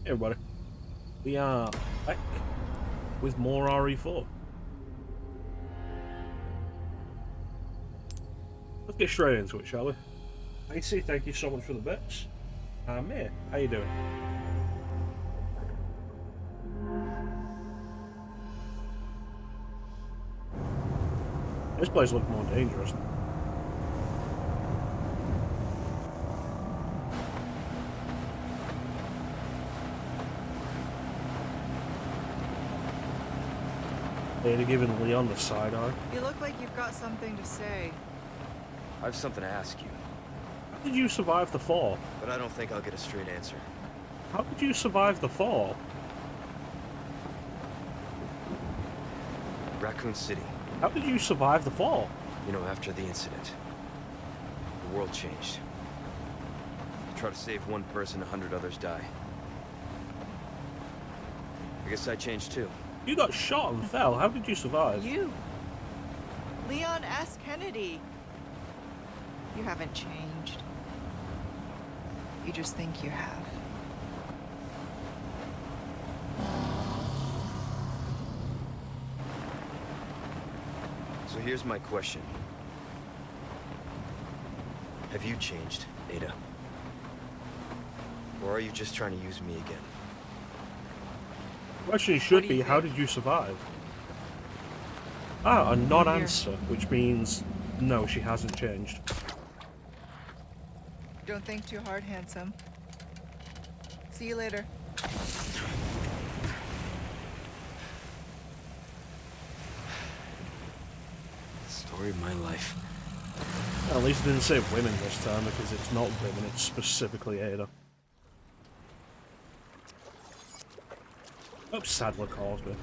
Hey everybody, we are back with more RE4. Let's get straight into it, shall we? AC, thank you so much for the bits. Mia, how you doing? This place looks more dangerous. They'd given Leon the side eye. You look like you've got something to say. I have something to ask you, How did you survive the fall? but I don't think I'll get a straight answer. How did you survive the fall? Raccoon City. How did you survive the fall? You know, after the incident, the world changed. You try to save one person, 100 others die. I guess I changed too. You got shot and fell. How did you survive? You. Leon S. Kennedy. You haven't changed. You just think you have. So here's my question. Have you changed, Ada? Or are you just trying to use me again? The question should do be, you how think? did you survive? Ah, a non-answer, which means no, she hasn't changed. Don't think too hard, handsome. See you later. Story of my life. At least it didn't say women this time, because it's not women, it's specifically Ada. Hope Sadler calls me.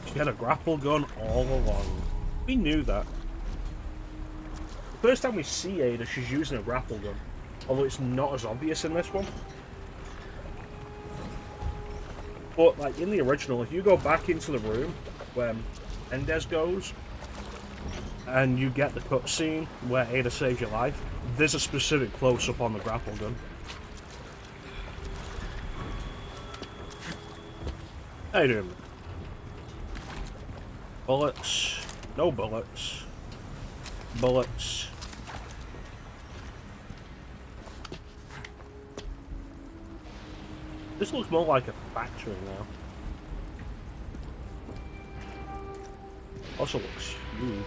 She had a grapple gun all along. We knew that. The first time we see Ada, she's using a grapple gun. Although it's not as obvious in this one. But, like, in the original, if you go back into the room where Mendez goes, and you get the cutscene where Ada saves your life, there's a specific close-up on the grapple gun. How you doing? Bullets. No bullets. Bullets. This looks more like a factory now. Also looks huge.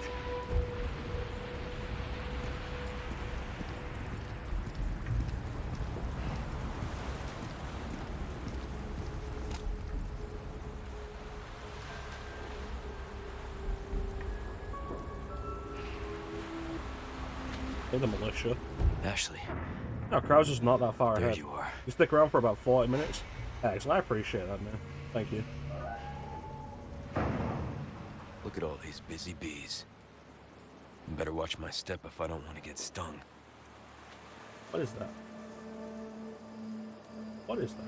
The militia. Ashley, No, Krauser's not that far there ahead. you are. You stick around for about 40 minutes. Thanks, I appreciate that, man. Thank you. Look at all these busy bees. Better watch my step if I don't want to get stung. What is that? What is that?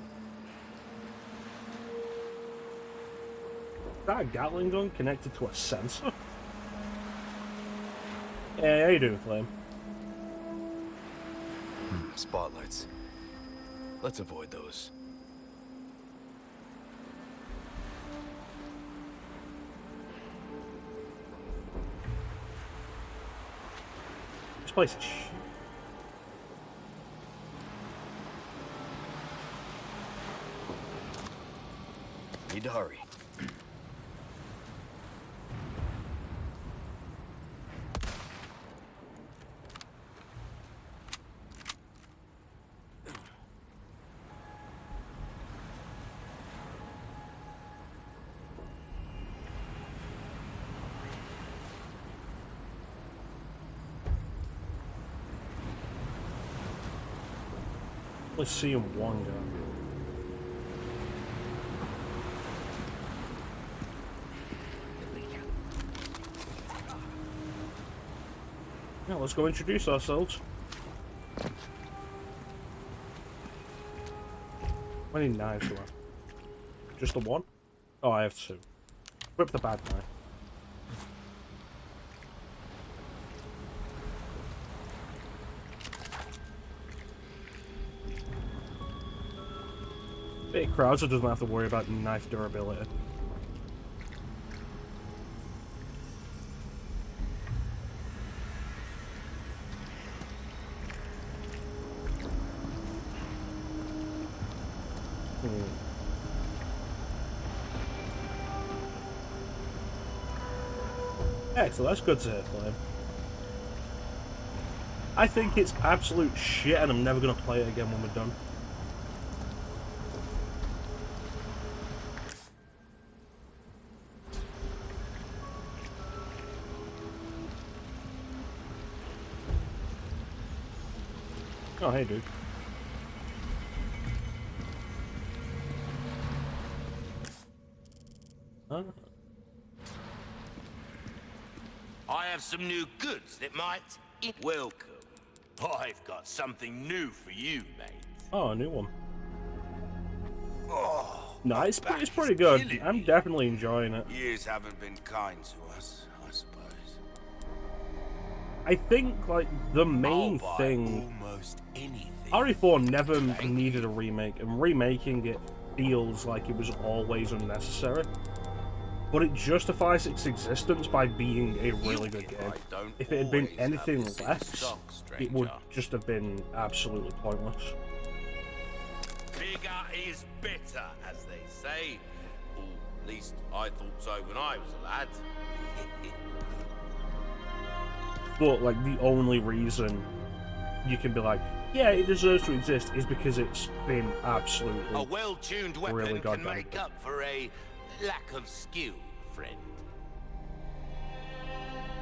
Is that a Gatling gun connected to a sensor? Yeah, how you doing, Flame? Spotlights. Let's avoid those. This place is huge. Need to hurry. Let's see him one guy. Yeah, let's go introduce ourselves. How many knives do I have? Just the one? Oh, I have two. Whip the bad guy. Bit Krauser doesn't have to worry about knife durability. Excellent, that's good to hear, Flame. I think it's absolute shit and I'm never going to play it again when we're done. Oh, hey, dude. Huh? I have some new goods that might... Welcome. I've got something new for you, mate. Oh, a new one. Oh, No, it's back pretty is good. killing I'm me. definitely enjoying it. Years haven't been kind to us, I suppose. I think, like, the main I'll buy thing... almost anything. RE4 never needed a remake, and remaking it feels like it was always unnecessary. But it justifies its existence by being a really good game. If it had been anything less, it would just have been absolutely pointless. Bigger is better, as they say. Or at least I thought so when I was a lad. But, like, the only reason you can be like, yeah, it deserves to exist is because it's been absolutely A well-tuned weapon really can goddamn make good. up for a lack of skill, friend.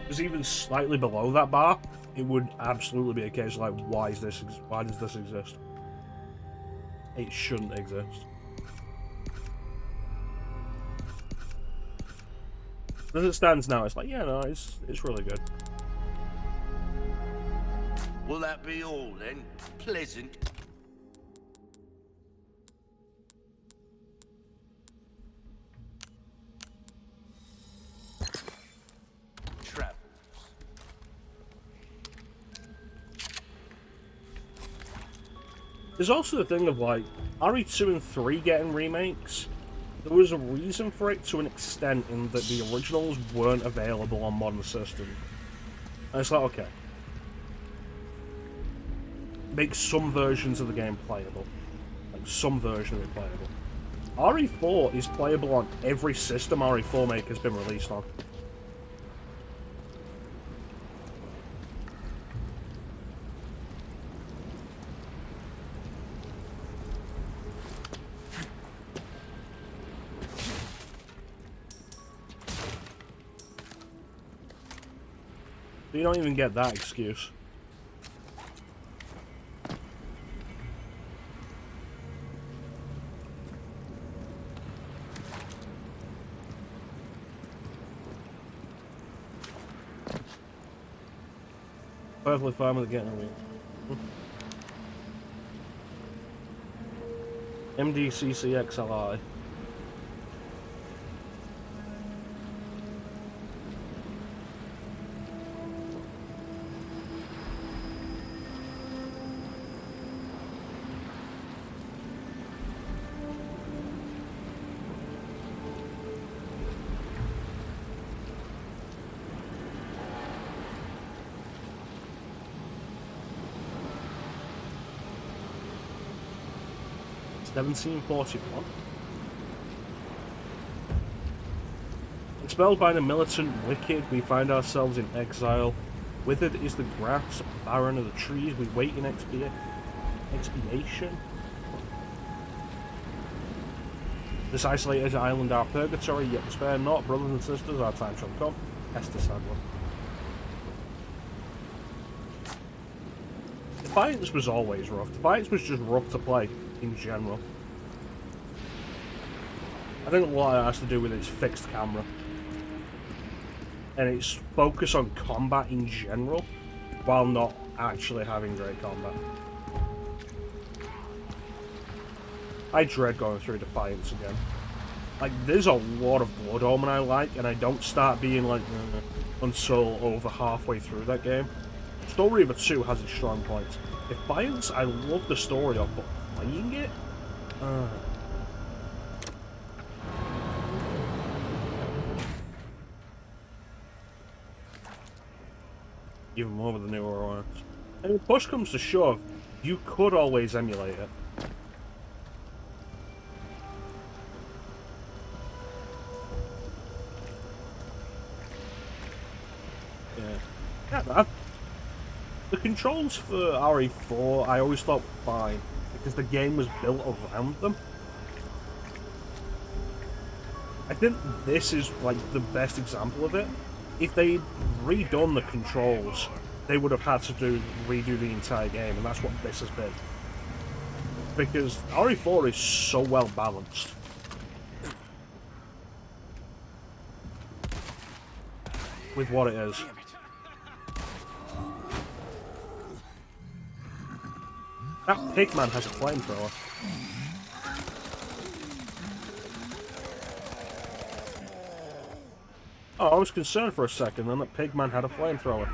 Because even slightly below that bar, it would absolutely be a case of like, why does this exist? It shouldn't exist. As it stands now, it's like, yeah, no, it's really good. Will that be all then? Pleasant. Travels. There's also the thing of like, RE2 and 3 getting remakes. There was a reason for it to an extent in that the originals weren't available on modern systems. And it's like, okay. Make some versions of the game playable. Like, some version of it playable. RE4 is playable on every system RE4 Maker's been released on. You don't even get that excuse. Perfectly fine with getting a wheel. MDCCXLI. (1741). Expelled by the militant wicked, we find ourselves in exile. Withered is the grass, barren are the trees, we wait in expiation. This isolated island our purgatory, yet despair not, brothers and sisters, our time shall come. Esther Sadler. Defiance was always rough. Defiance was just rough to play, in general. I think a lot of it has to do with its fixed camera. And its focus on combat in general, while not actually having great combat. I dread going through Defiance again. Like, there's a lot of Blood Omen I like, and I don't start being like, until over halfway through that game. Story Reaver 2 has its strong points. Defiance, I love the story of, but playing it? even more with the newer ones. And if push comes to shove, you could always emulate it. Yeah, the controls for RE4 I always thought were fine, because the game was built around them. I think this is like the best example of it. If they'd redone the controls, they would have had to redo the entire game, and that's what this has been. Because RE4 is so well balanced. With what it is. That pigman has a flamethrower. Oh, I was concerned for a second then that pigman had a flamethrower.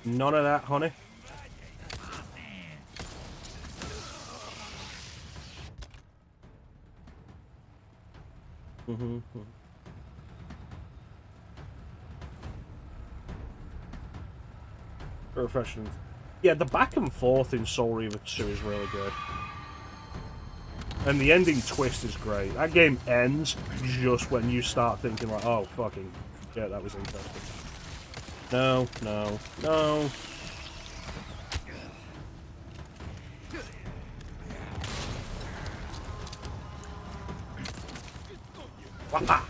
None of that, honey. Refreshing. Yeah, the back and forth in Soul Reaver 2 is really good. And the ending twist is great. That game ends just when you start thinking like, oh, fucking, yeah, that was interesting. No, no, no. Wah-ha!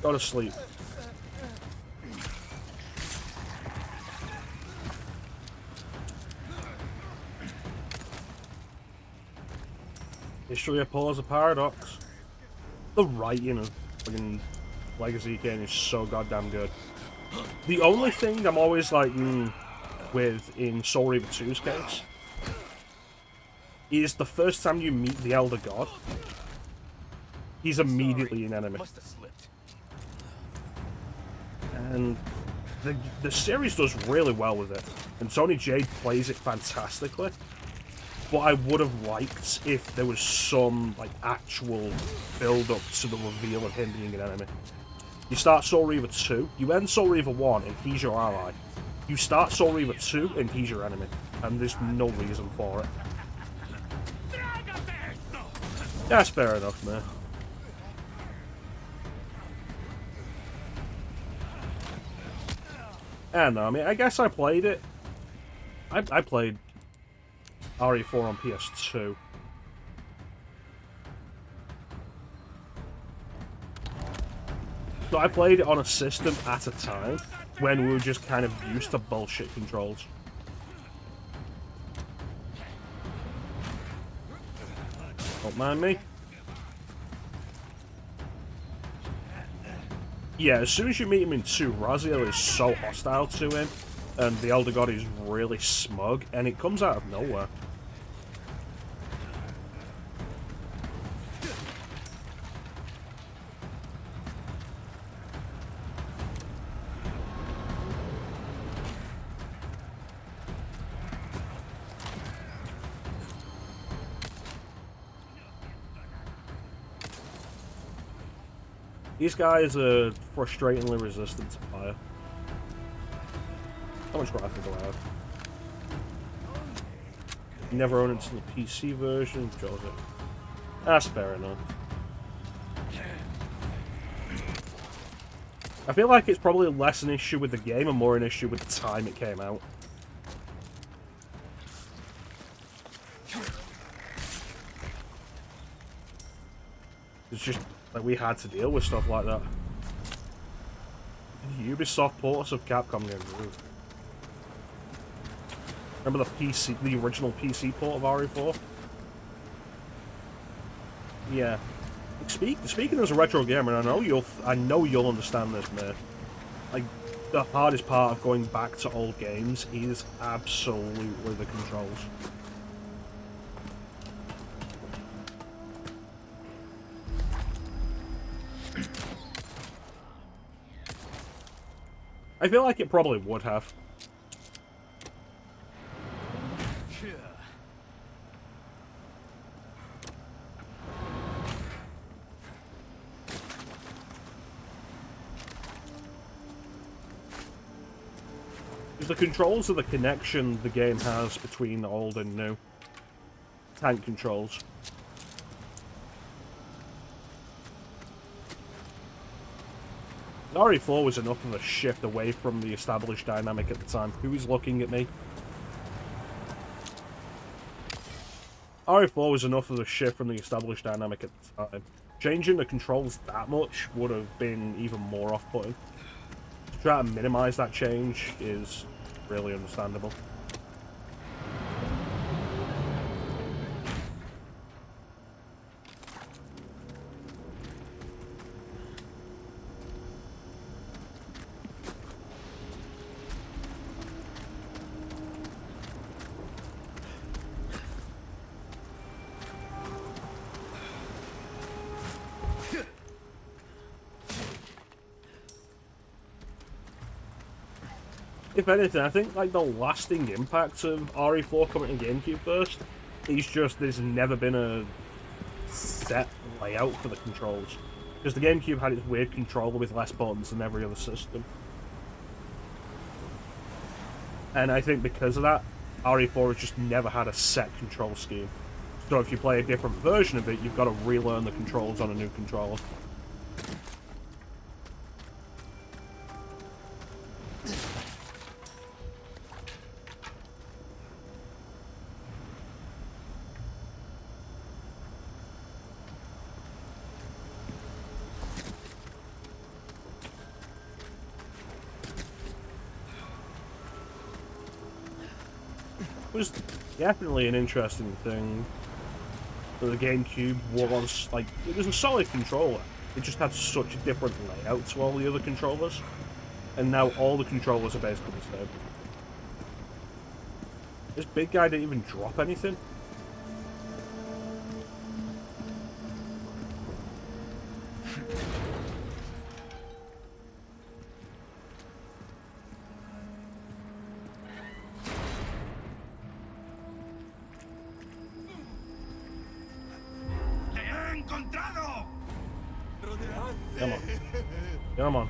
Go to sleep. History of Pause a Paradox. The writing of fucking Legacy Kane is so goddamn good. The only thing I'm always like, with in Soul Reaver 2's case is the first time you meet the Elder God, he's immediately an enemy. And the series does really well with it, and Tony Jade plays it fantastically. But I would have liked if there was some like actual build-up to the reveal of him being an enemy. You start Soul Reaver 2, you end Soul Reaver 1, and he's your ally. You start Soul Reaver 2, and he's your enemy. And there's no reason for it. That's fair enough, man. I don't know, I mean, I guess I played it. I played RE4 on PS2. So I played it on a system at a time when we were just kind of used to bullshit controls. Don't mind me. Yeah, as soon as you meet him in 2, Raziel is so hostile to him, and the Elder God is really smug, and it comes out of nowhere. These guys are frustratingly resistant to fire. How much graphic do I have? Never owned it until the PC version. Joseph. That's fair enough. I feel like it's probably less an issue with the game and more an issue with the time it came out. It's just like we had to deal with stuff like that. Ubisoft ports of Capcom games. Remember the original PC port of RE4? Yeah. Speaking as a retro gamer, I know you'll understand this, man. Like, the hardest part of going back to old games is absolutely the controls. I feel like it probably would have. Because the controls are the connection the game has between old and new. Tank controls. RE4 was enough of a shift away from the established dynamic at the time. Who is looking at me? RE4 was enough of a shift from the established dynamic at the time. Changing the controls that much would have been even more off-putting. To try to minimize that change is really understandable. If anything, I think like the lasting impact of RE4 coming to GameCube first is just there's never been a set layout for the controls. Because the GameCube had its weird controller with less buttons than every other system. And I think because of that, RE4 has just never had a set control scheme. So if you play a different version of it, you've got to relearn the controls on a new controller. Was definitely an interesting thing that the GameCube was. Like, it was a solid controller, it just had such a different layout to all the other controllers, and now all the controllers are basically the same. This big guy didn't even drop anything. Come on. Come on.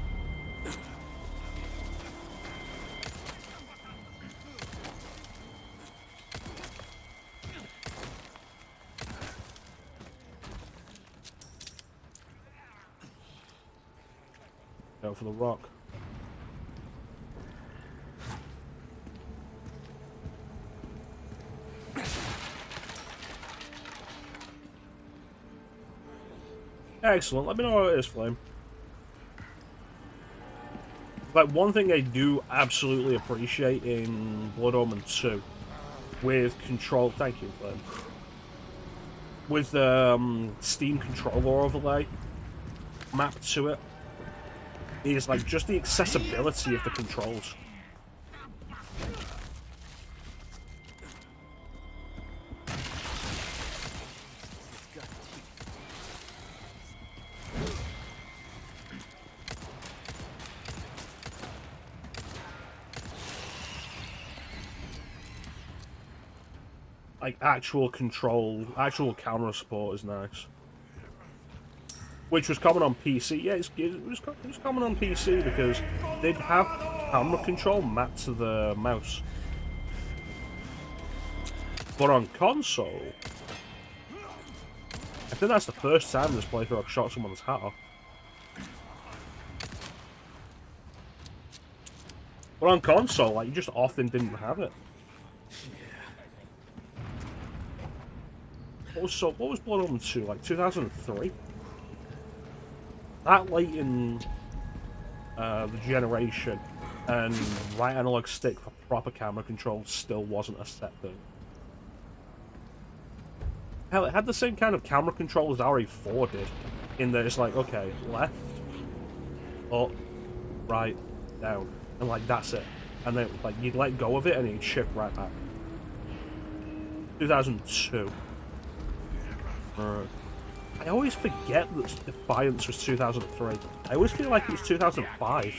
Go for the rock. Excellent. Let me know how it is, Flame. Like, one thing I do absolutely appreciate in Blood Omen 2 with control... Thank you, Flame. With the Steam controller overlay mapped to it is, like, just the accessibility of the controls. Like, actual control, actual camera support is nice. Which was common on PC. Yeah, it was common on PC because they'd have camera control mapped to the mouse. But on console, I think that's the first time this playthrough I've shot someone's hat off. But on console, like, you just often didn't have it. What was Blood Omen 2? Like 2003? That late in the generation, and right analog stick for proper camera control still wasn't a set thing. Hell, it had the same kind of camera control as RE4 did, in that it's like, okay, left, up, right, down, and like that's it. And then like you'd let go of it and it'd shift right back. 2002. I always forget that Defiance was 2003. I always feel like it was 2005.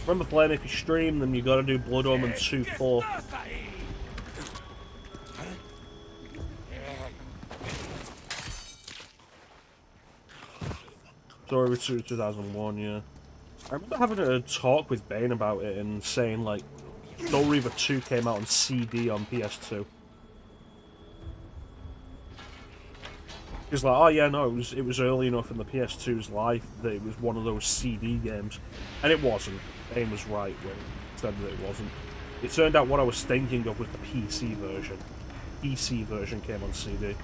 Remember playing, if you stream them, you gotta do Blood Omen 2-4. Story with 2001, yeah. I remember having a talk with Bane about it and saying, like, Soul Reaver 2 came out on CD on PS2. He was like, oh yeah, no, it was early enough in the PS2's life that it was one of those CD games. And it wasn't. Bane was right when he said that it wasn't. It turned out what I was thinking of was the PC version. PC version came on CD.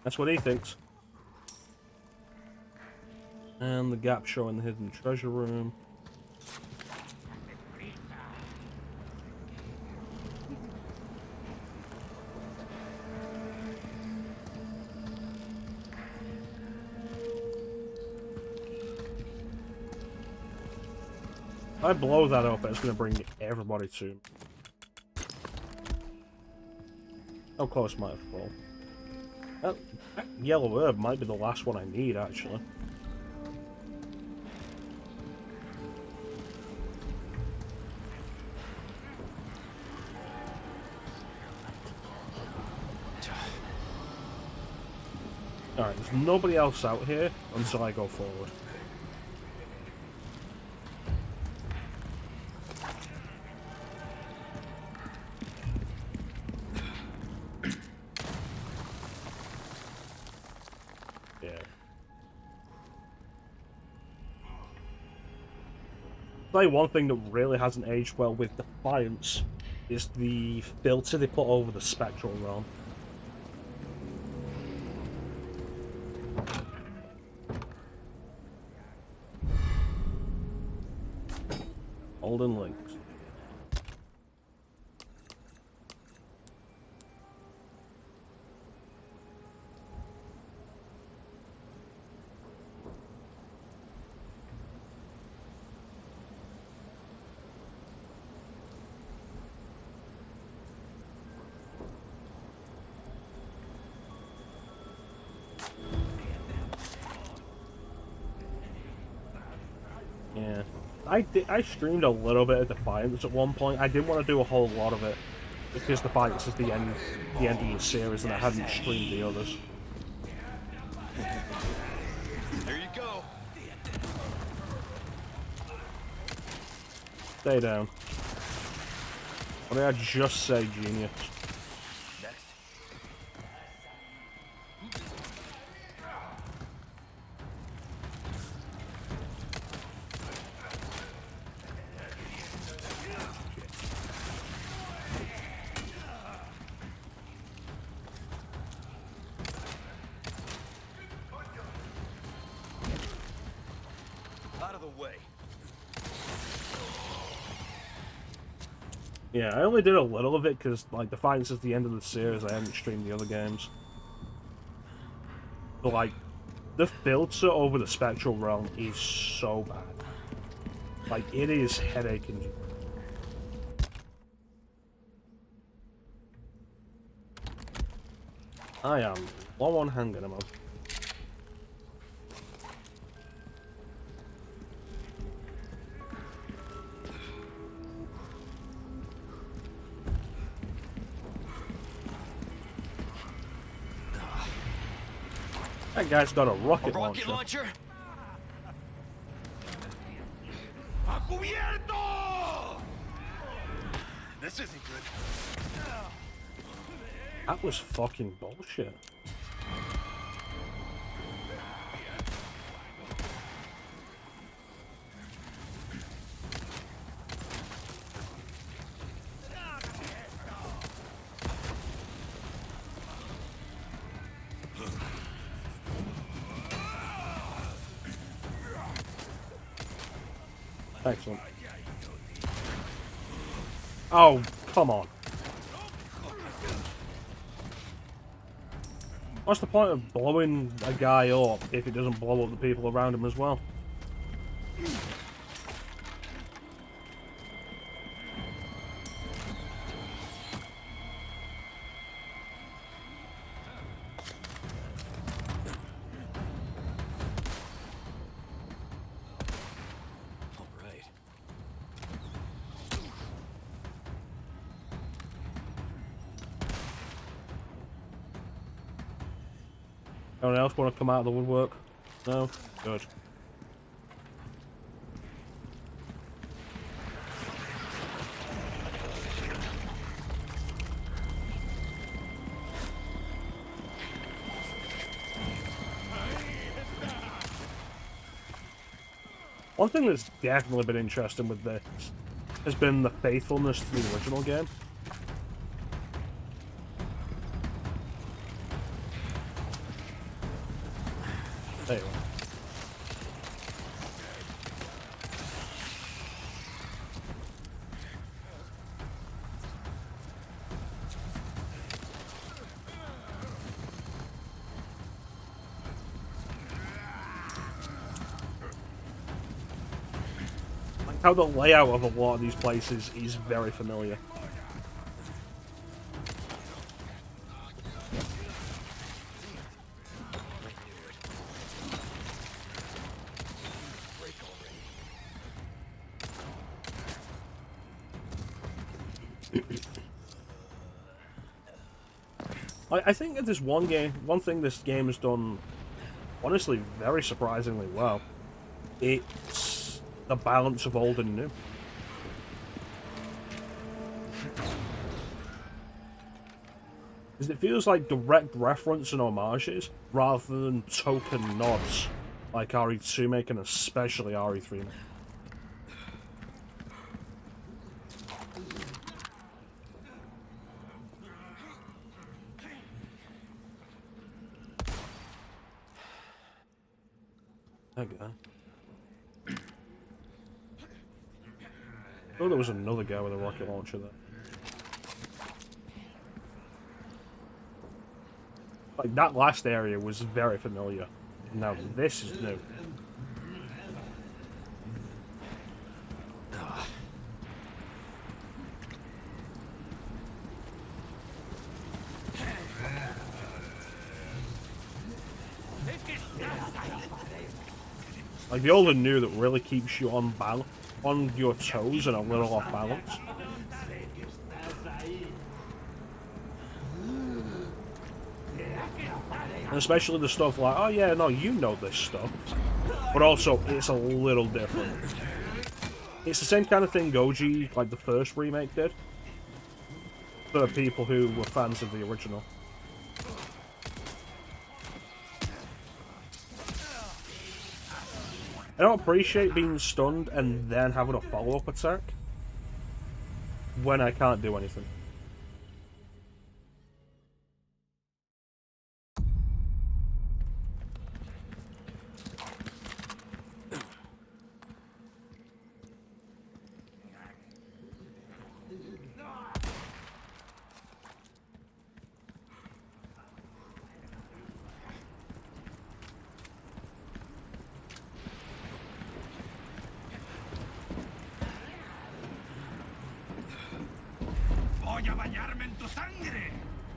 That's what he thinks. And the gap showing the hidden treasure room. If I blow that up, it's going to bring everybody to me. How close might I fall? That yellow herb might be the last one I need, actually. Alright, there's nobody else out here until I go forward. Like, one thing that really hasn't aged well with Defiance is the filter they put over the spectral realm. Golden links. Yeah, I streamed a little bit of Defiance at one point. I didn't want to do a whole lot of it because Defiance is the end of the series, and I hadn't streamed the others. There you go. Stay down. What did I just say, genius? Next. Out of the way. Yeah, I only did a little of it because, like, Defiance is the end of the series. I haven't streamed the other games. But, like, the filter over the spectral realm is so bad. Like, it is headache-inducing. I am low on hand ammo. That guy's got a rocket launcher. ¡A cubierto! This isn't good. That was fucking bullshit. Excellent. Oh, come on. What's the point of blowing a guy up if it doesn't blow up the people around him as well? Anyone else want to come out of the woodwork? No? Good. One thing that's definitely been interesting with this has been the faithfulness to the original game. There you are. Like how the layout of a lot of these places is very familiar. I think that there's one thing this game has done, honestly, very surprisingly well. It's the balance of old and new. Because it feels like direct reference and homages, rather than token nods, like RE2 make and especially RE3 make. That guy. Oh, there was another guy with a rocket launcher there. Like, that last area was very familiar. Now, this is new. Like, the old and new that really keeps you on your toes and a little off balance. And especially the stuff like, oh yeah, no, you know this stuff. But also, it's a little different. It's the same kind of thing Goji, like the first remake, did. For people who were fans of the original. I don't appreciate being stunned and then having a follow-up attack when I can't do anything.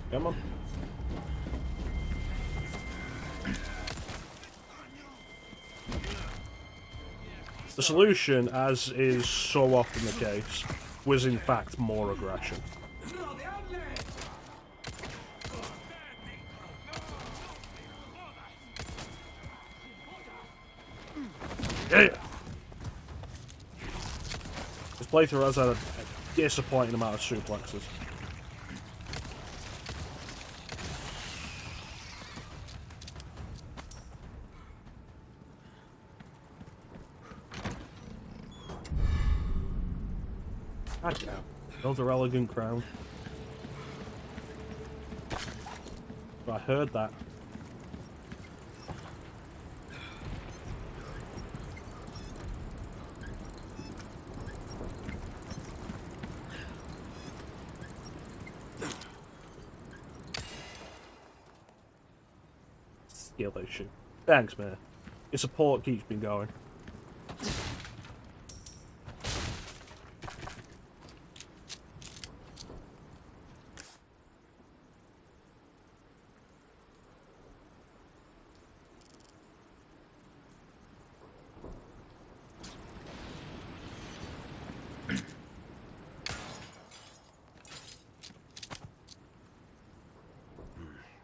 Come on. The solution, as is so often the case, was in fact more aggression. Yeah. This playthrough has had a disappointing amount of suplexes. God damn. Build her elegant crown. I heard that. skill issue. Thanks, man. Your support keeps me going.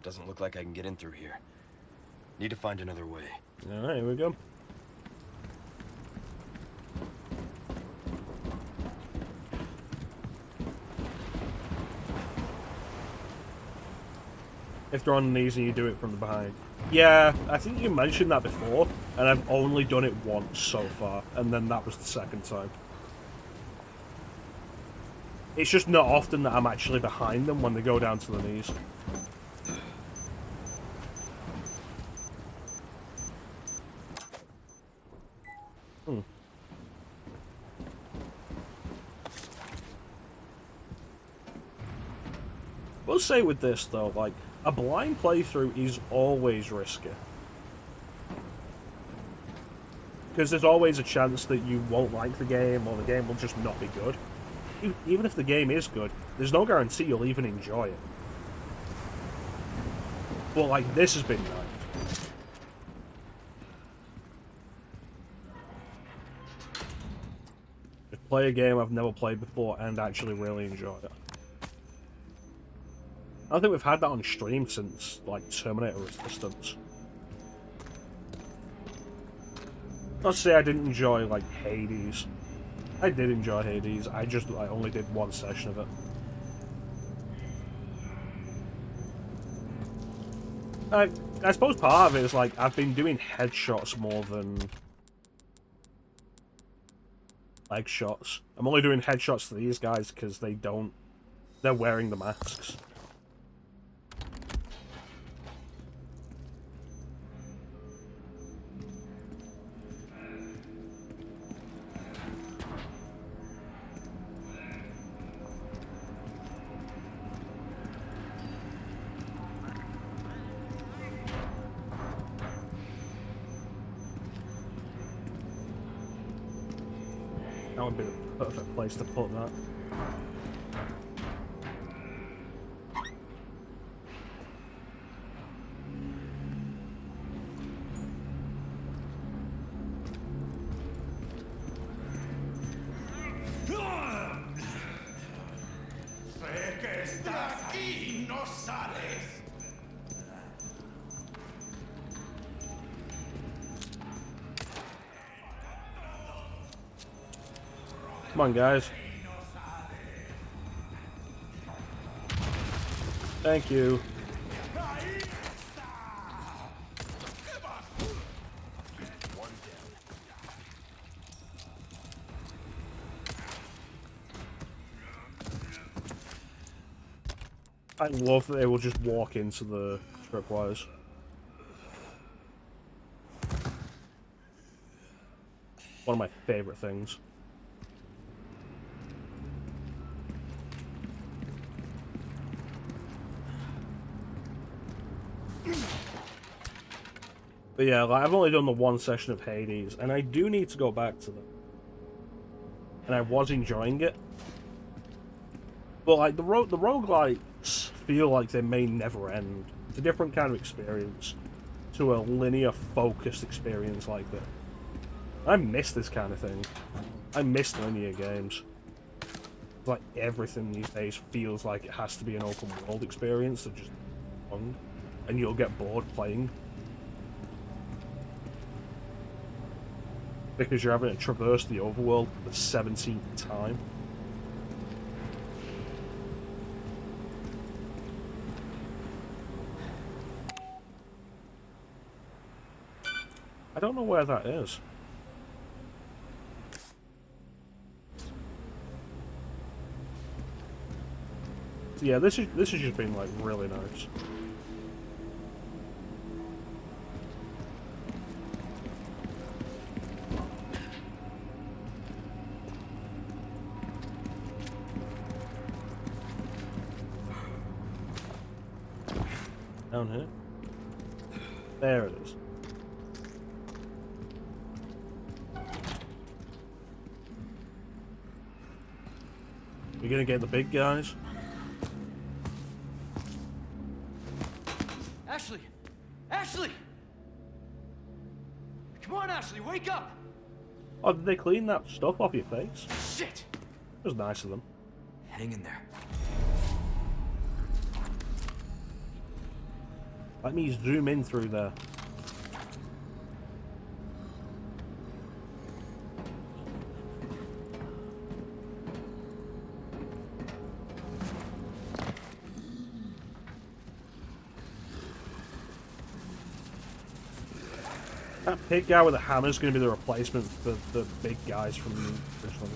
Doesn't look like I can get in through here. Need to find another way. Alright, here we go. If they're on knees and you do it from the behind. Yeah, I think you mentioned that before, and I've only done it once so far, and then that was the second time. It's just not often that I'm actually behind them when they go down to the knees. We'll say with this though, like, a blind playthrough is always risky. Because there's always a chance that you won't like the game, or the game will just not be good. Even if the game is good, there's no guarantee you'll even enjoy it. But, like, this has been nice. Just play a game I've never played before and actually really enjoy it. I don't think we've had that on stream since, like, Terminator Resistance. Not to say I didn't enjoy, like, Hades. I did enjoy Hades, I only did one session of it. I suppose part of it is, like, I've been doing headshots more than leg shots. I'm only doing headshots to these guys because they're wearing the masks. That would be the perfect place to put that. Sé que estás aquí, no sales. Come on, guys. Thank you. I love that they will just walk into the tripwires. One of my favorite things. But yeah, like, I've only done the one session of Hades, and I do need to go back to them. And I was enjoying it. But like, the roguelites feel like they may never end. It's a different kind of experience to a linear, focused experience like that. I miss this kind of thing. I miss linear games. Like, everything these days feels like it has to be an open world experience that just fun, and you'll get bored playing. Because you're having to traverse the overworld for the 17th time. I don't know where that is. Yeah, this has just been like really nice. Down here. There it is. You're gonna get the big guys? Ashley! Ashley! Come on, Ashley, wake up! Oh, did they clean that stuff off your face? Shit! It was nice of them. Hang in there. Let me zoom in through there. That big guy with a hammer is going to be the replacement for the big guys from the original.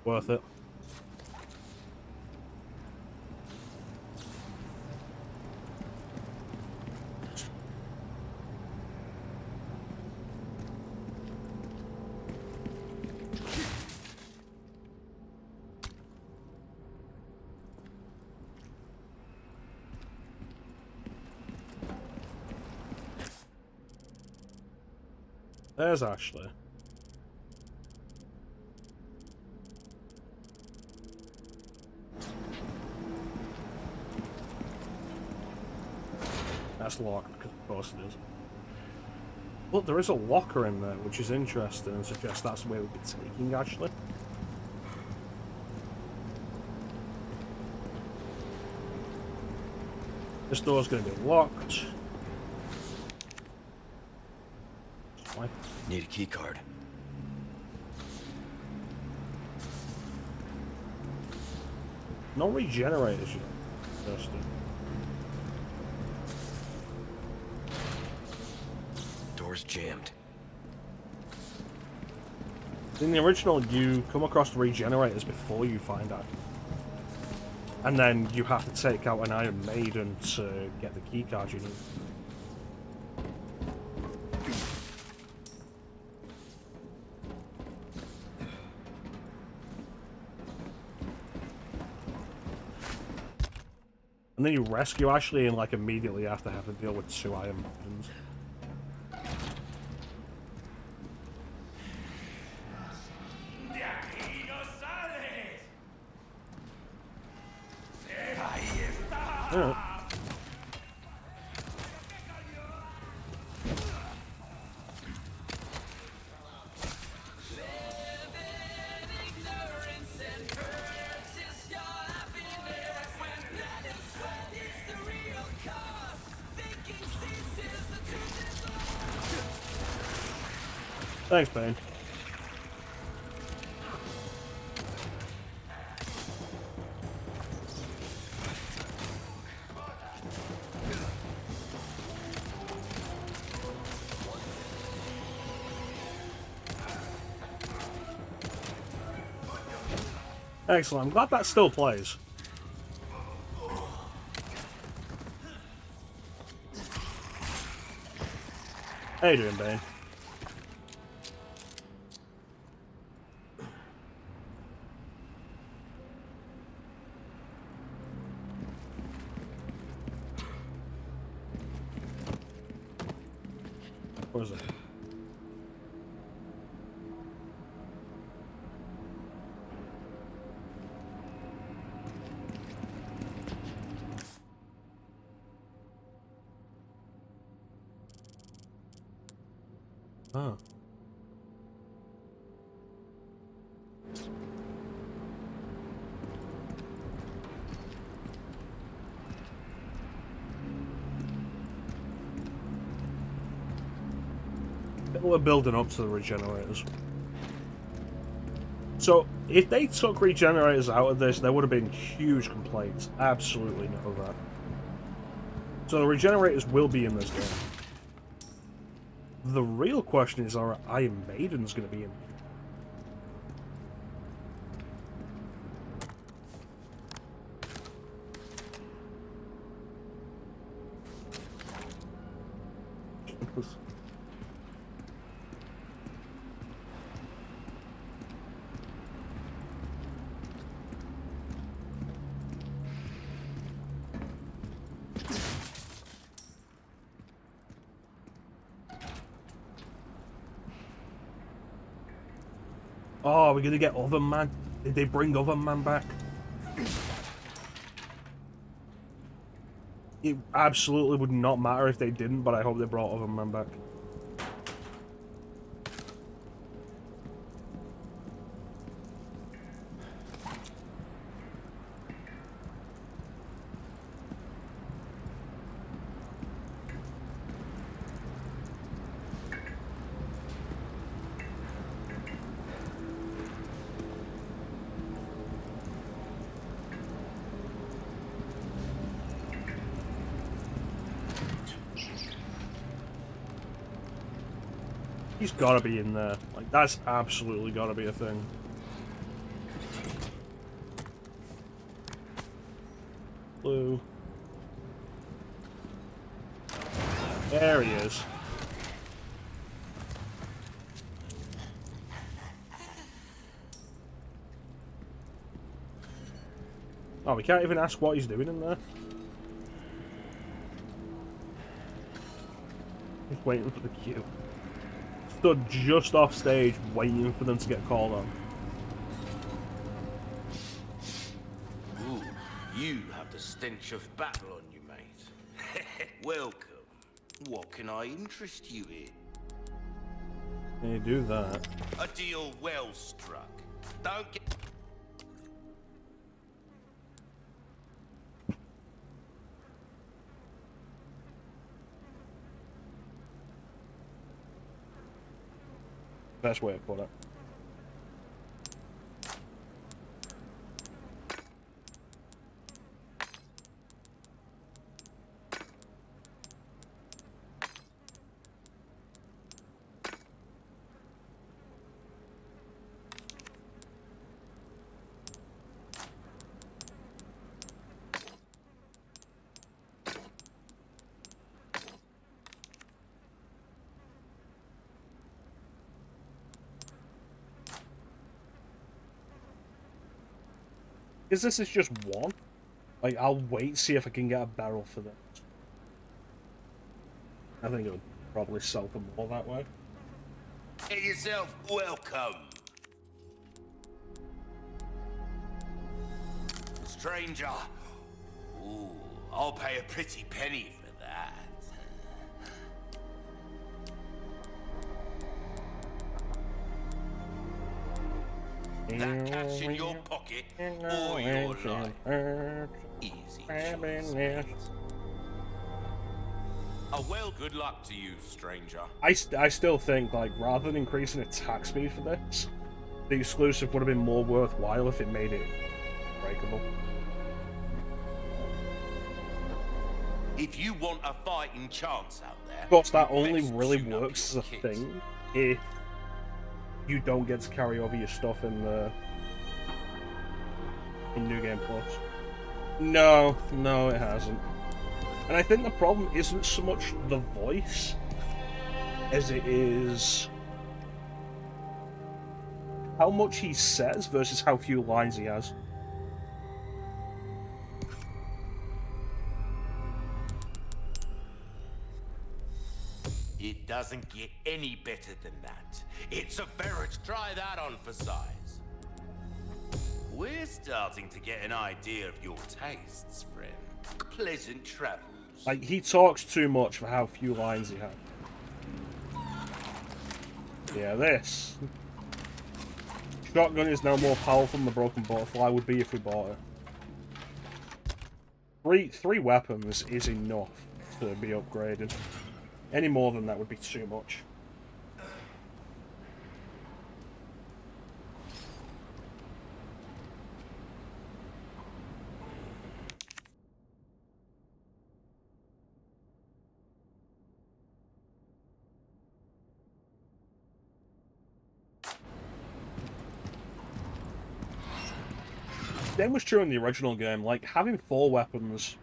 Worth it. There's Ashley. That's locked, because of course it is. But there is a locker in there, which is interesting and suggests that's where we'll be taking Ashley. This door's going to be locked. Why? Need a key card. No regenerators yet. Interesting. Door's jammed. In the original, you come across the regenerators before you find out. And then you have to take out an Iron Maiden to get the keycard you need. And then you rescue Ashley and like immediately after have to deal with 2 Iron Maidens. De aquí no sales. Ahí está. Alright. Thanks, Bane. Excellent. I'm glad that still plays. How you doing, Bane? What is it? Oh. we're building up to the regenerators. So, if they took regenerators out of this, there would have been huge complaints. Absolutely know that. So the regenerators will be in this game. The real question is, are Iron Maidens going to be in? Oh, we're gonna get Oven Man. Did they bring Oven Man back? It absolutely would not matter if they didn't, but I hope they brought Oven Man back. He's gotta be in there. Like, that's absolutely gotta be a thing. Blue. There he is. Oh, we can't even ask what he's doing in there. He's waiting for the queue. Stood just off stage waiting for them to get called on. Ooh, you have the stench of battle on you, mate. Welcome. What can I interest you in? Can you do that? A deal well struck. Don't get... Best way to put it. Because this is just one. Like, I'll wait, see if I can get a barrel for this. I think it'll probably sell for more that way. Get yourself welcome. Stranger. Ooh, I'll pay a pretty penny for that. That cash in your pocket or your life. Easy choice, mate. Well, good luck to you, stranger. I still think, like, rather than increasing attack speed for this, the exclusive would have been more worthwhile if it made it breakable. If you want a fighting chance out there... Of course, that only best really tune up works as your a kit. thing if you don't get to carry over your stuff in New Game Plus. No, it hasn't. And I think the problem isn't so much the voice as it is how much he says versus how few lines he has. It doesn't get any better than that. It's a ferret. Try that on for size. We're starting to get an idea of your tastes, friend. Pleasant travels. Like, he talks too much for how few lines he has. Yeah, this. Shotgun is now more powerful than the Broken Butterfly would be if we bought it. Three weapons is enough to be upgraded. Any more than that would be too much. Same was true in the original game. Like, having 4 weapons...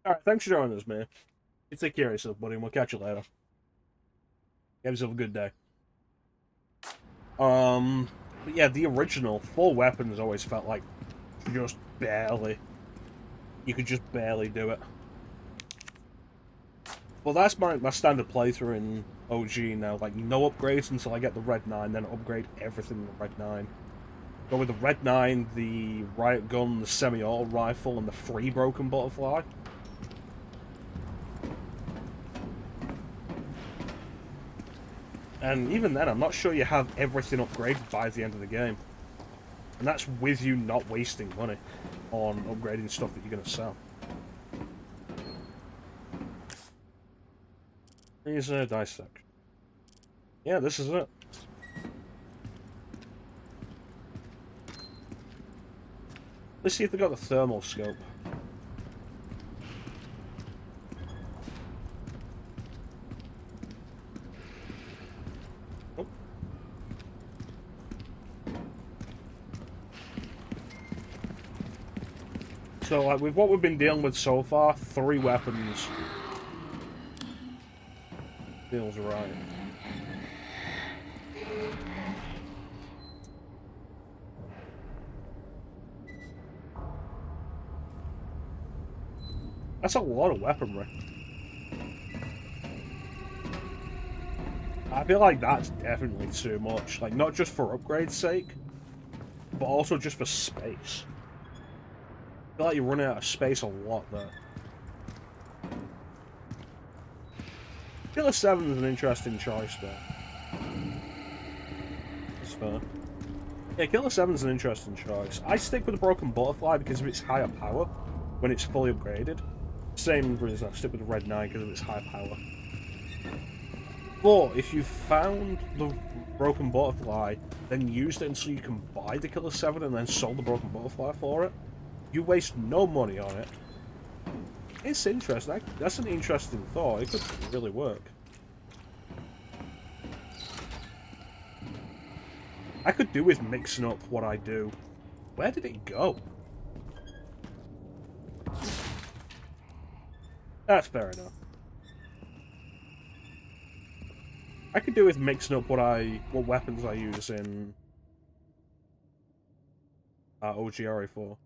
Alright, thanks for joining us, man. You take care of yourself, buddy, and we'll catch you later. Have yourself a good day. But yeah, the original 4 weapons always felt like just barely. You could just barely do it. Well, that's my standard playthrough in OG now. Like, no upgrades until I get the Red 9, then upgrade everything in the Red 9. Go with the Red 9, the riot gun, the semi-auto rifle, and the free broken butterfly. And even then, I'm not sure you have everything upgraded by the end of the game. And that's with you not wasting money on upgrading stuff that you're going to sell. Here's a dissect. Yeah, this is it. Let's see if they got the thermal scope. Oh. So, like, with what we've been dealing with so far, 3 weapons feels right. That's a lot of weaponry. I feel like that's definitely too much. Like, not just for upgrade's sake, but also just for space. I feel like you're running out of space a lot there. Killer 7 is an interesting choice, though. That's fair. Yeah, Killer 7 is an interesting choice. I stick with the Broken Butterfly because of its higher power when it's fully upgraded. Same reason I stick with the Red 9 because of its high power. But if you found the Broken Butterfly, then used it until you can buy the Killer 7 and then sold the Broken Butterfly for it, you waste no money on it. It's interesting. That's an interesting thought. It could really work. I could do with mixing up what I do. Where did it go? That's fair enough. I could do with mixing up what weapons I use in OGRA4.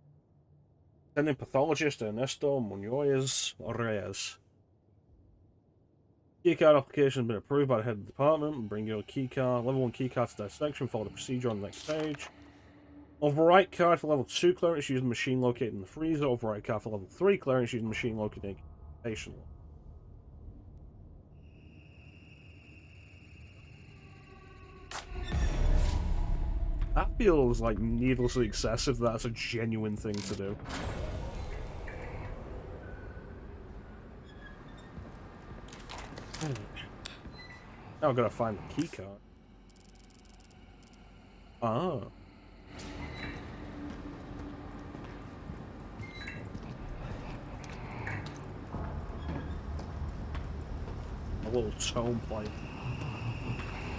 Sending Pathologist, Ernesto, Munoz, Reyes. Keycard application has been approved by the head of the department. Bring your keycard, level 1 keycard to dissection, follow the procedure on the next page. Overwrite card for level 2 clearance using machine located in the freezer. Overwrite card for level 3 clearance using machine located in the patient. That feels like needlessly excessive. That's a genuine thing to do. Now I've got to find the keycard. Ah. A little tone plate.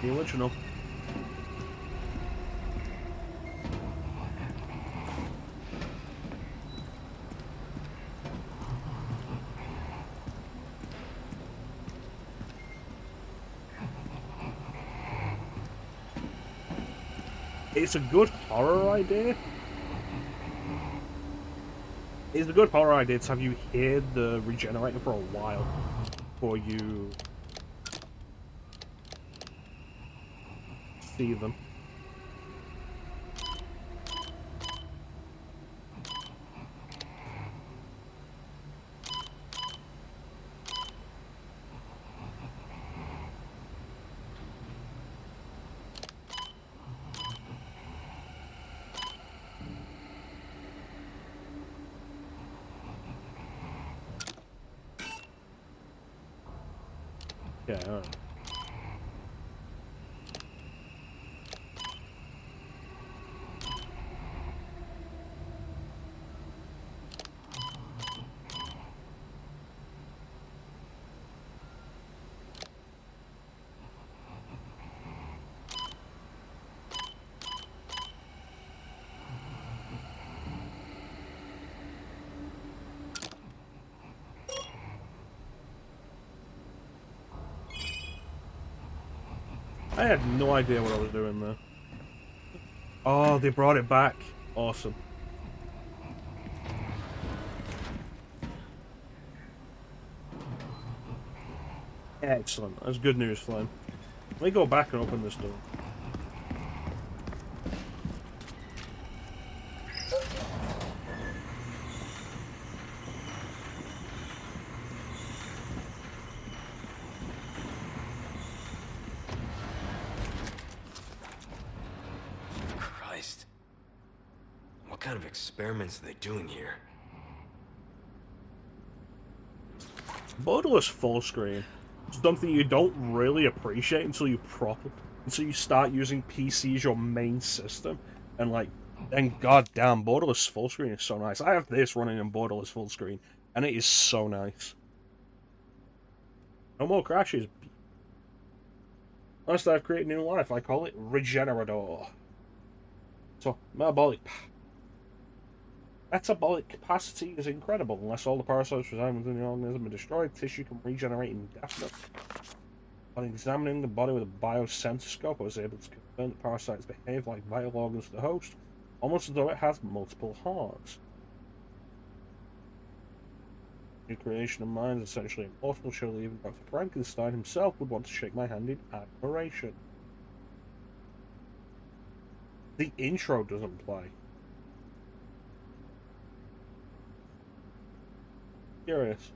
The original. It's a good horror idea. It's a good horror idea to have you hear the regenerator for a while before you see them. Yeah, alright. I had no idea what I was doing there. Oh, they brought it back. Awesome. Excellent. That's good news, Flame. Let me go back and open this door. Christ. What kind of experiments are they doing here? Borderless full screen. Something you don't really appreciate until you start using PC as your main system, and like, then goddamn, borderless full screen is so nice. I have this running in borderless full screen, and it is so nice. No more crashes. Honestly, I've created a new life. I call it Regenerador. So, metabolic capacity is incredible. Unless all the parasites reside within the organism are destroyed, tissue can regenerate indefinitely. On examining the body with a biosensoscope, I was able to confirm that parasites behave like vital organs to the host, almost as though it has multiple hearts. New creation of mine is essentially immortal. Surely even Dr. Frankenstein himself would want to shake my hand in admiration. The intro doesn't play. Curious.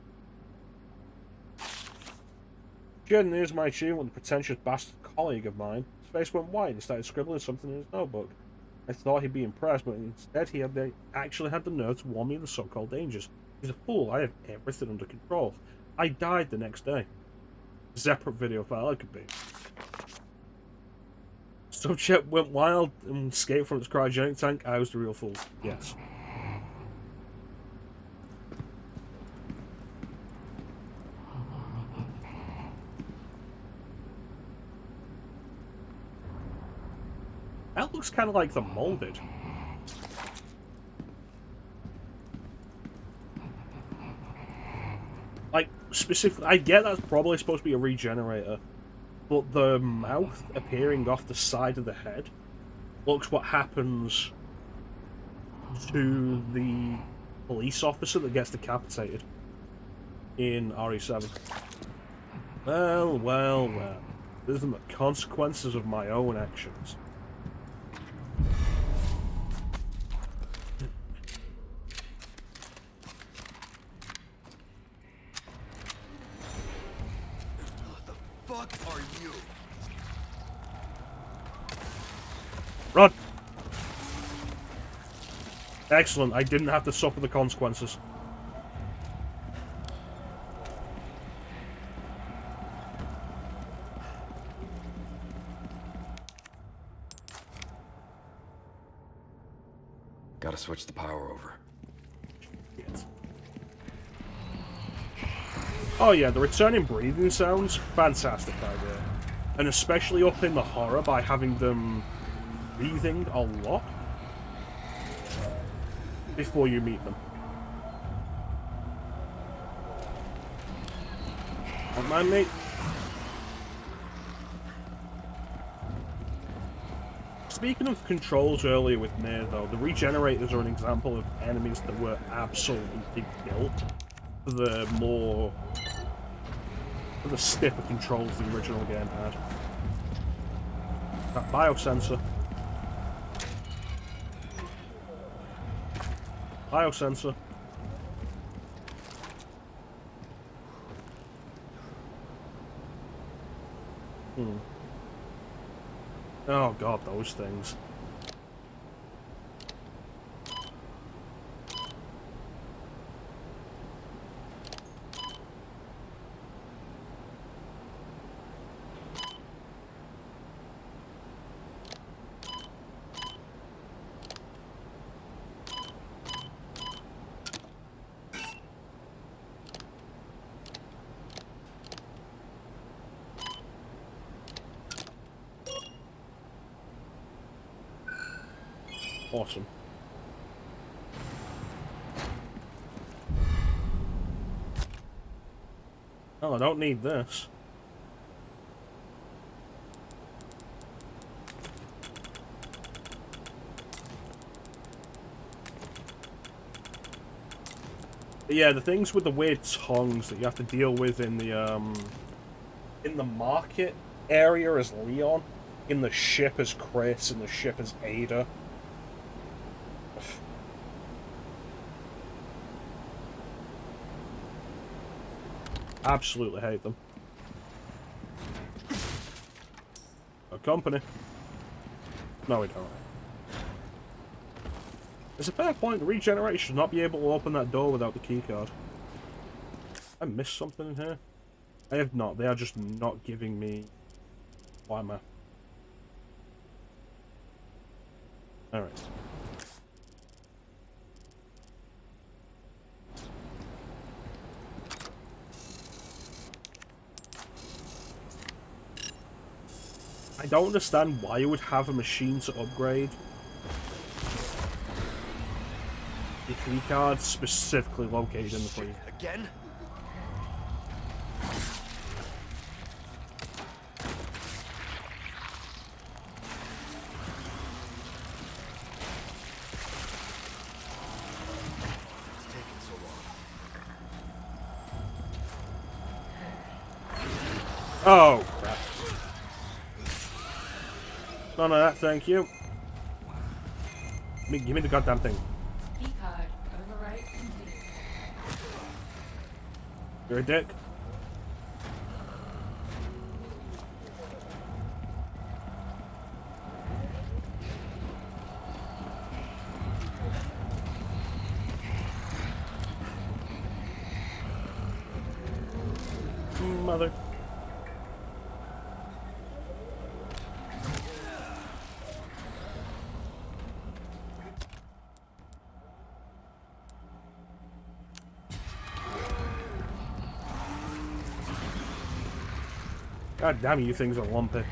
Good news, my achievement with a pretentious bastard colleague of mine. His face went white and started scribbling something in his notebook. I thought he'd be impressed, but instead he actually had the nerve to warn me of the so-called dangers. He's a fool. I have everything under control. I died the next day. Separate video file it could be. Subject went wild and escaped from its cryogenic tank. I was the real fool. Yes. That looks kind of like the molded. Like, specifically, I get that's probably supposed to be a regenerator, but the mouth appearing off the side of the head looks what happens to the police officer that gets decapitated in RE7. Well, well, well. These are the consequences of my own actions. What the fuck are you? Run! Excellent, I didn't have to suffer the consequences. Gotta switch the power over. Yes. Oh yeah, the returning breathing sounds, fantastic idea. And especially up in the horror by having them breathing a lot before you meet them. Don't mind me. Speaking of controls earlier with Mir, though, the regenerators are an example of enemies that were absolutely built for the stiffer controls the original game had. That biosensor. Biosensor. Oh god, those things. Awesome. Oh, I don't need this. But yeah, the things with the weird tongues that you have to deal with in the market area as Leon, in the ship as Chris, in the ship as Ada. Absolutely hate them. A company. No, we don't. It's a fair point. Regeneration should not be able to open that door without the keycard. I missed something in here? I have not. They are just not giving me... Why am I... Alright. I don't understand why you would have a machine to upgrade the key card specifically located in the freezer. Again? It's taking so long. Oh, crap. None of that, thank you. Give me the goddamn thing. Keycard override complete. You're a dick. Mother. God damn you things are lumpy.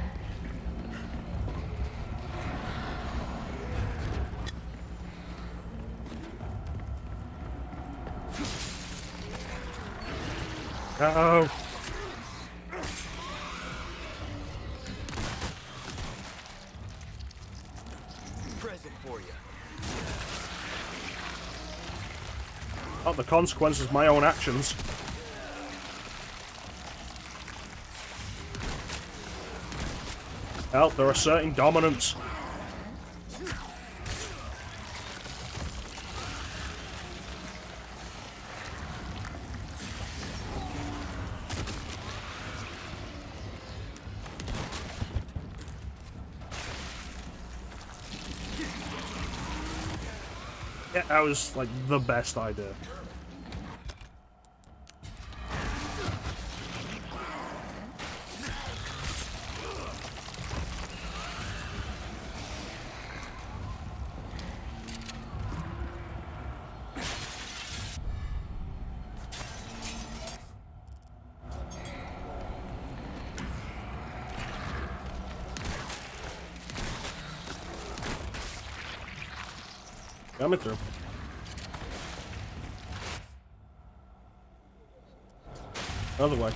Uh-oh. Present for you. Not the consequences of my own actions. Hell, they're asserting dominance. Yeah, that was like the best idea. Coming through. Other way.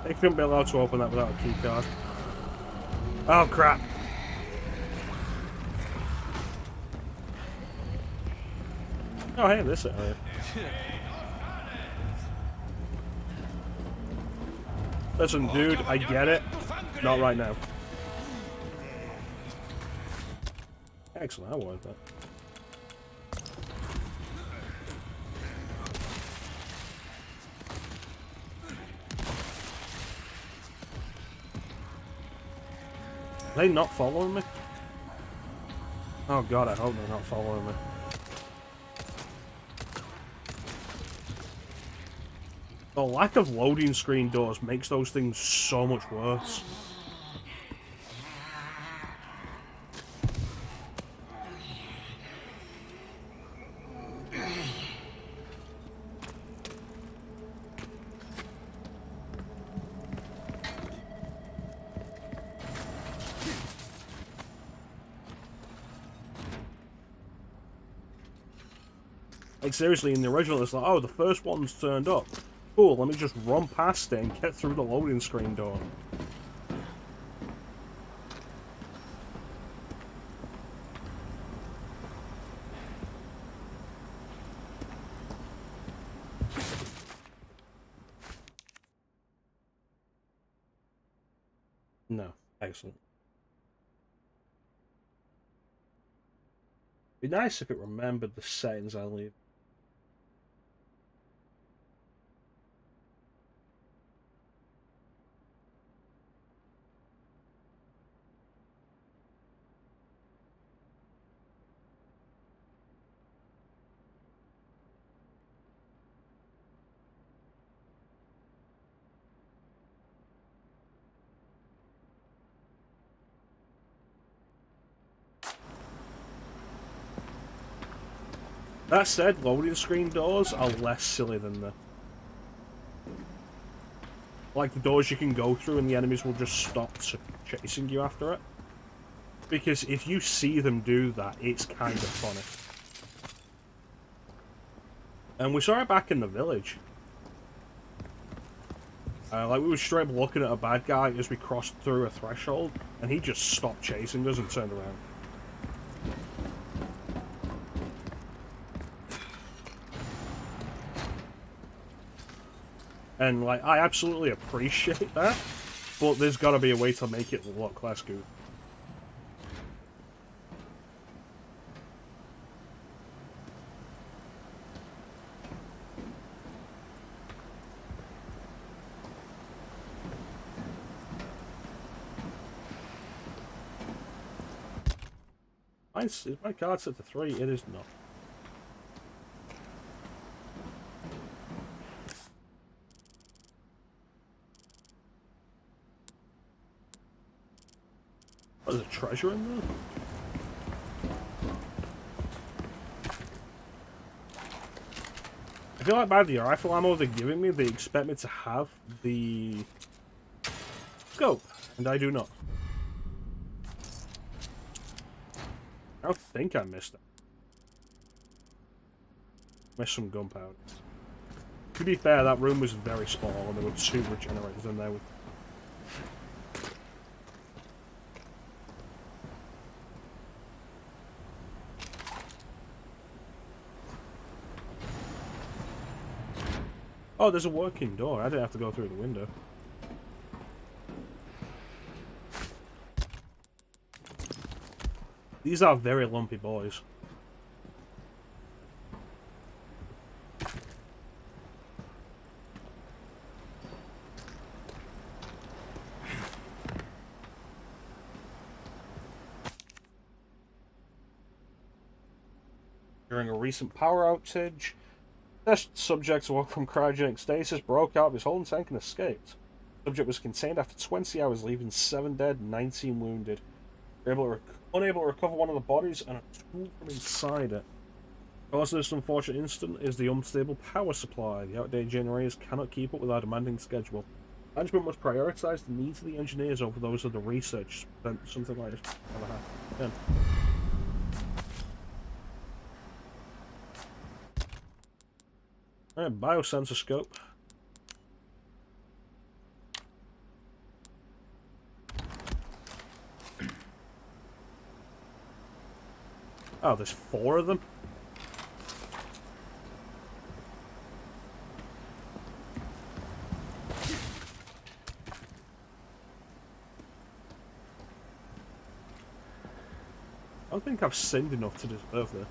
They couldn't be allowed to open that without a key card. Oh crap! Oh hey, this area. Listen, dude, I get it. Not right now. Excellent, I wanted that. Are they not following me? Oh god, I hope they're not following me. The lack of loading screen doors makes those things so much worse. Like, seriously, in the original, it's like, oh, the first one's turned up. Cool, let me just run past it and get through the loading screen door. No. Excellent. Be nice if it remembered the settings I leave. That said, loading screen doors are less silly than the... Like, the doors you can go through and the enemies will just stop chasing you after it. Because if you see them do that, it's kind of funny. And we saw it back in the village. Like, we were straight up looking at a bad guy as we crossed through a threshold, and he just stopped chasing us and turned around. And, like, I absolutely appreciate that, but there's got to be a way to make it look less good. Is my card set to 3? It is not. Oh, there's a treasure in there? I feel like by the rifle ammo they're giving me, they expect me to have the scope, and I do not. I think I missed it. Missed some gunpowder. To be fair, that room was very small, and there were 2 regenerators in there. Oh, there's a working door. I didn't have to go through the window. These are very lumpy boys. During a recent power outage, test subjects awoke from cryogenic stasis, broke out of his holding tank, and escaped. The subject was contained after 20 hours, leaving 7 dead, 19 wounded. Unable to recover one of the bodies and a tool from inside it. Cause of this unfortunate incident is the unstable power supply. The outdated generators cannot keep up with our demanding schedule. Management must prioritise the needs of the engineers over those of the research. Something like this never happened again. Alright, biosensor scope. Oh, there's 4 of them? I don't think I've sinned enough to deserve this.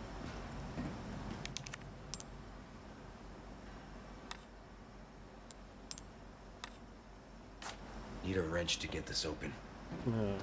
Need a wrench to get this open. Yeah.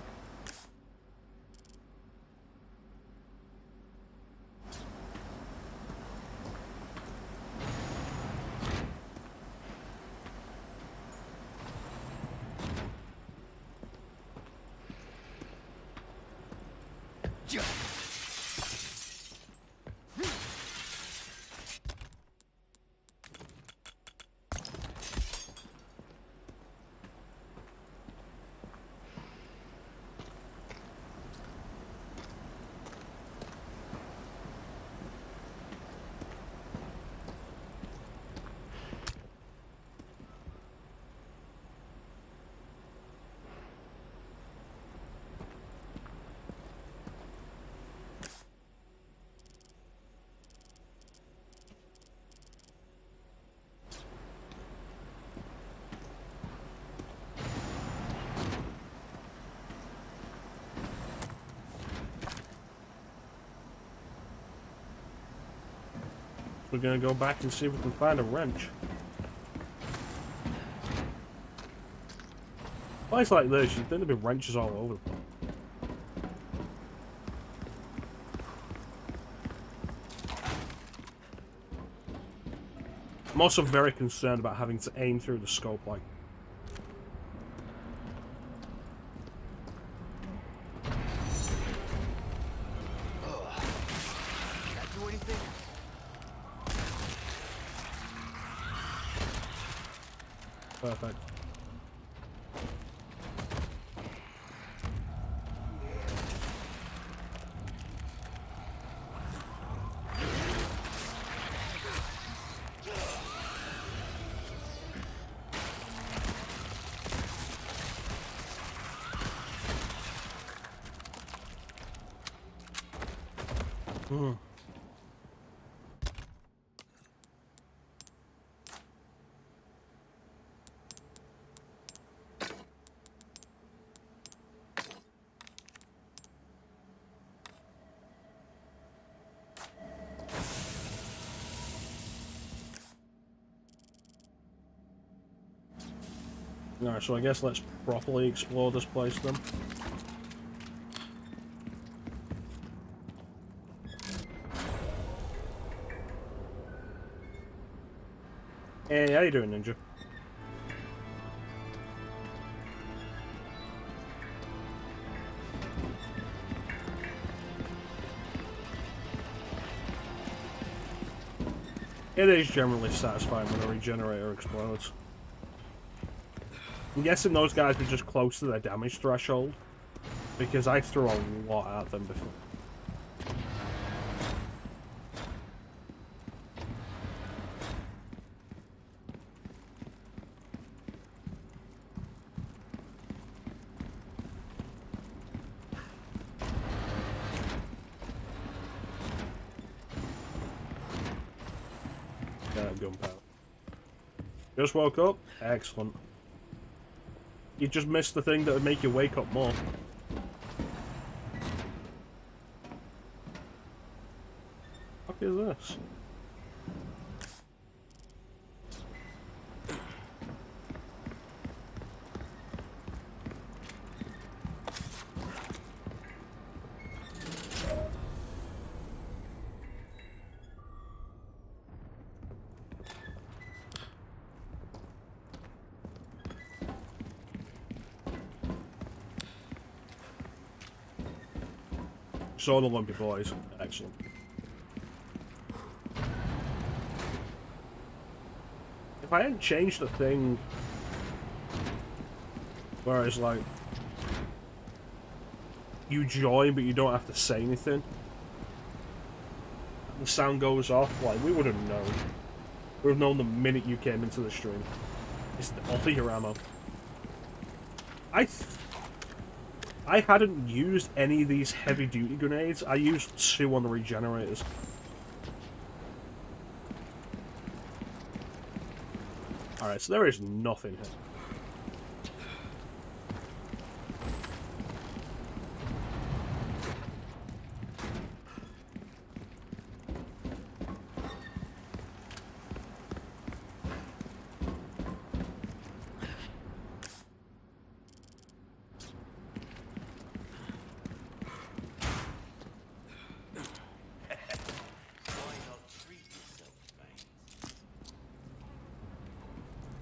We're gonna go back and see if we can find a wrench. Place like this, you'd think there'd be wrenches all over the place. I'm also very concerned about having to aim through the scope like. That do anything? Perfect. Alright, so I guess let's properly explore this place then. Hey, how you doing, Ninja? It is generally satisfying when a regenerator explodes. I'm guessing those guys were just close to their damage threshold, because I threw a lot at them before. Gunpowder. Just woke up? Excellent. You just missed the thing that would make you wake up more. What is this? Saw the lumpy boys. Excellent. If I hadn't changed the thing where it's like you join but you don't have to say anything, the sound goes off, like we would have known. We would have known the minute you came into the stream. It's all your ammo. I hadn't used any of these heavy-duty grenades. I used 2 on the regenerators. Alright, so there is nothing here.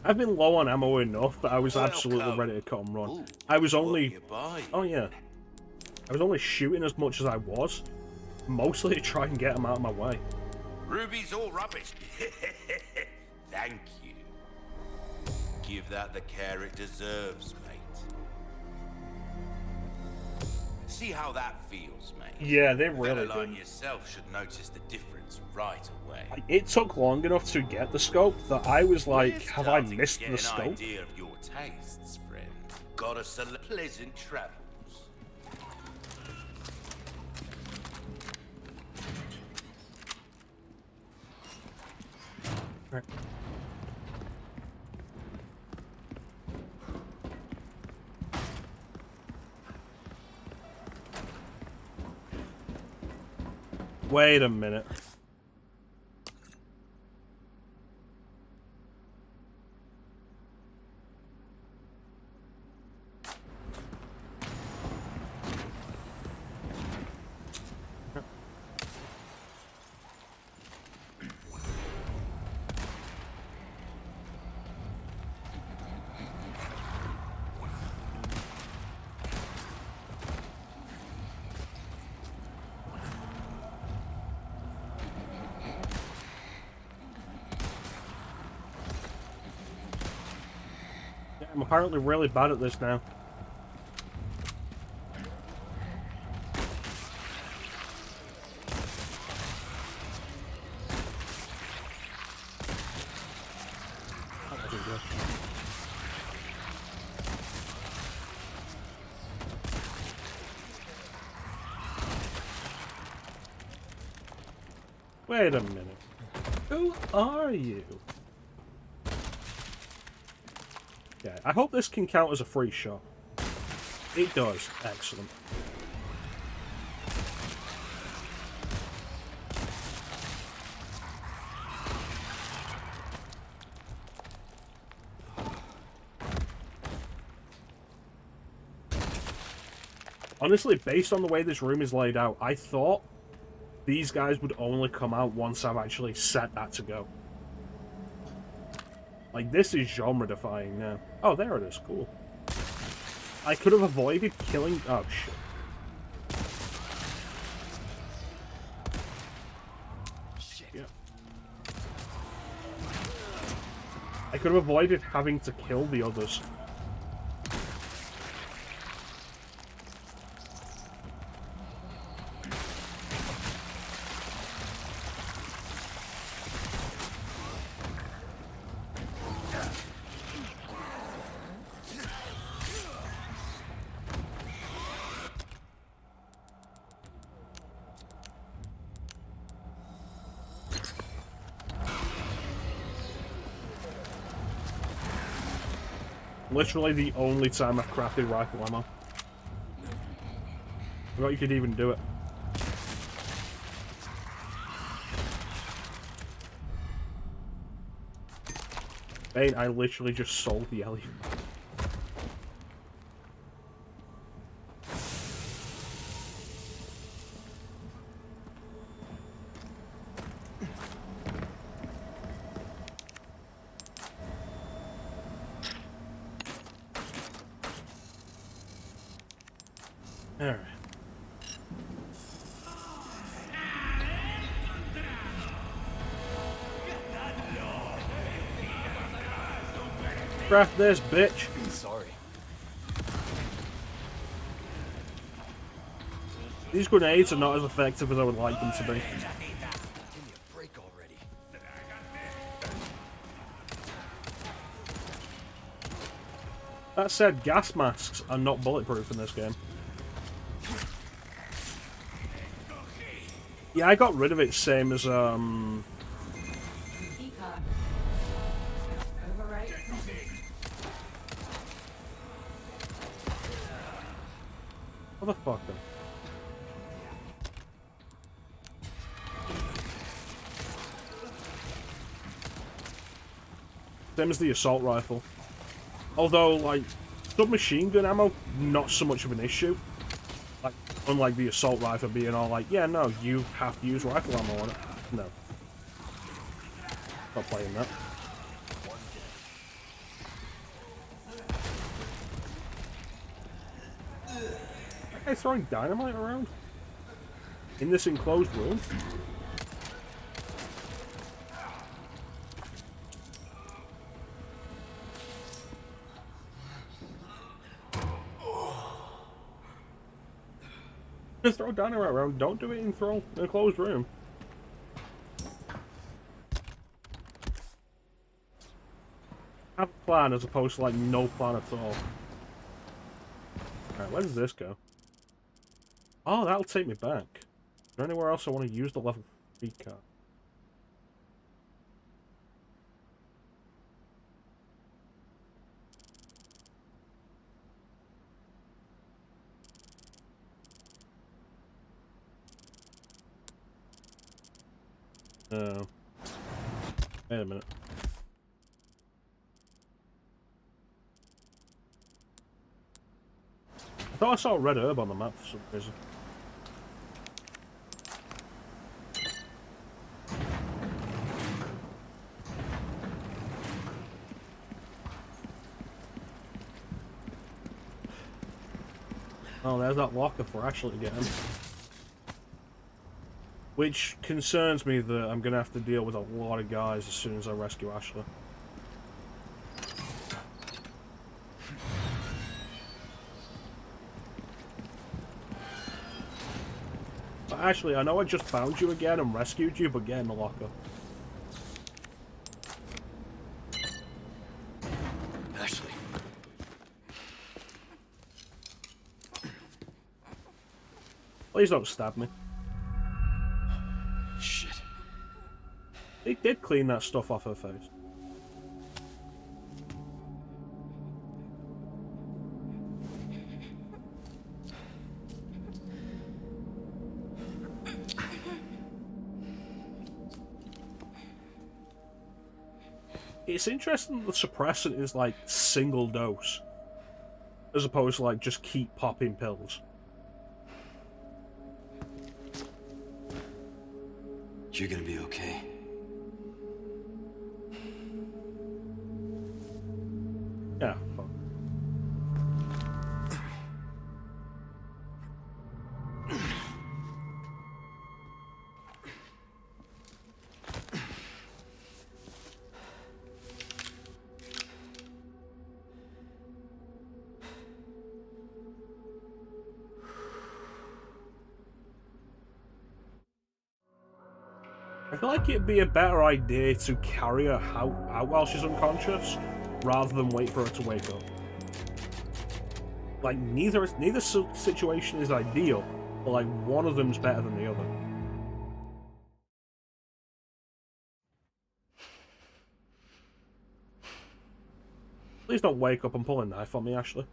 I've been low on ammo enough that I was absolutely ready to cut and run. Ooh, I was only... buying? Oh yeah. I was only shooting as much as I was. Mostly to try and get them out of my way. Ruby's all rubbish. Thank you. Give that the care it deserves, mate. See how that feels, mate. Yeah, they A really fella like did. yourself should notice the difference right away. It took long enough to get the scope that I was like, We're have I starting to missed get the an scope? idea of your tastes, friend. Got us a pleasant travels. Right. Wait a minute. I'm apparently really bad at this now. That wasn't good. Wait a minute. Who are you? Yeah, I hope this can count as a free shot. It does. Excellent. Honestly, based on the way this room is laid out, I thought these guys would only come out once I've actually set that to go. Like, this is genre-defying now. Oh, there it is. Cool. I could have avoided killing... Oh, shit. Yeah. I could have avoided having to kill the others. Literally the only time I've crafted rifle ammo. I forgot you could even do it. Hey, I literally just sold the alley. Alright. Craft this, bitch. Sorry. These grenades are not as effective as I would like them to be. Give me a break already. That said, gas masks are not bulletproof in this game. Yeah, I got rid of it, same as, Key card. Overwrite complete. Motherfucker. Same as the assault rifle. Although, like, submachine gun ammo, not so much of an issue. Like, unlike the assault rifle being all like, yeah, no, you have to use rifle ammo on it. No. Not playing that. That guy throwing dynamite around? In this enclosed room? Just throw dynamite around. Don't do it in a closed room. Have a plan as opposed to like no plan at all. Alright, where does this go? Oh, that'll take me back. Is there anywhere else I want to use the level 3 card? No. Wait a minute. I thought I saw a red herb on the map for some reason. Oh, there's that locker for actually getting. Which concerns me that I'm going to have to deal with a lot of guys as soon as I rescue Ashley. Ashley, I know I just found you again and rescued you, but get in the locker. Ashley. Please don't stab me. Shit. They did clean that stuff off her face. It's interesting that the suppressant is like single dose, as opposed to like just keep popping pills. You're gonna be okay. Yeah. Fuck. I feel like it'd be a better idea to carry her out while she's unconscious, rather than wait for her to wake up. Like, neither situation is ideal, but like one of them's better than the other. Please don't wake up and pull a knife on me, Ashley.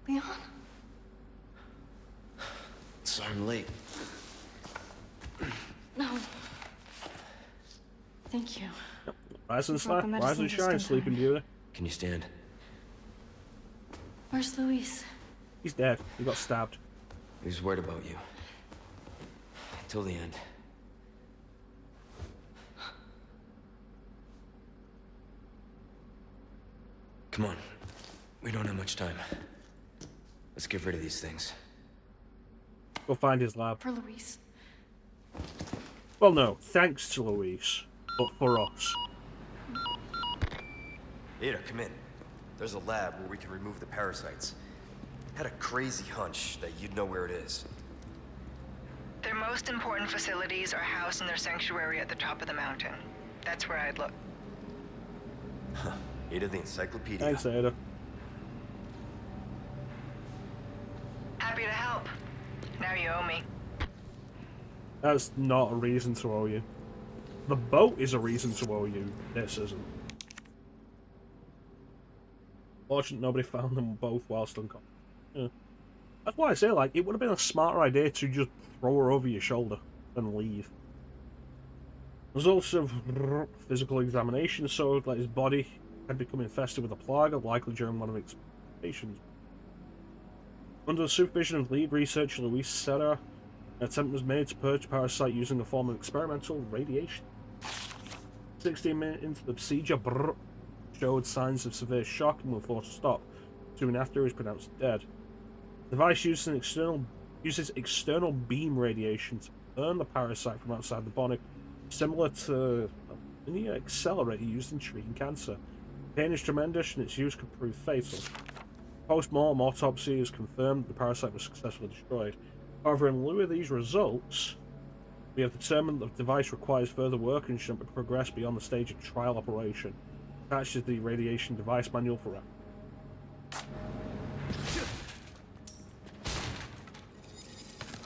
Leon? Sorry I'm late. No. Thank you. Rise and You brought snap, the rise and medicine just shine, in Sleeping time. Beauty. Can you stand? Where's Luis? He's dead. He got stabbed. He was worried about you. Till the end. Come on. We don't have much time. Let's get rid of these things. Go find his lab. For Luis. Well, no, thanks to Luis, but for us. Ada, come in. There's a lab where we can remove the parasites. Had a crazy hunch that you'd know where it is. Their most important facilities are housed in their sanctuary at the top of the mountain. That's where I'd look. Ada the encyclopedia. Thanks, Ada. Happy to help. Now you owe me. That's not a reason to owe you. The boat is a reason to owe you. This isn't. Fortunate nobody found them both whilst unconscious. Yeah. That's why I say, like, it would have been a smarter idea to just throw her over your shoulder and leave. Results of physical examination showed that his body had become infested with a plague, likely during one of its patients. Under the supervision of lead researcher Luis Serra, an attempt was made to purge the parasite using a form of experimental radiation. 16 minutes into the procedure, showed signs of severe shock and were forced to stop. Soon after, he was pronounced dead. The device uses external beam radiation to burn the parasite from outside the body, similar to a linear accelerator used in treating cancer. Pain is tremendous, and its use could prove fatal. Post-mortem autopsy has confirmed that the parasite was successfully destroyed. However, in lieu of these results, we have determined that the device requires further work and shouldn't progress beyond the stage of trial operation. Attached is the radiation device manual for it.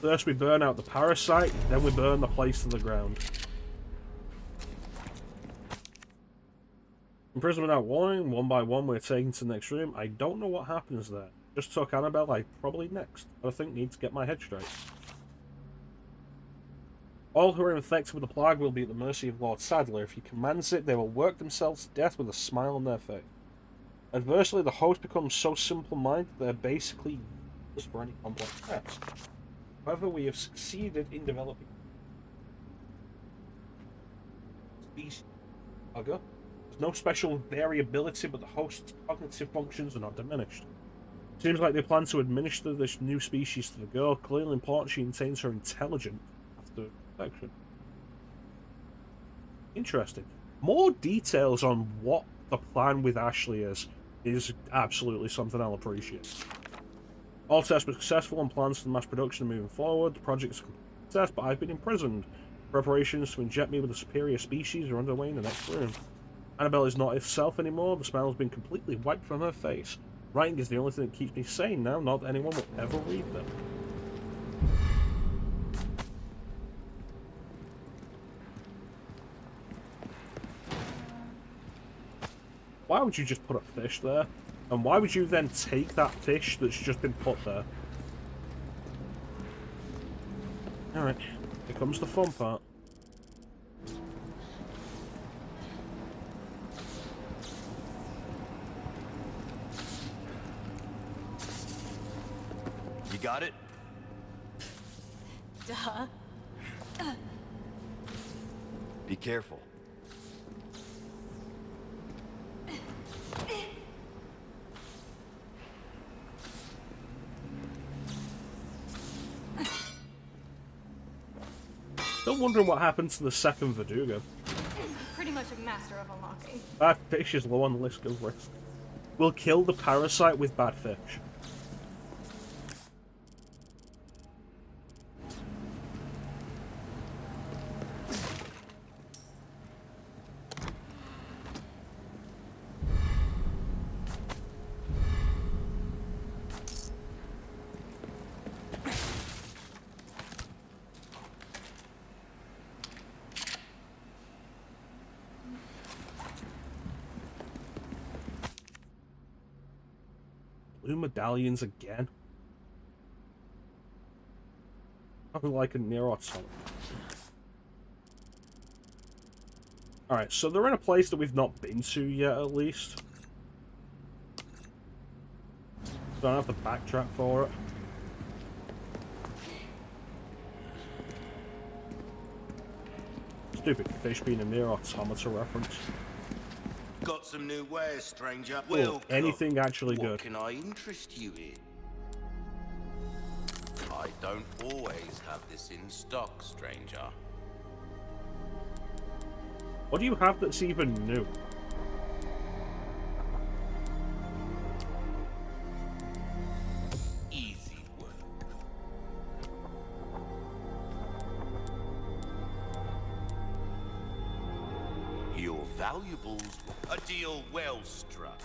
First we burn out the parasite, then we burn the place to the ground. Imprisonment without warning, one by one we're taken to the next room. I don't know what happens there. Just took Annabelle, probably next. But I think need to get my head straight. All who are infected with the plague will be at the mercy of Lord Sadler. If he commands it, they will work themselves to death with a smile on their face. Adversely, the host becomes so simple-minded they're basically useless for any complex threats. However, we have succeeded in developing species. There's no special variability, but the host's cognitive functions are not diminished. Seems like they plan to administer this new species to the girl. Clearly important she maintains her intelligence after infection. Interesting. More details on what the plan with Ashley is absolutely something I'll appreciate. All tests were successful and plans for the mass production are moving forward. The project is a complete success, but I've been imprisoned. Preparations to inject me with a superior species are underway in the next room. Annabelle is not herself anymore. The smile has been completely wiped from her face. Writing is the only thing that keeps me sane now. Not that anyone will ever read them. Why would you just put a fish there? And why would you then take that fish that's just been put there? Alright, here comes the fun part. You got it? Duh. Be careful. Still wondering what happened to the second Verdugo. Pretty much a master of unlocking. Bad fish is low on the list of risks. We'll kill the parasite with bad fish. Blue medallions again. Nothing like a near automaton. Alright, so they're in a place that we've not been to yet, at least. So I don't have to backtrack for it. Stupid fish being a near automata reference. Got some new wares, stranger. Oh, Welcome. anything actually What good. can I interest you in? I don't always have this in stock, stranger. What do you have that's even new? Easy work. Your valuables, a deal well struck.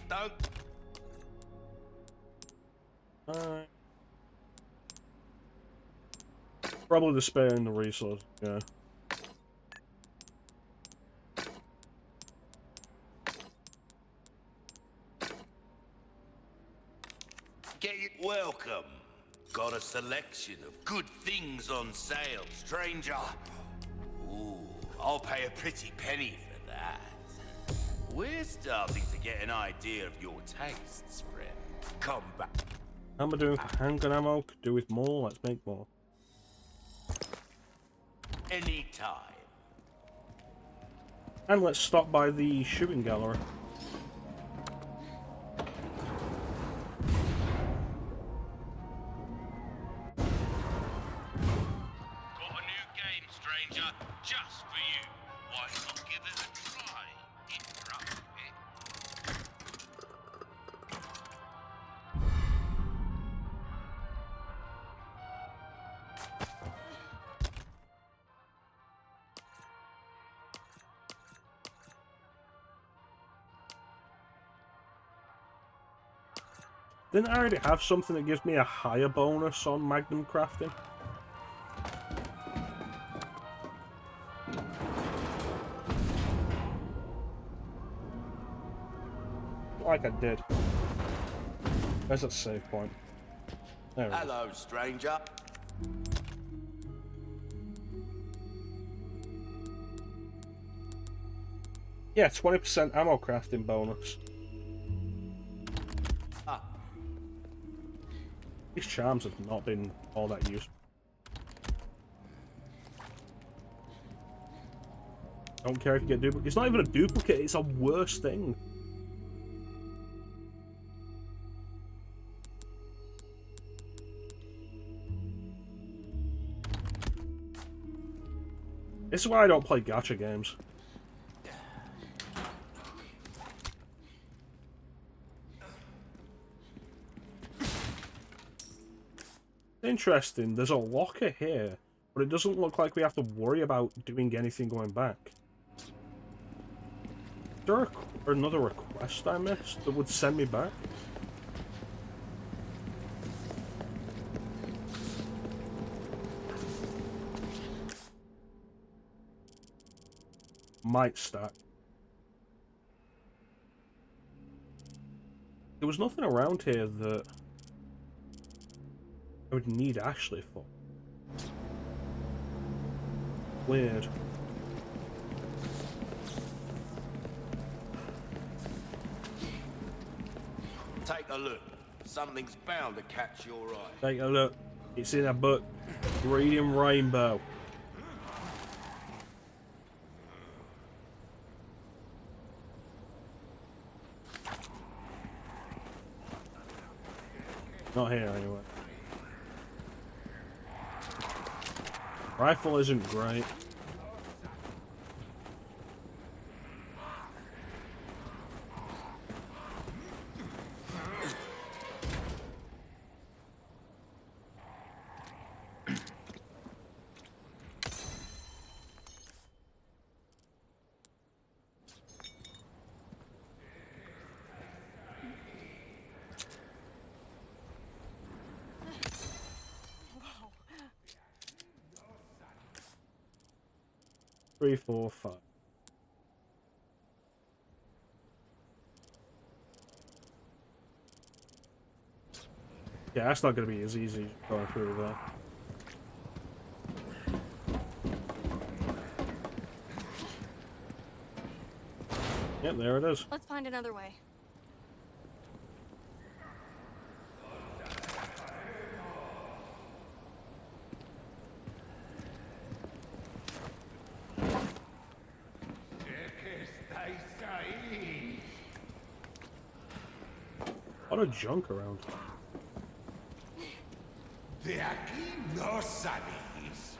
Don't. Probably the spare and the resource, yeah. Get it welcome. Got a selection of good things on sale, stranger. Ooh, I'll pay a pretty penny for that. We're starting to get an idea of your tastes, friend. Come back. How am I doing for handgun ammo? Could do with more. Let's make more. Anytime. And let's stop by the shooting gallery. Got a new game, stranger, just for you. Why not give it a try? Interrupt it. Didn't I already have something that gives me a higher bonus on Magnum crafting? Like I did. Where's that save point? There it is. Hello, stranger. Yeah, 20% ammo crafting bonus. Ah. These charms have not been all that useful. Don't care if you get duplicate. It's not even a duplicate, it's a worse thing. This is why I don't play gacha games. Interesting, there's a locker here, but it doesn't look like we have to worry about doing anything going back. Is there another request I missed that would send me back? Might stack. There was nothing around here that I would need Ashley for. Weird. Take a look. Something's bound to catch your eye. Take a look. It's in a book. Reading Rainbow. Not here anyway. Rifle isn't great. Three, four, five. Yeah, that's not going to be as easy going through there. Yep, there it is. Let's find another way. A lot of junk around. De aquí no salís.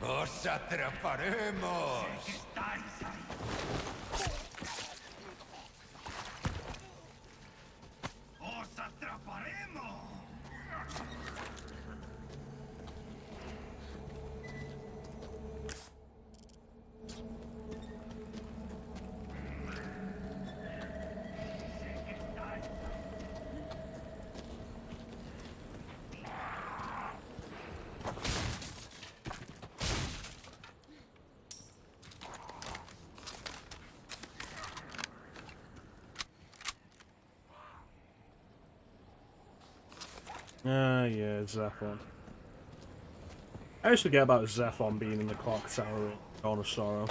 ¡Os atraparemos! ¡Os atraparemos! Ah, yeah, Zephon. I always forget about Zephon being in the clock tower in Dawn of Sorrow.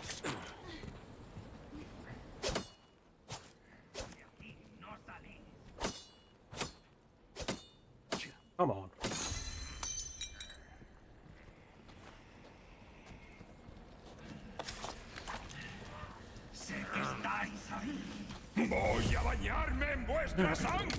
Come on. Voy a bañarme en vuestra sangre.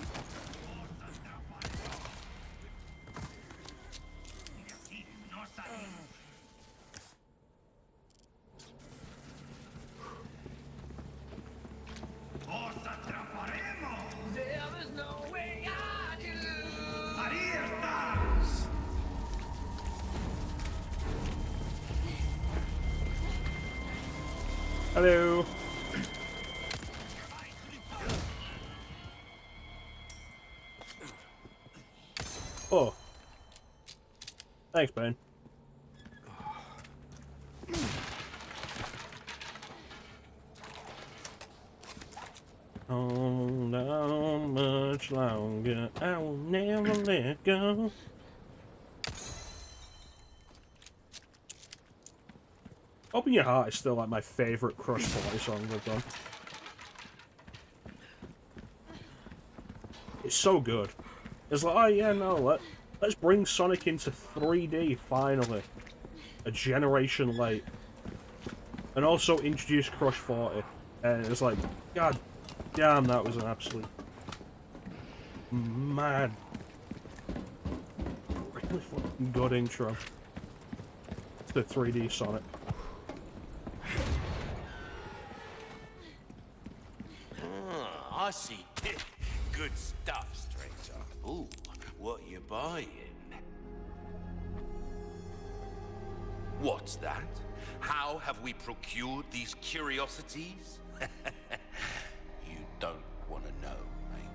Hello. Oh. Thanks, Ben. Hold on much longer. I will never let go. Open Your Heart is still like my favourite Crush 40 song they've done. It's so good. It's like, oh yeah, no, let's bring Sonic into 3D finally. A generation late. And also introduce Crush 40. And it's like, god damn, that was an absolute mad, really fucking good intro. to 3D Sonic. I see. Good stuff, stranger. Ooh, what you buying? What's that? How have we procured these curiosities? You don't want to know, mate.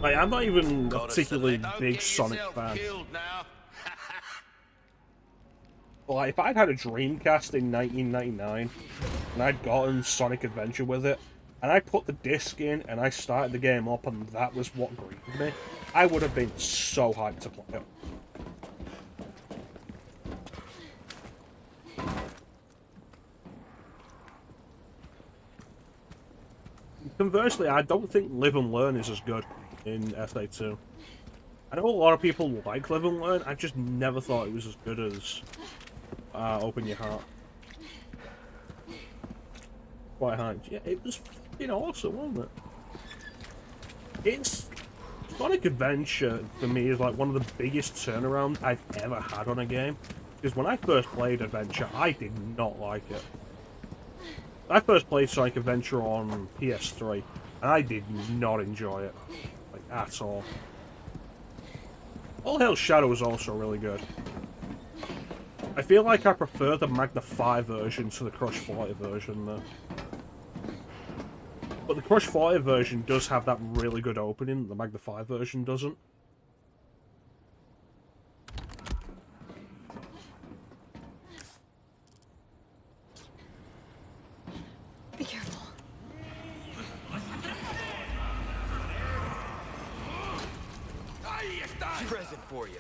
Like, I'm not even a Gotta particularly select- don't big get Sonic yourself fan. killed now. Like, if I'd had a Dreamcast in 1999, and I'd gotten Sonic Adventure with it, and I put the disc in, and I started the game up, and that was what greeted me, I would have been so hyped to play it. Conversely, I don't think Live and Learn is as good in SA2. I know a lot of people like Live and Learn, I just never thought it was as good as Open Your Heart. Quite high. Yeah, it was fucking awesome, wasn't it? It's... Sonic Adventure, for me, is like one of the biggest turnarounds I've ever had on a game. Because when I first played Adventure, I did not like it. I first played Sonic Adventure on PS3, and I did not enjoy it. Like, at all. All Hail Shadow is also really good. I feel like I prefer the Magna 5 version to the Crush 40 version, though. But the Crush 40 version does have that really good opening, the Magna 5 version doesn't. Be careful. Present for you.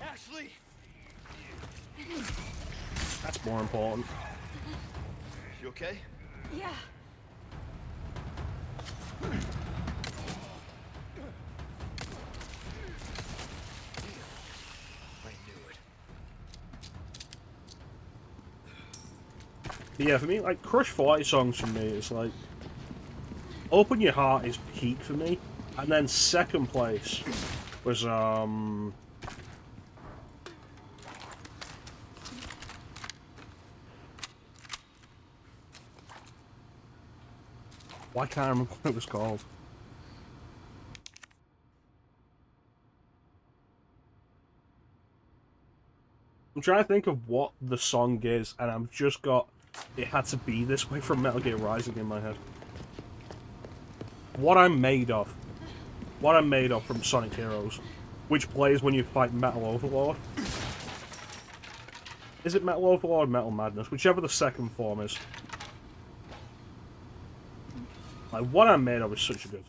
Ashley! That's more important. You okay? Yeah. I knew it. Yeah, for me, like, Crush 40 songs for me is like... Open Your Heart is peak for me. And then second place was, why can't I remember what it was called? I'm trying to think of what the song is, and I've just got It Had to Be This Way from Metal Gear Rising in my head. What I'm Made Of. What I'm Made Of from Sonic Heroes, which plays when you fight Metal Overlord. Is it Metal Overlord or Metal Madness? Whichever the second form is. Like, What I'm Made Of is such a good.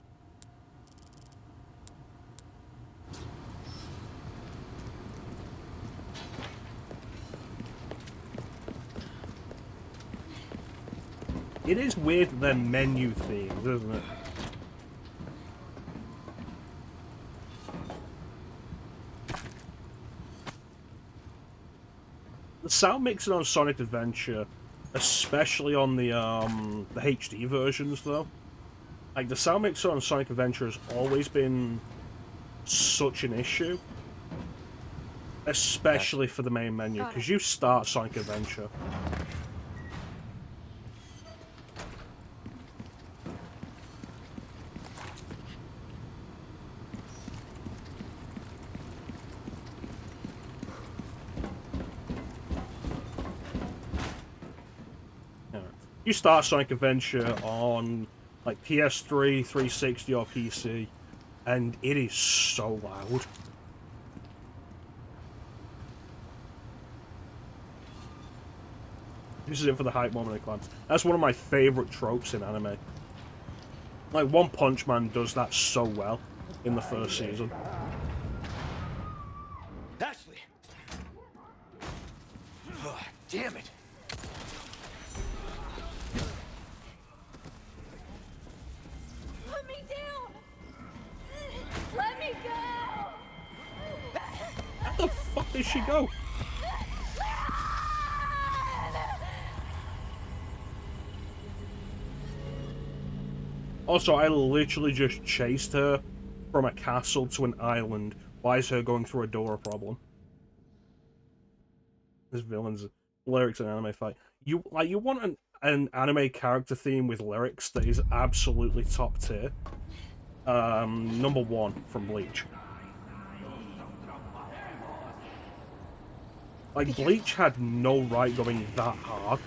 It is weird that they're menu themes, isn't it? The sound mixing on Sonic Adventure, especially on the HD versions, though, like the sound mixer on Sonic Adventure has always been such an issue, especially for the main menu, because you start Sonic Adventure. You start Sonic Adventure on like PS3, 360 or PC, and it is so loud. This is it for the hype moment of clans. That's one of my favourite tropes in anime. Like, One Punch Man does that so well in the first season. Ashley! Oh, damn it! Put me down. did she go? Also, I literally just chased her from a castle to an island. Why is her going through a door a problem? This villain's lyrics in an anime fight. You want an anime character theme with lyrics that is absolutely top tier. #1 from Bleach. Like, Bleach had no right going that hard.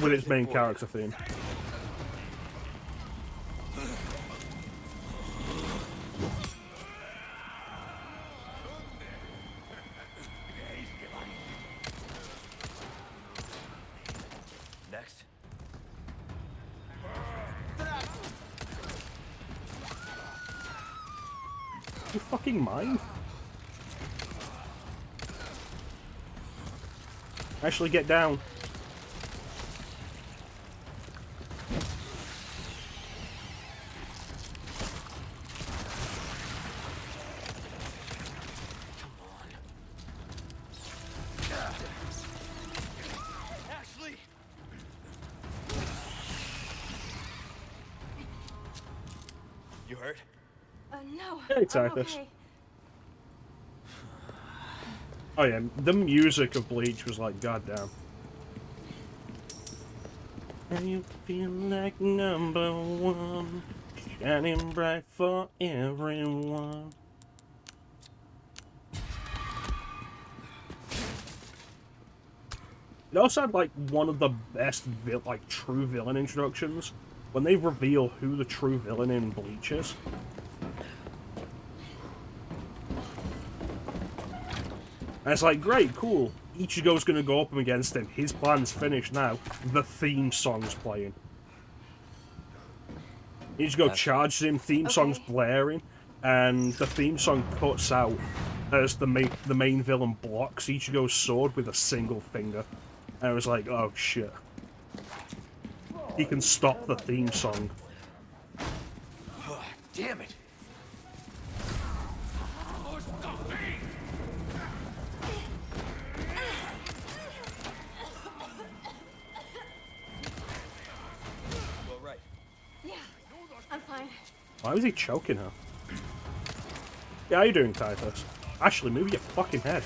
With its main character theme. Next. You fucking mind? Actually, get down. You hurt? No. Hey, Titus. Okay. Oh yeah, the music of Bleach was like, goddamn. And you feel like #1, shining bright for everyone. It also had like one of the best true villain introductions when they reveal who the true villain in Bleach is. And it's like, great, cool. Ichigo's gonna go up against him. His plan's finished now. The theme song's playing. Ichigo charges him, theme song's blaring, and the theme song cuts out as the main villain blocks Ichigo's sword with a single finger. And I was like, oh shit. He can stop the theme song. Damn it! I'm fine. Why was he choking her? Yeah, how you doing, Titus? Ashley, move your fucking head.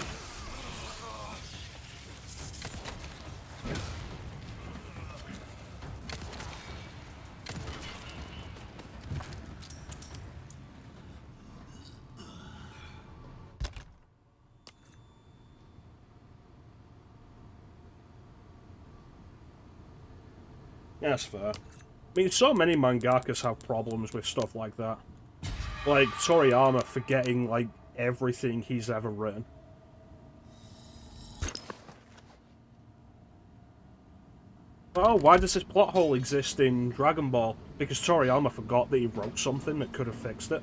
Yeah, that's fair. I mean, so many mangakas have problems with stuff like that. Like, Toriyama forgetting, like, everything he's ever written. Oh, why does this plot hole exist in Dragon Ball? Because Toriyama forgot that he wrote something that could have fixed it.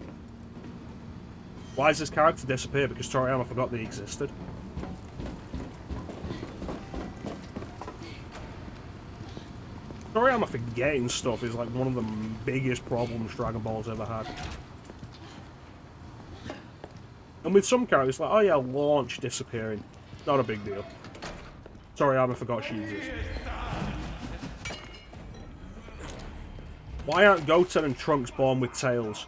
Why does this character disappear? Because Toriyama forgot that he existed. Toriyama forgetting stuff is like one of the biggest problems Dragon Ball's ever had. And with some characters, like, oh yeah, Launch disappearing. Not a big deal. Toriyama forgot she existed. Why aren't Goten and Trunks born with tails?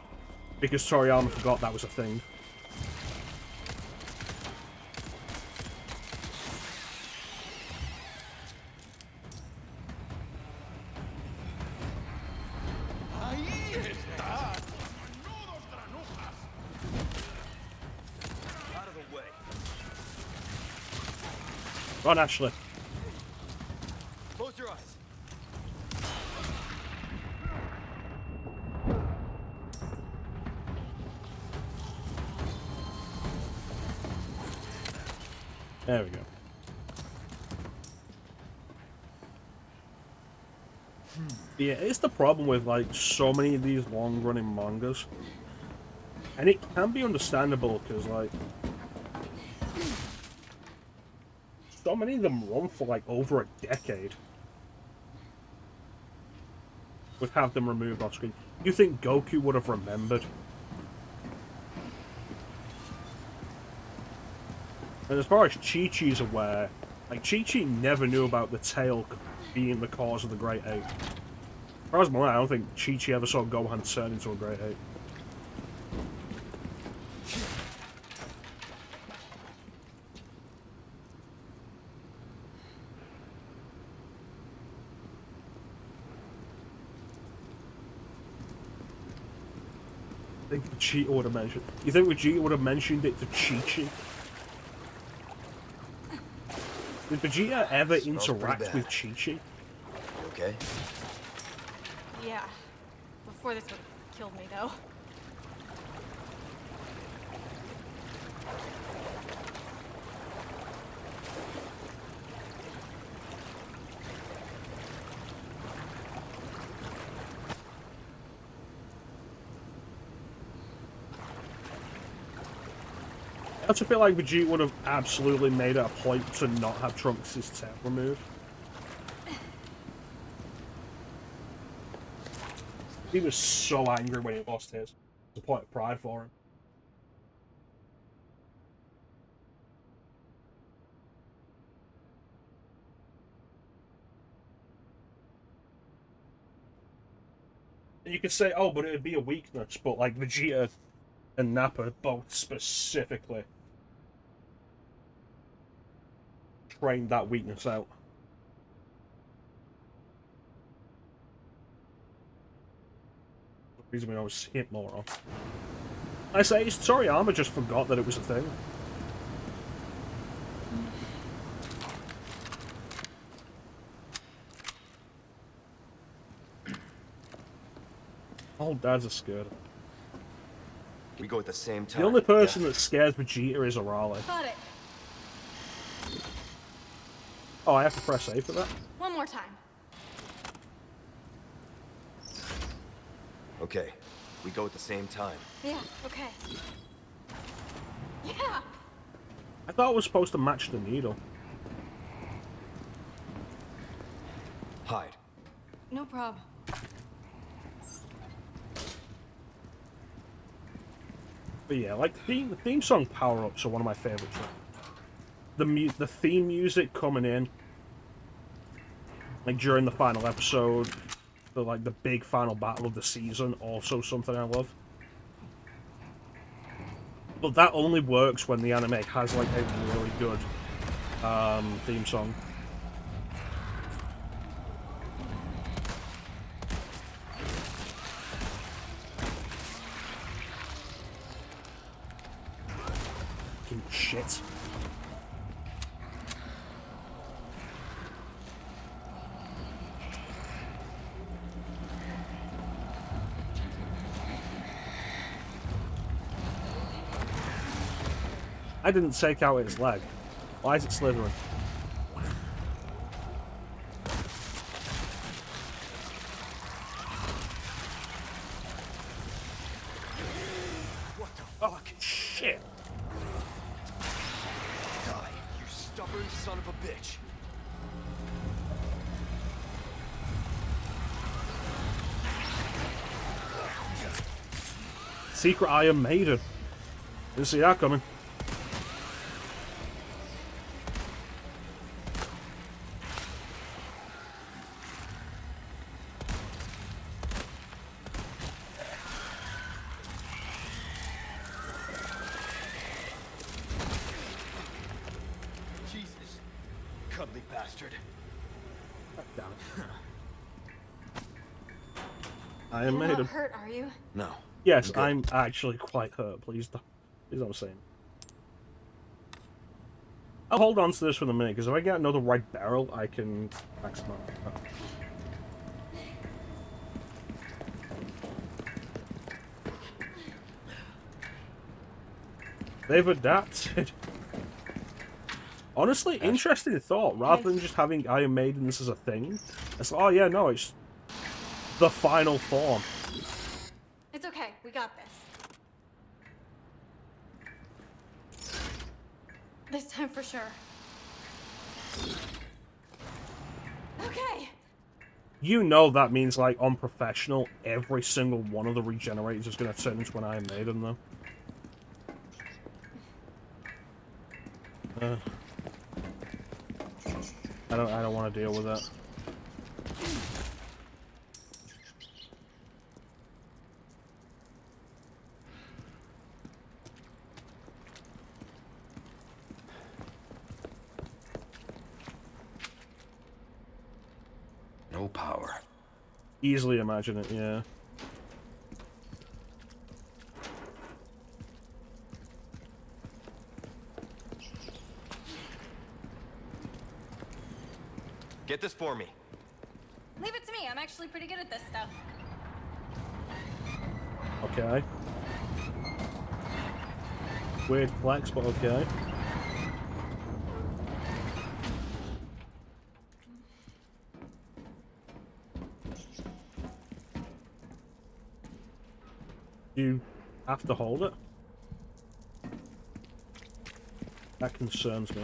Because Toriyama forgot that was a thing. Run, Ashley. Close your eyes. There we go. Yeah, it's the problem with like so many of these long-running mangas, and it can be understandable because like so many of them run for like over a decade. would have them removed off screen. You think Goku would have remembered? And as far as Chi-Chi's aware, like, Chi-Chi never knew about the tail being the cause of the Great Ape. As far as I'm aware, I don't think Chi-Chi ever saw Gohan turn into a Great Ape. I think Vegeta would have mentioned. You think Vegeta would have mentioned it to Chi-Chi? Did Vegeta ever interact with Chi-Chi? You okay? Yeah. Before this would have killed me, though. I just feel like Vegeta would have absolutely made it a point to not have Trunks' tail removed. He was so angry when he lost his. It's a point of pride for him. And you could say, oh, but it would be a weakness, but like Vegeta and Nappa both specifically trained that weakness out. The reason we always hit more on. I say, Toriyama just forgot that it was a thing. All dads are scared. We go at the same time. The only person that scares Vegeta is Arale. Got it. Oh, I have to press A for that? One more time. Okay, we go at the same time. Yeah, okay. Yeah! I thought it was supposed to match the needle. Hide. No problem. But yeah, like the theme song power-ups are one of my favorites. The theme music coming in, like during the final episode, the big final battle of the season, also something I love. But that only works when the anime has like a really good theme song. Shit. I didn't take out its leg. Why is it slithering? What the fuck? Shit. Die, you stubborn son of a bitch. Secret Iron Maiden. Didn't see that coming. Jesus, cuddly bastard. Damn it. Iron You're Maiden. not hurt, are you? No. Yes, Good. I'm actually quite hurt. Please don't say it. I'll hold on to this for the minute, because if I get another right barrel, I can maximize. They've adapted. Honestly, interesting thought. Rather than just having Iron Maidens as a thing, it's like, oh yeah, no, it's the final form. It's okay, we got this. This time for sure. Okay! You know that means, like, on professional, every single one of the regenerators is going to turn into an Iron Maiden, though. I don't want to deal with that. No power. Easily imagine it, yeah. Get this for me. Leave it to me. I'm actually pretty good at this stuff. Okay. Weird flex, but okay. You have to hold it? That concerns me.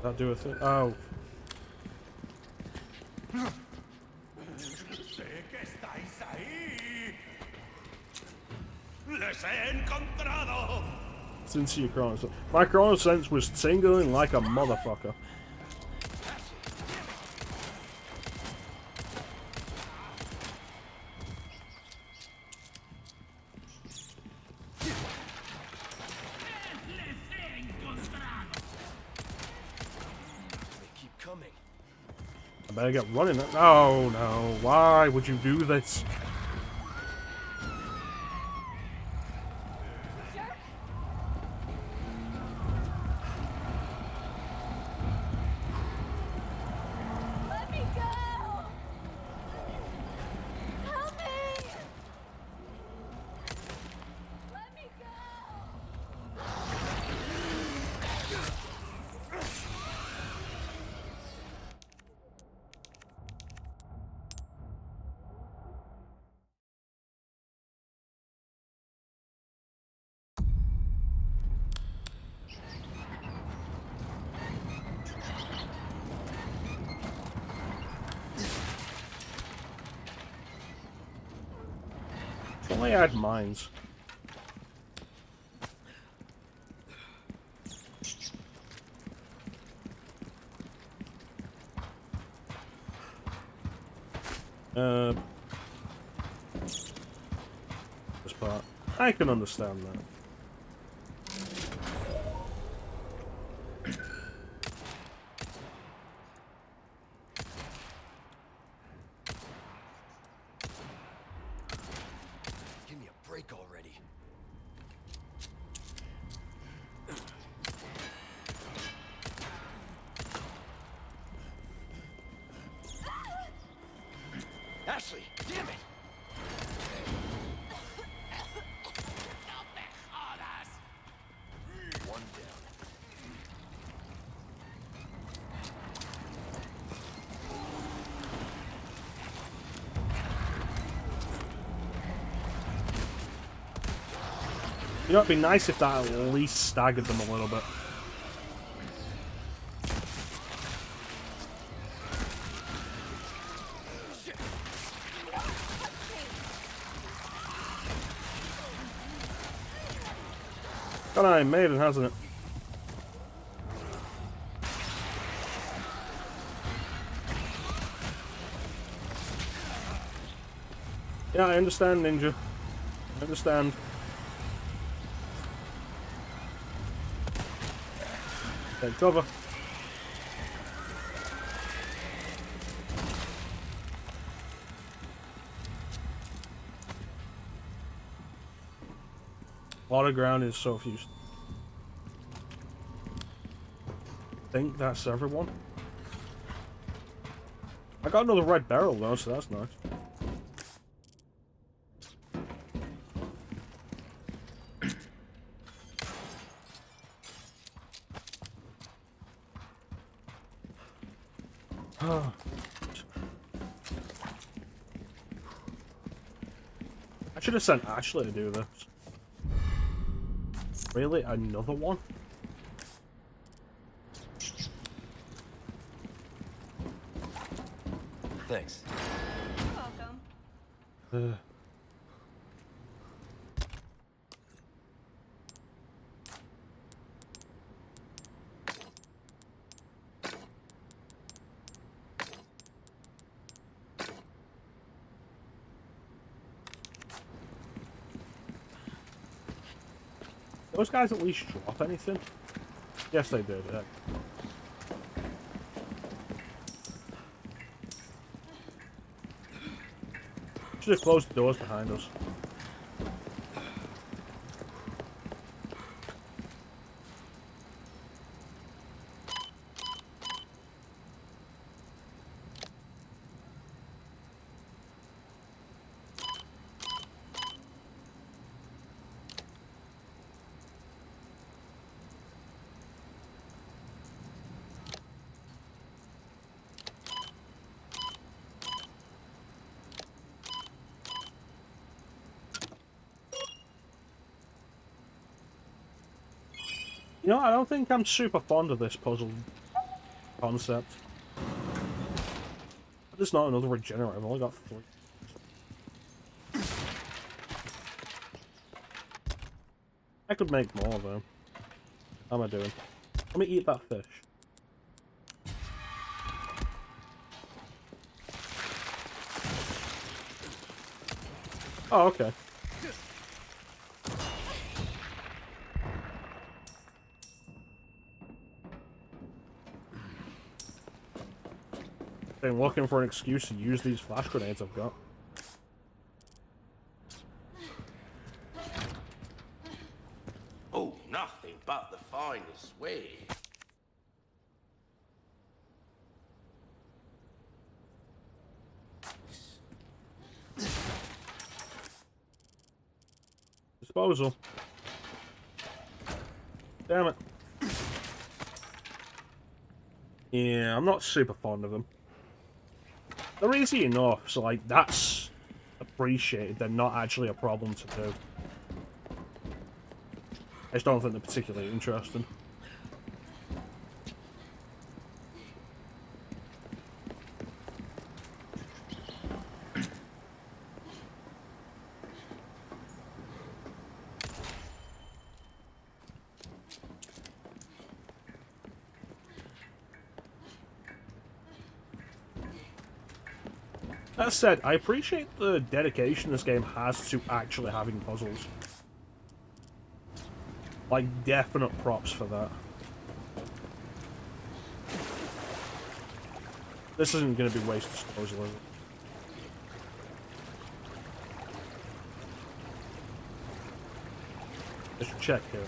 That do a thing? Oh. Sé que estáis ahí. Les he encontrado. Since your chrono sense. My chrono sense was tingling like a motherfucker. I better get running. Oh no, why would you do this? Let me go! Help me! Let me go! If only I had mines. This part. I can understand that. Give me a break already. Ashley, damn it! One down. You know, it'd be nice if that at least staggered them a little bit. Got Iron Maiden, hasn't it? Yeah, I understand, Ninja. I understand. Take cover. A lot of ground is so fused. I think that's everyone. I got another red barrel though, so that's nice. I should have sent Ashley to do this. Really? Another one? Thanks. You're welcome. Those guys at least drop anything? Yes, they did, yeah. Should have closed the doors behind us. You know, I don't think I'm super fond of this puzzle concept. There's not another regenerator, I've only got 3. I could make more though. How am I doing? Let me eat that fish. Oh, okay. I'm looking for an excuse to use these flash grenades I've got. Oh, nothing but the finest way. Disposal. Damn it. Yeah, I'm not super fond of them. They're easy enough, so like, that's appreciated. They're not actually a problem to do. I just don't think they're particularly interesting. That said, I appreciate the dedication this game has to actually having puzzles. Like, definite props for that. This isn't going to be waste disposal, is it? I should check here.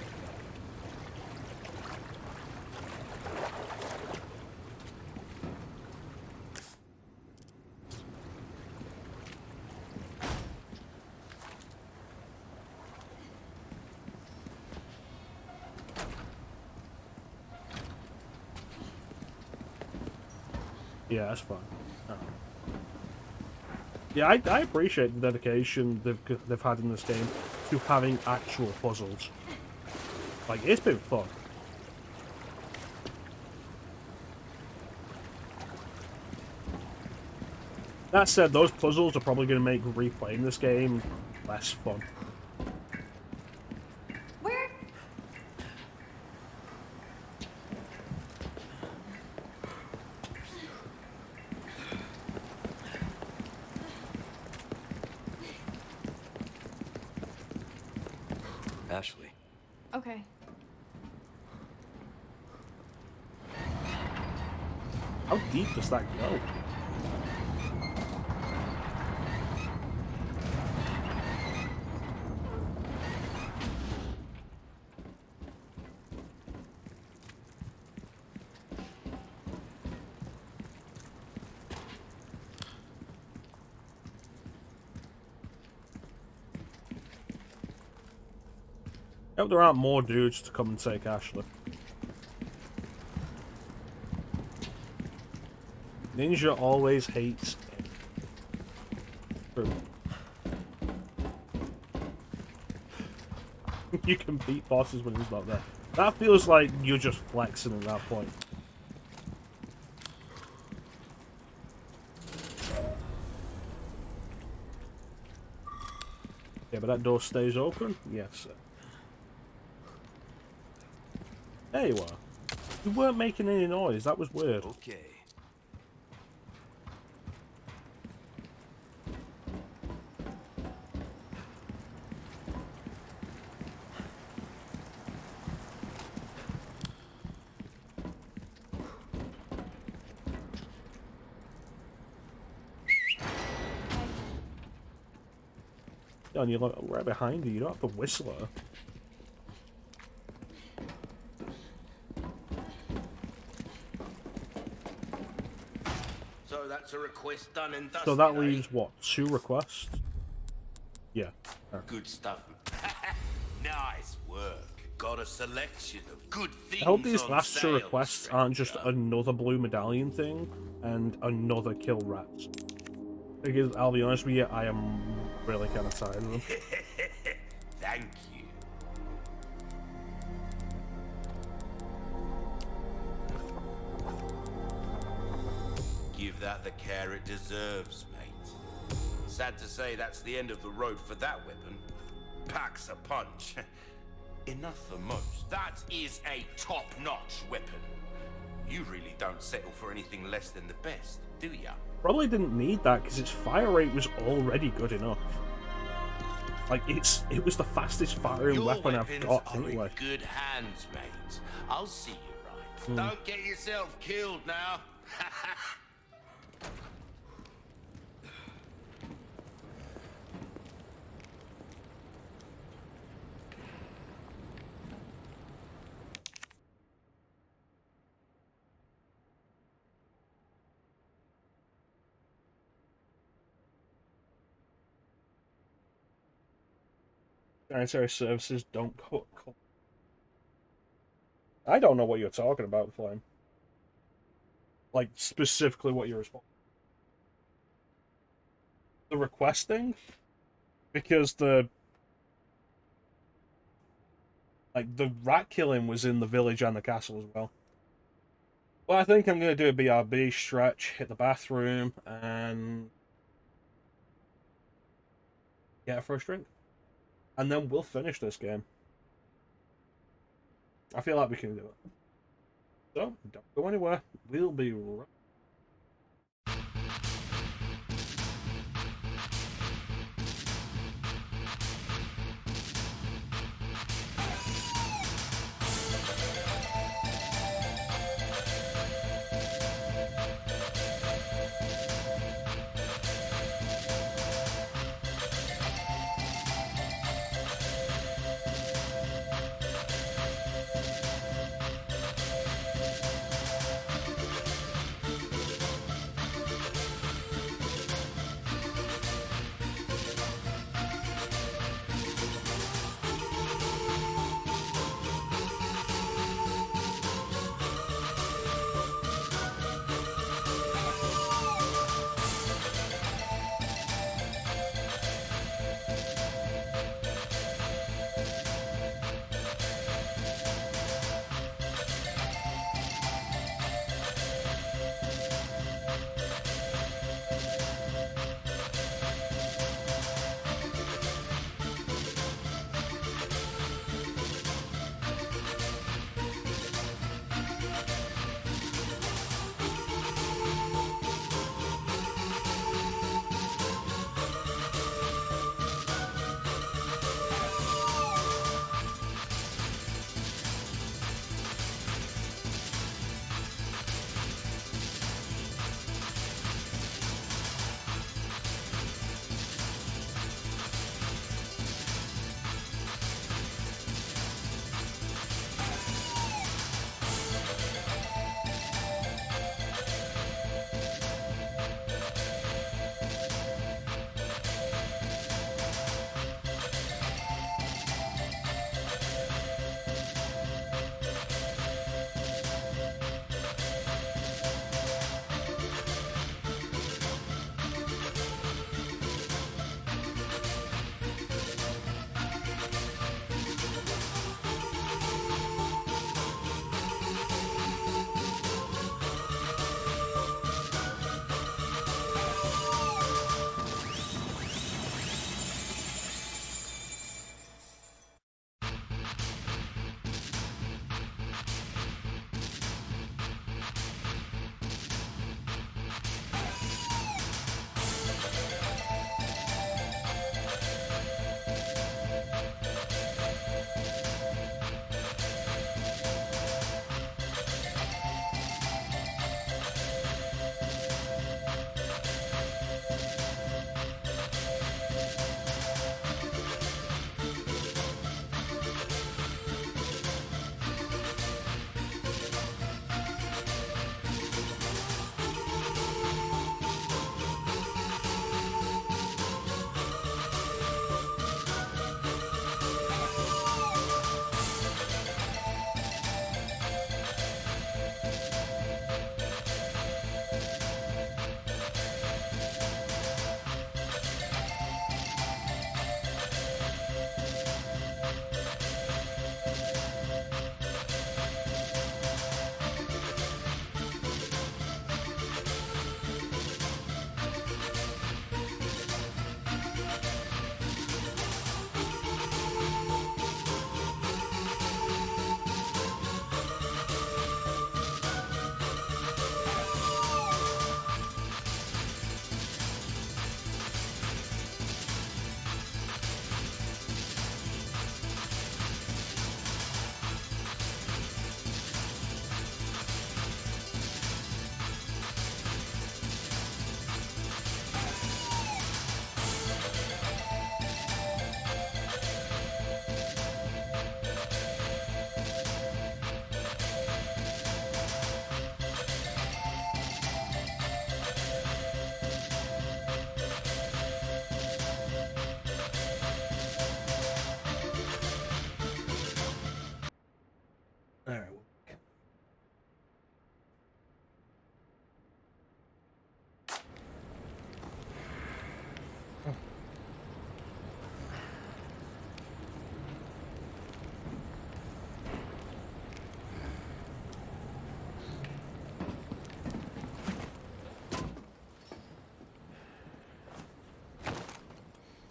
Yeah, that's fine. Yeah, I appreciate the dedication they've had in this game to having actual puzzles. Like, it's been fun. That said, those puzzles are probably going to make replaying this game less fun. Where? Ashley. Okay. How deep does that go? I hope there aren't more dudes to come and take Ashley. Ninja always hates it. You can beat bosses when he's not there. That feels like you're just flexing at that point. Yeah, but that door stays open? Yes, sir. There you are. You weren't making any noise. That was weird. Okay. Yeah, and you're like right behind you. You don't have to whistle her. So that's a request done and dusted. So that leaves what? 2 requests? Yeah. Good stuff. Nice work. Got a selection of good things. I hope these on last 2 sale, requests aren't just stranger. another blue medallion thing and another kill rats. Because I'll be honest with you, I am really kind of tired of them. Thank you. Give that the care it deserves, mate. Sad to say that's the end of the road for that weapon. Packs a punch. Enough for most. That is a top-notch weapon. You really don't settle for anything less than the best, do ya? Probably didn't need that because its fire rate was already good enough. Like it was the fastest firing Your weapon I've weapons got are anyway. in good hands, mate. I'll see you right. Don't get yourself killed now. Sanitary services don't cook. I don't know what you're talking about, Flame. Like, specifically what you're responsible. The requesting? Because the rat killing was in the village and the castle as well. Well, I think I'm going to do a BRB, stretch, hit the bathroom, and get a first drink. And then we'll finish this game. I feel like we can do it. So, don't go anywhere. We'll be right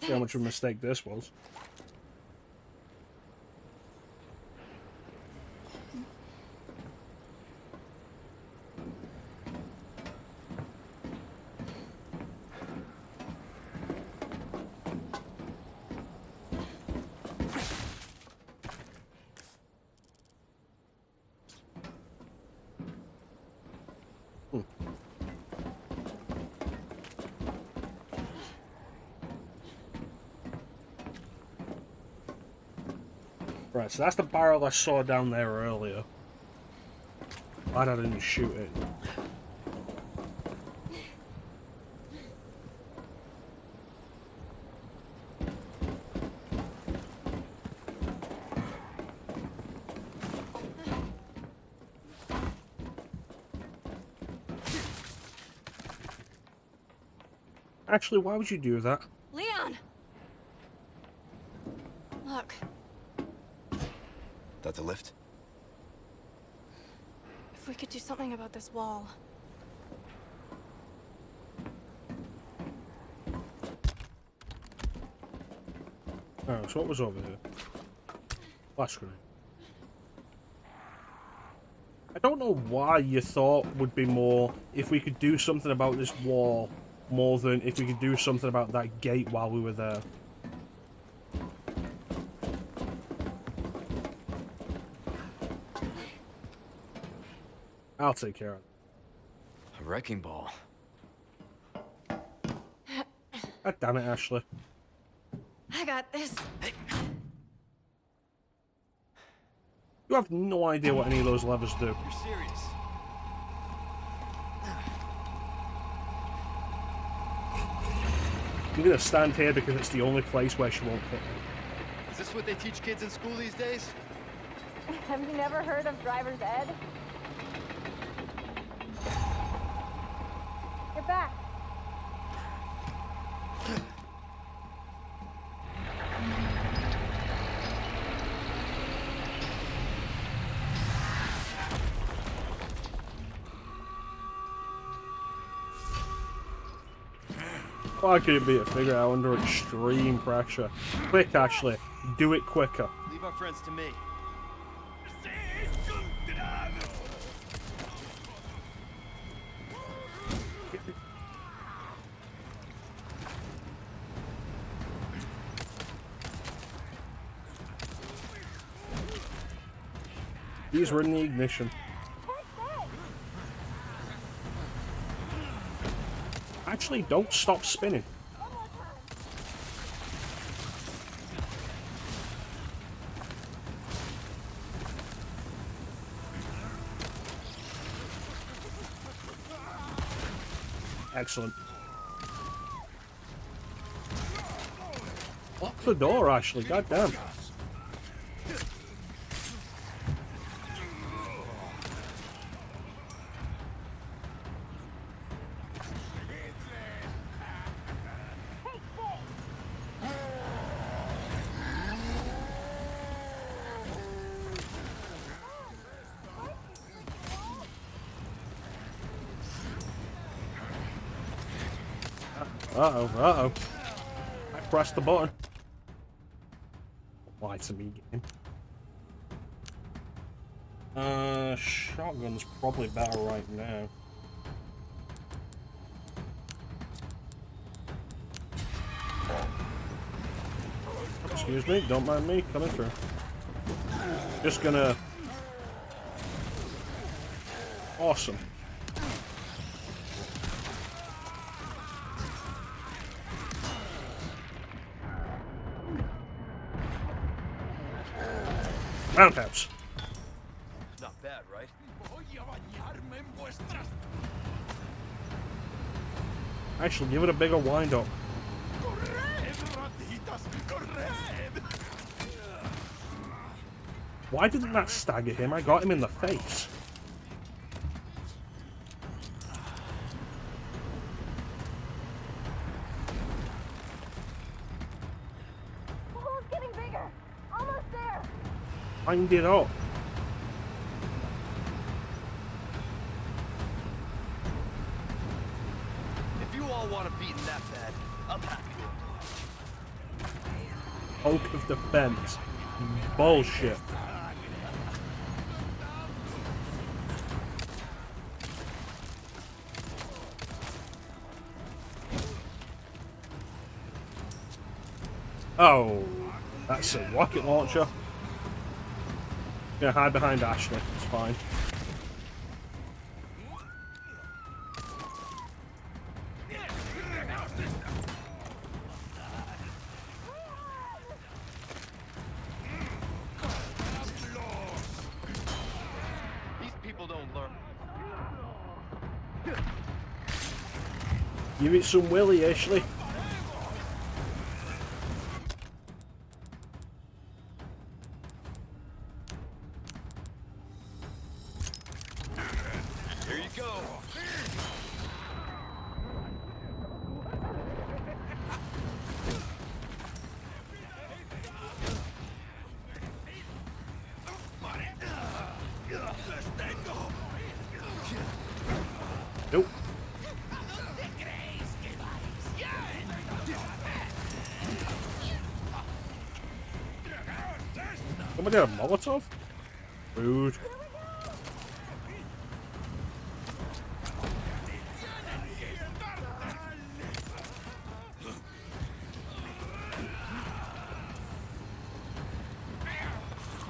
See how much of a mistake this was. Right, so that's the barrel I saw down there earlier. Glad I didn't shoot it. Actually, why would you do that? Leon! Look. That the lift? If we could do something about this wall. Oh, so what was over here? Flash grenade. I don't know why you thought would be more if we could do something about this wall more than if we could do something about that gate while we were there. I'll take care of it. A wrecking ball. God damn it, Ashley. I got this. You have no idea what any of those levers do. You're serious? I'm gonna stand here because it's the only place where she won't hit me. Is this what they teach kids in school these days? Have you never heard of driver's ed? Get back. Why could it be a figure out under extreme pressure? Quick, Ashley. Do it quicker. Leave our friends to me. These were in the ignition. Actually, don't stop spinning. Excellent. Lock the door, Ashley. Goddamn. Uh-oh, uh-oh. I pressed the button. Why it's a me game. Shotgun's probably better right now. Excuse me, don't mind me coming through. Just gonna... Awesome. Roundhouse. Not bad, right? Actually, give it a bigger wind up. Why didn't that stagger him? I got him in the face. The hole's getting bigger. Almost there. Wind it up. If you all want to beat that bad, I'm happy to oblige. poke of defense. Bullshit. Oh, that's a rocket launcher. Gonna hide behind Ashley, it's fine. These people don't learn. Give it some willy, Ashley. Here you go. Nope. Somebody got a Molotov? Rude.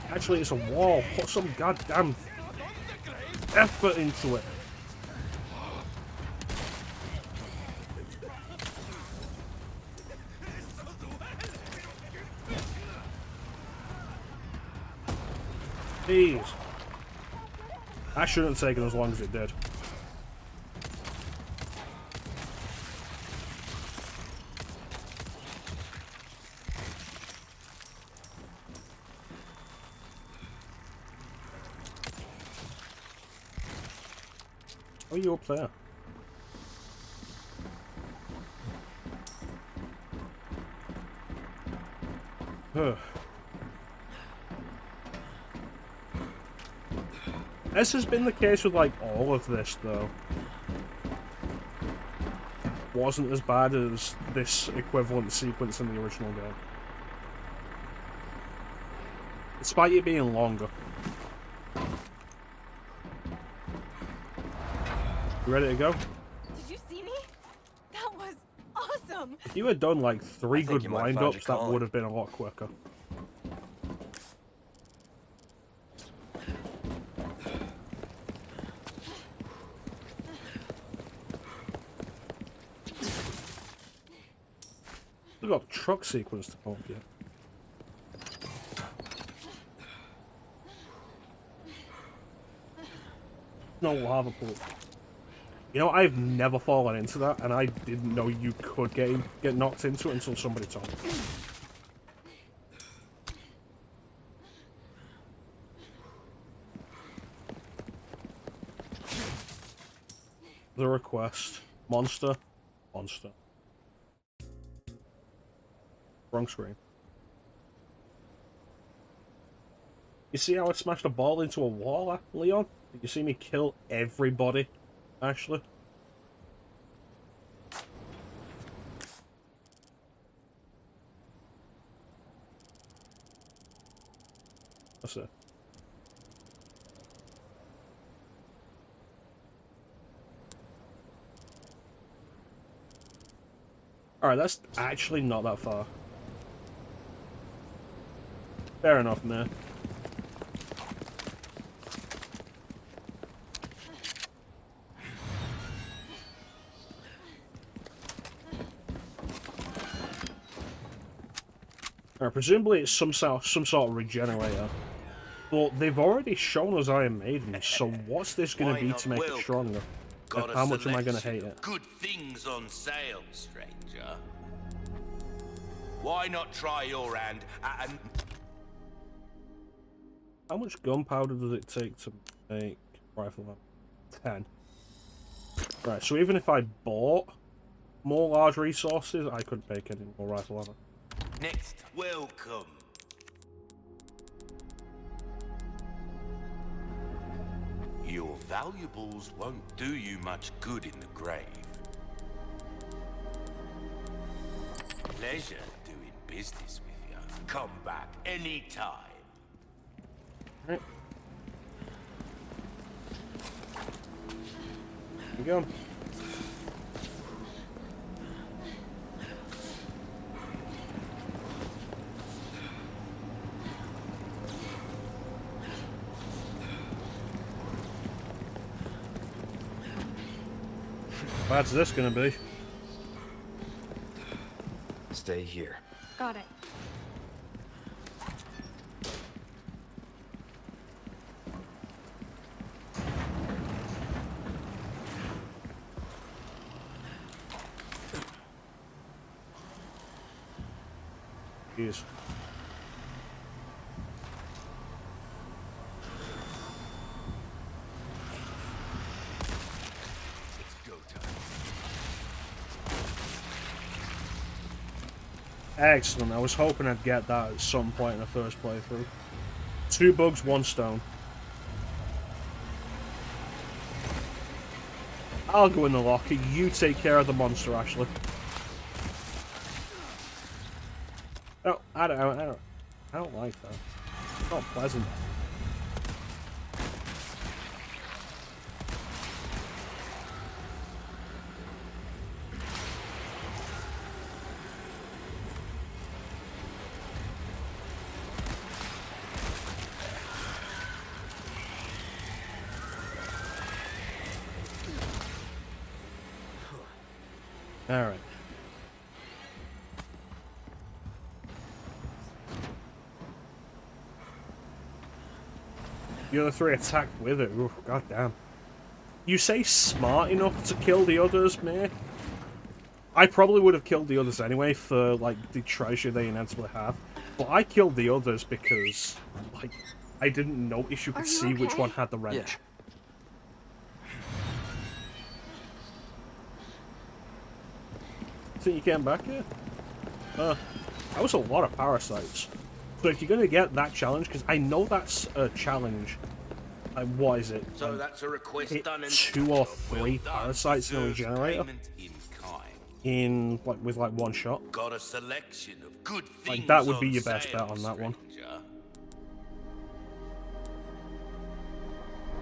Actually, it's a wall. Put some goddamn effort into it. Jeez. That shouldn't have taken as long as it did. Oh, you're up there. Ugh. This has been the case with like all of this though. Wasn't as bad as this equivalent sequence in the original game. Despite it being longer. You ready to go? Did you see me? That was awesome! If you had done like 3 think good you might find your wind-ups, that calling. would have been a lot quicker. We've got a truck sequence to pump yet. No lava pool. You know, I've never fallen into that, and I didn't know you could get knocked into it until somebody told me. The request. Monster. Monster. Wrong screen. You see how I smashed a ball into a wall, Leon? Did you see me kill everybody, Ashley? That's it. Alright, that's actually not that far. Fair enough, man. Alright, presumably it's some sort of regenerator. But they've already shown us Iron Maiden, so what's this going to be to make it stronger? And how much am I going to hate it? Good things on sale, stranger. Why not try your hand at an... How much gunpowder does it take to make rifle ammo? 10. Right, so even if I bought more large resources, I couldn't make any more rifle ammo. Next, welcome. Your valuables won't do you much good in the grave. Pleasure doing business with you. Come back anytime. Right. Here we go. What's this gonna be? Stay here. Got it. Jeez. Excellent. I was hoping I'd get that at some point in the first playthrough. 2 bugs, 1 stone. I'll go in the locker. You take care of the monster, Ashley. No, I don't like that. It's not pleasant. Alright. The other 3 attacked with it. Oof, goddamn. You say smart enough to kill the others, mate? I probably would have killed the others anyway for, like, the treasure they inevitably have. But I killed the others because, like, I didn't notice you could see which one had the wrench. Yeah. Think you came back here? That was a lot of parasites. So if you're going to get that challenge, because I know that's a challenge, what is it? So that's a request done in 2 or 3 parasites in a regenerator? In, like, with, like, 1 shot? Got a selection of good things. Like, that would be your best bet on that one.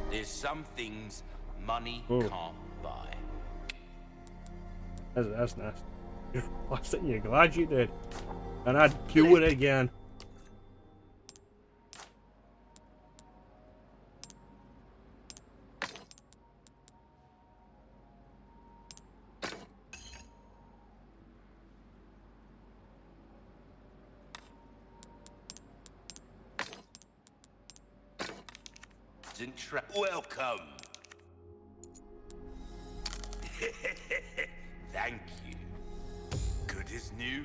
There's some things money Ooh. can't buy. That's nasty. You're glad you did. And I'd do it again. Welcome. Thank you. Good as new.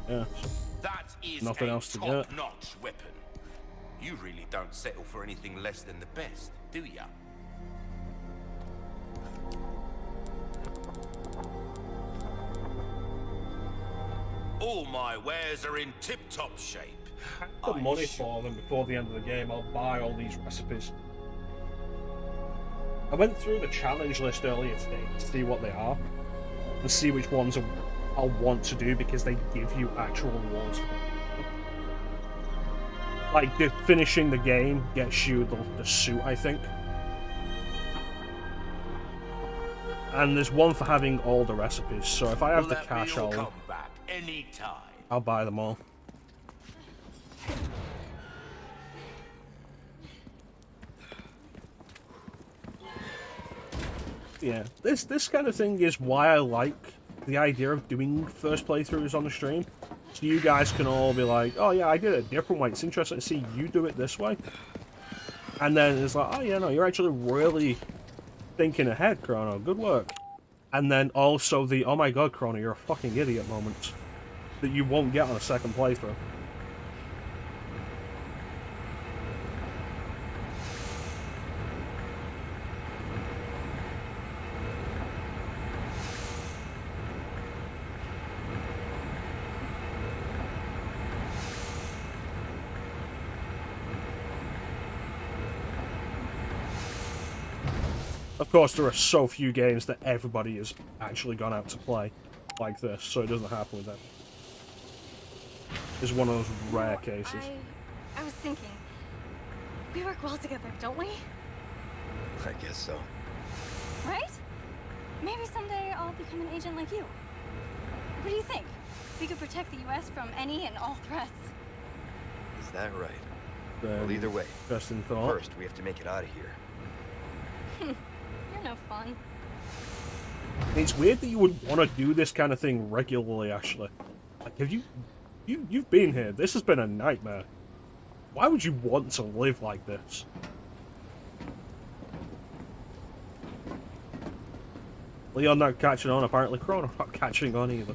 Yeah. That is Nothing a else to get. top-notch weapon. You really don't settle for anything less than the best, do ya? All my wares are in tip-top shape. The money for them before the end of the game. I'll buy all these recipes. I went through the challenge list earlier today to see what they are and see which ones I'll want to do because they give you actual rewards for them. Like, finishing the game gets you the suit, I think. And there's one for having all the recipes, so if I have the cash, Come back anytime. I'll buy them all. Yeah, this kind of thing is why I like the idea of doing first playthroughs on the stream. So you guys can all be like, oh yeah, I did it a different way. It's interesting to see you do it this way. And then it's like, oh yeah, no, you're actually really thinking ahead, Chrono. Good work. And then also the, oh my god, Chrono, you're a fucking idiot moments that you won't get on a second playthrough. Of course, there are so few games that everybody has actually gone out to play like this, so it doesn't happen with them. is one of those rare cases. I was thinking, we work well together, don't we? I guess so. Right? Maybe someday I'll become an agent like you. What do you think? We could protect the U.S. from any and all threats. Is that right? Well, either way. Interesting thought. First, we have to make it out of here. You're no fun. It's weird that you would want to do this kind of thing regularly, Ashley. Like, have you've been here. This has been a nightmare. Why would you want to live like this? Leon not catching on, apparently Chrono not catching on either.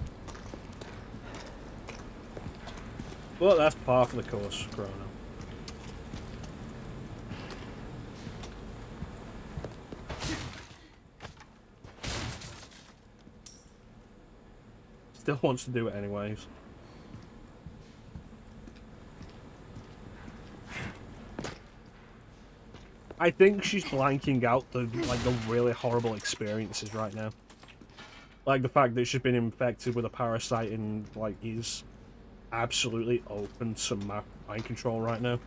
But that's par for the course, Chrono. Still wants to do it anyways. I think she's blanking out the really horrible experiences right now. Like the fact that she's been infected with a parasite and like is absolutely open to mind control right now.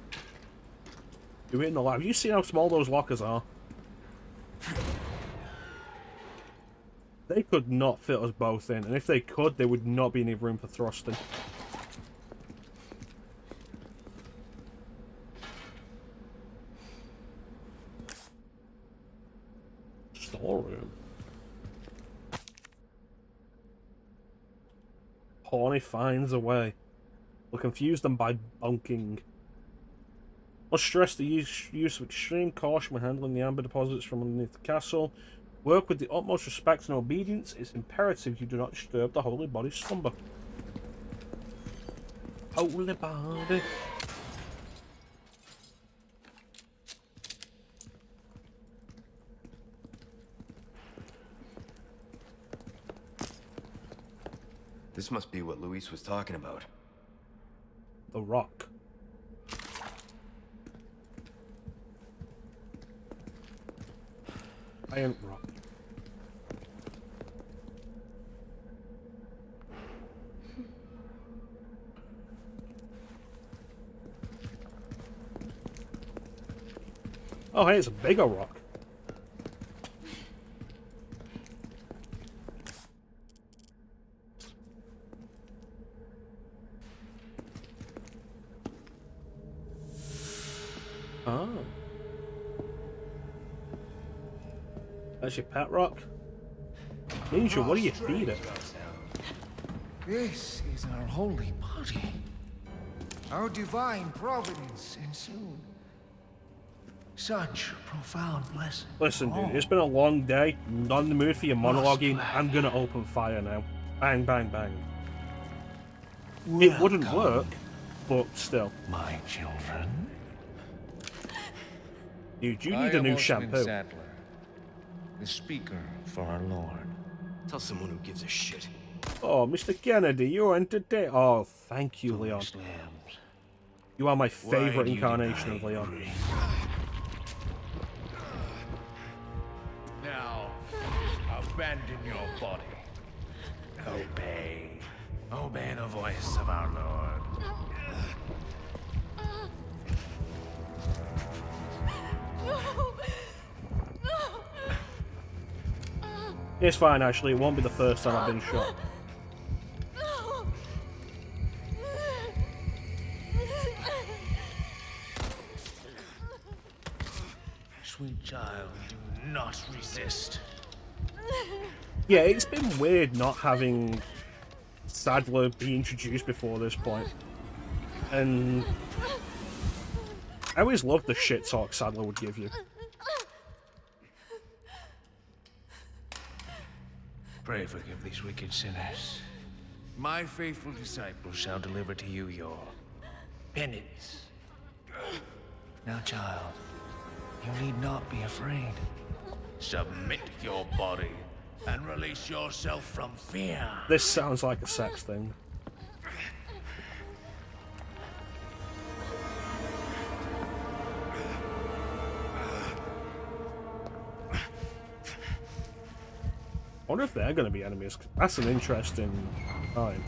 You're in the lab. Have you seen how small those lockers are? They could not fit us both in, and if they could, there would not be any room for thrusting. Storeroom. Horny finds a way. We'll confuse them by bunking. Must stress the use of extreme caution when handling the amber deposits from underneath the castle. Work with the utmost respect and obedience. It's imperative you do not disturb the holy body's slumber. Holy body. This must be what Luis was talking about. The rock. Iron rock. Oh, hey, it's a bigger rock. Oh. That's your pet rock? Ninja, what do you feed it? This is our holy body. Our divine providence, and soon such profound blessing. Listen, dude, it's been a long day. Not in the mood for your monologuing. I'm gonna open fire now. Bang, bang, bang. It wouldn't work, but still. My children. Dude, you need a new shampoo. Sadler, the speaker for our Lord. Tell someone who gives a shit. Oh, Mr. Kennedy, you're entertaining. Oh, thank you, Leon. Lambs. You are my favorite incarnation of Leon. Now, abandon your body. Obey. Obey the voice of our Lord. It's fine, actually. It won't be the first time I've been shot. Sweet child, do not resist. Yeah, it's been weird not having Sadler be introduced before this point. And I always loved the shit talk Sadler would give you. Pray forgive these wicked sinners. My faithful disciples shall deliver to you your penance. Now, child, you need not be afraid. Submit your body and release yourself from fear. This sounds like a sex thing. I wonder if they're going to be enemies. That's an interesting time.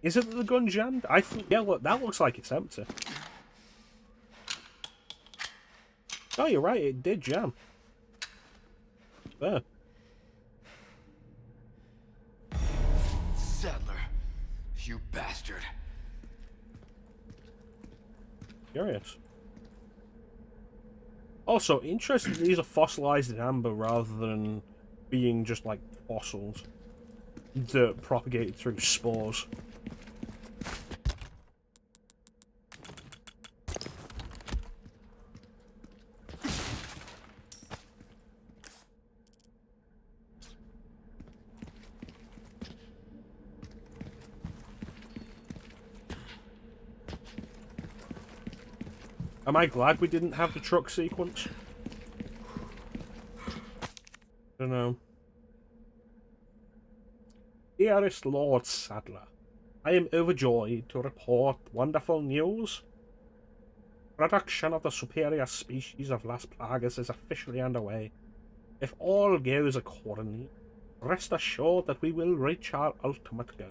Is it that the gun jammed? Yeah, look, that looks like it's empty. Oh, you're right, it did jam. There. Sadler, you bastard. Curious. Also, interesting these are fossilized in amber rather than being just like fossils that propagated through spores. Am I glad we didn't have the truck sequence? I don't know. Dearest Lord Sadler, I am overjoyed to report wonderful news. Production of the superior species of Las Plagas is officially underway. If all goes accordingly, rest assured that we will reach our ultimate goal.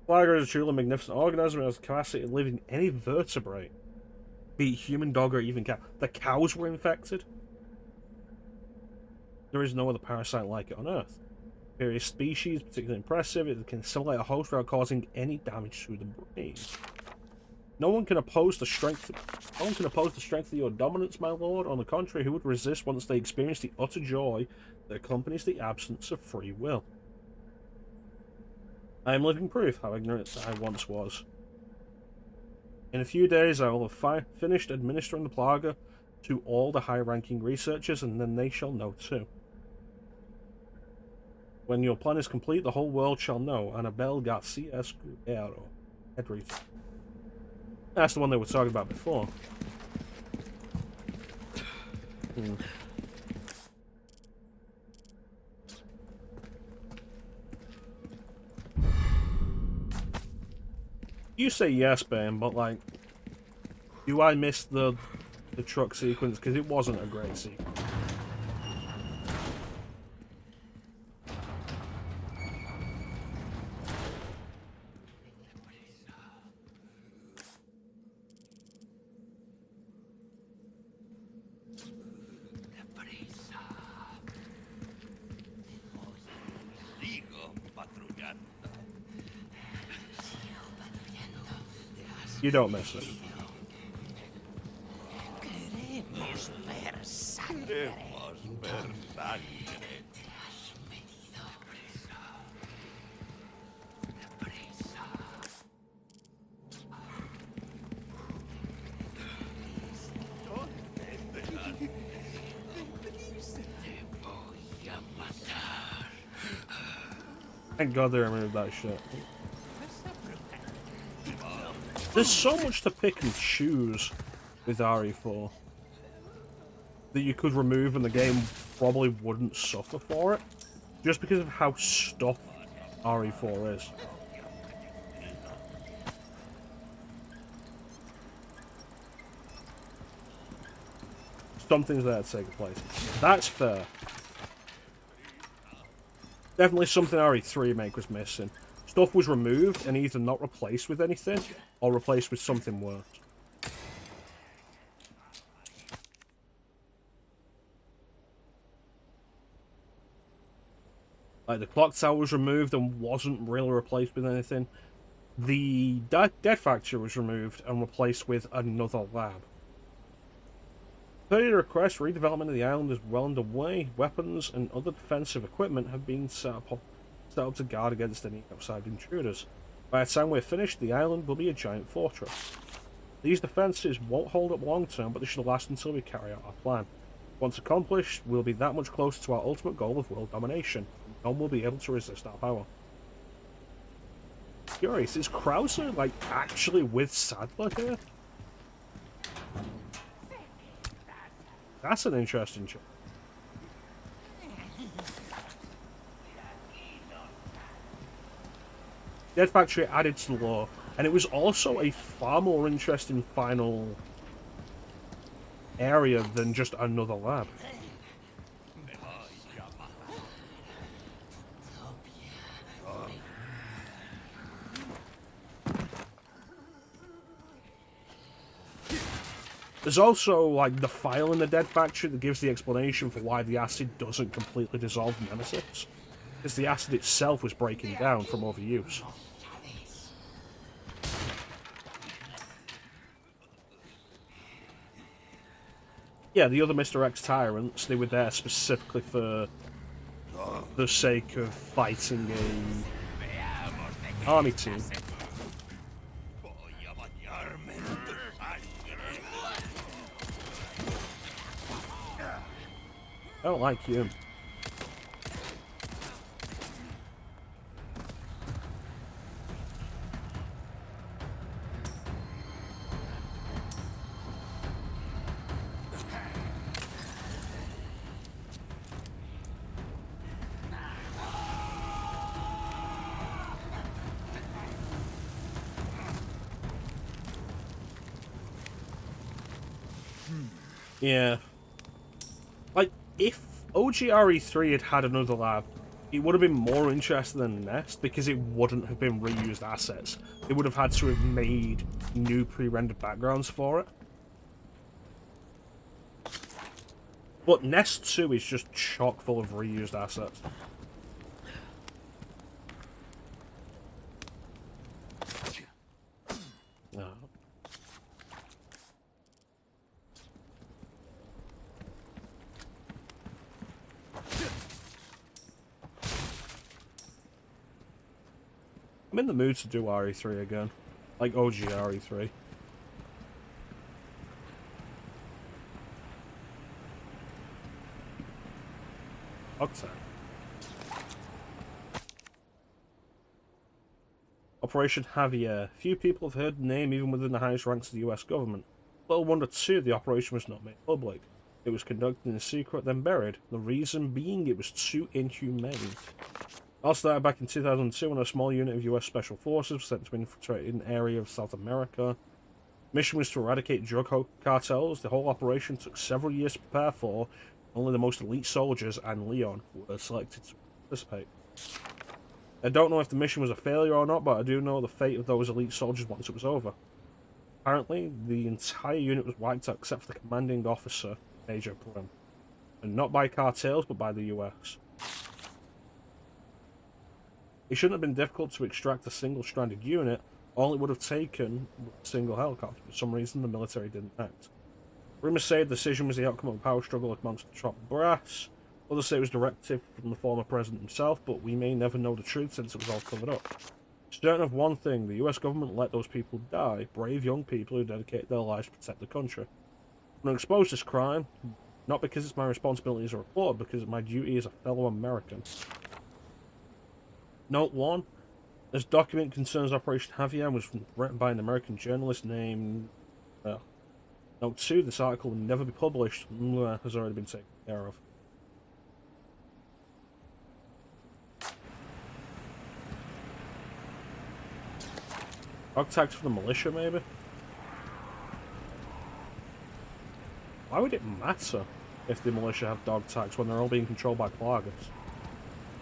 Plaga is a truly magnificent organism and has the capacity to live in any vertebrate. Be it human, dog, or even cow. The cows were infected. There is no other parasite like it on Earth. Various species, particularly impressive, it can assimilate a host without causing any damage to the brain. No one can oppose the strength. No one can oppose the strength of your dominance, my lord. On the contrary, who would resist once they experience the utter joy that accompanies the absence of free will? I am living proof how ignorant I once was. In a few days, I will have finished administering the Plaga to all the high-ranking researchers, and then they shall know too. When your plan is complete, the whole world shall know. Anabel Garcia Escudero. Everything. That's the one they were talking about before. You say yes, Ben, but like, do I miss the truck sequence? Because it wasn't a great sequence. You don't miss it. Thank God they removed that shit. There's so much to pick and choose with RE4 that you could remove and the game probably wouldn't suffer for it, just because of how stuffed RE4 is. Some things there to take place. That's fair. Definitely something RE3 Remake was missing. Stuff was removed and either not replaced with anything, or replaced with something worse. Like, the clock tower was removed and wasn't really replaced with anything. The Dead Factory was removed and replaced with another lab. Per your request, redevelopment of the island is well underway. Weapons and other defensive equipment have been set up to guard against any outside intruders. By the time we're finished, the island will be a giant fortress. These defenses won't hold up long term, but they should last until we carry out our plan. Once accomplished, we'll be that much closer to our ultimate goal of world domination. No one will be able to resist our power. Curious, is Krauser, like, actually with Sadler here? That's an interesting choice. Dead Factory added to the lore, and it was also a far more interesting final area than just another lab. There's also, like, the file in the dead factory that gives the explanation for why the acid doesn't completely dissolve Nemesis. Because the acid itself was breaking down from overuse. Yeah, the other Mr. X tyrants, they were there specifically for the sake of fighting a army team. I don't like you. Yeah. Like, if OGRE3 had had another lab, it would have been more interesting than Nest because it wouldn't have been reused assets. They would have had to have made new pre-rendered backgrounds for it. But Nest 2 is just chock full of reused assets. No. I'm in the mood to do RE3 again. Like OG RE3. Okay. Operation Javier. Few people have heard the name even within the highest ranks of the US government. Little wonder too the operation was not made public. It was conducted in secret, then buried. The reason being it was too inhumane. All started back in 2002 when a small unit of US Special Forces was sent to infiltrate an area of South America. Mission was to eradicate drug cartels. The whole operation took several years to prepare for. Only the most elite soldiers and Leon were selected to participate. I don't know if the mission was a failure or not, but I do know the fate of those elite soldiers once it was over. Apparently, the entire unit was wiped out except for the commanding officer, Major Prim. And not by cartels, but by the US. It shouldn't have been difficult to extract a single-stranded unit. All it would have taken was a single helicopter. For some reason, the military didn't act. Rumours say the decision was the outcome of a power struggle amongst the top brass. Others say it was directive from the former president himself, but we may never know the truth since it was all covered up. Certain of one thing, the US government let those people die, brave young people who dedicated their lives to protect the country. I'm going to expose this crime, not because it's my responsibility as a reporter, because it's my duty as a fellow American. Note 1. This document concerns Operation Javier and was written by an American journalist named... Note 2. This article will never be published. Has already been taken care of. Dog tags for the militia, maybe? Why would it matter if the militia have dog tags when they're all being controlled by Plagas?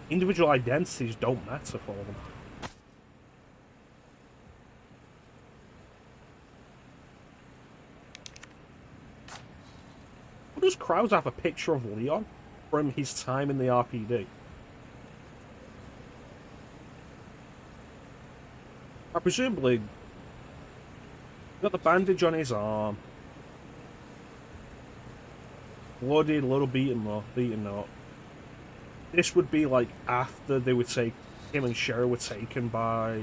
Individual identities don't matter for them. What does Krause have a picture of Leon from his time in the RPD? Presumably, got the bandage on his arm. Bloody, little beaten up. This would be like after they would take him and Sherry were taken by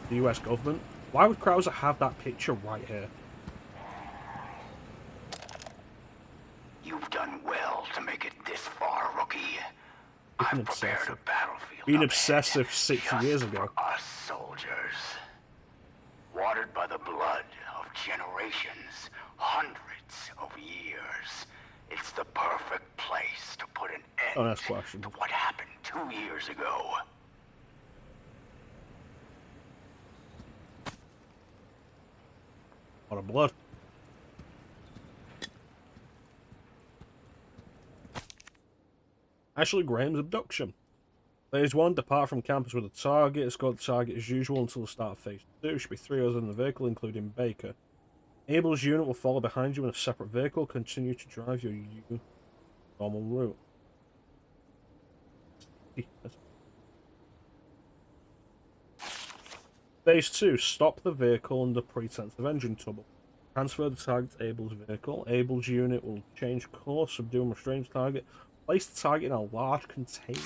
the US government. Why would Krauser have that picture right here? You've done well to make it this far, rookie. I've prepared a battlefield. Being obsessive 6 years ago. For us soldiers, watered by the blood of generations, hundreds of years. It's the perfect place to put an end to what happened 2 years ago. A lot of blood. Ashley Graham's abduction. Phase 1, depart from campus with a target. Escort the target as usual until the start of Phase 2. Should be 3 others in the vehicle, including Baker. Abel's unit will follow behind you in a separate vehicle. Continue to drive your normal route. Phase 2. Stop the vehicle under pretense of engine trouble. Transfer the target to Abel's vehicle. Abel's unit will change course, subdue and restrain the target. Place the target in a large container.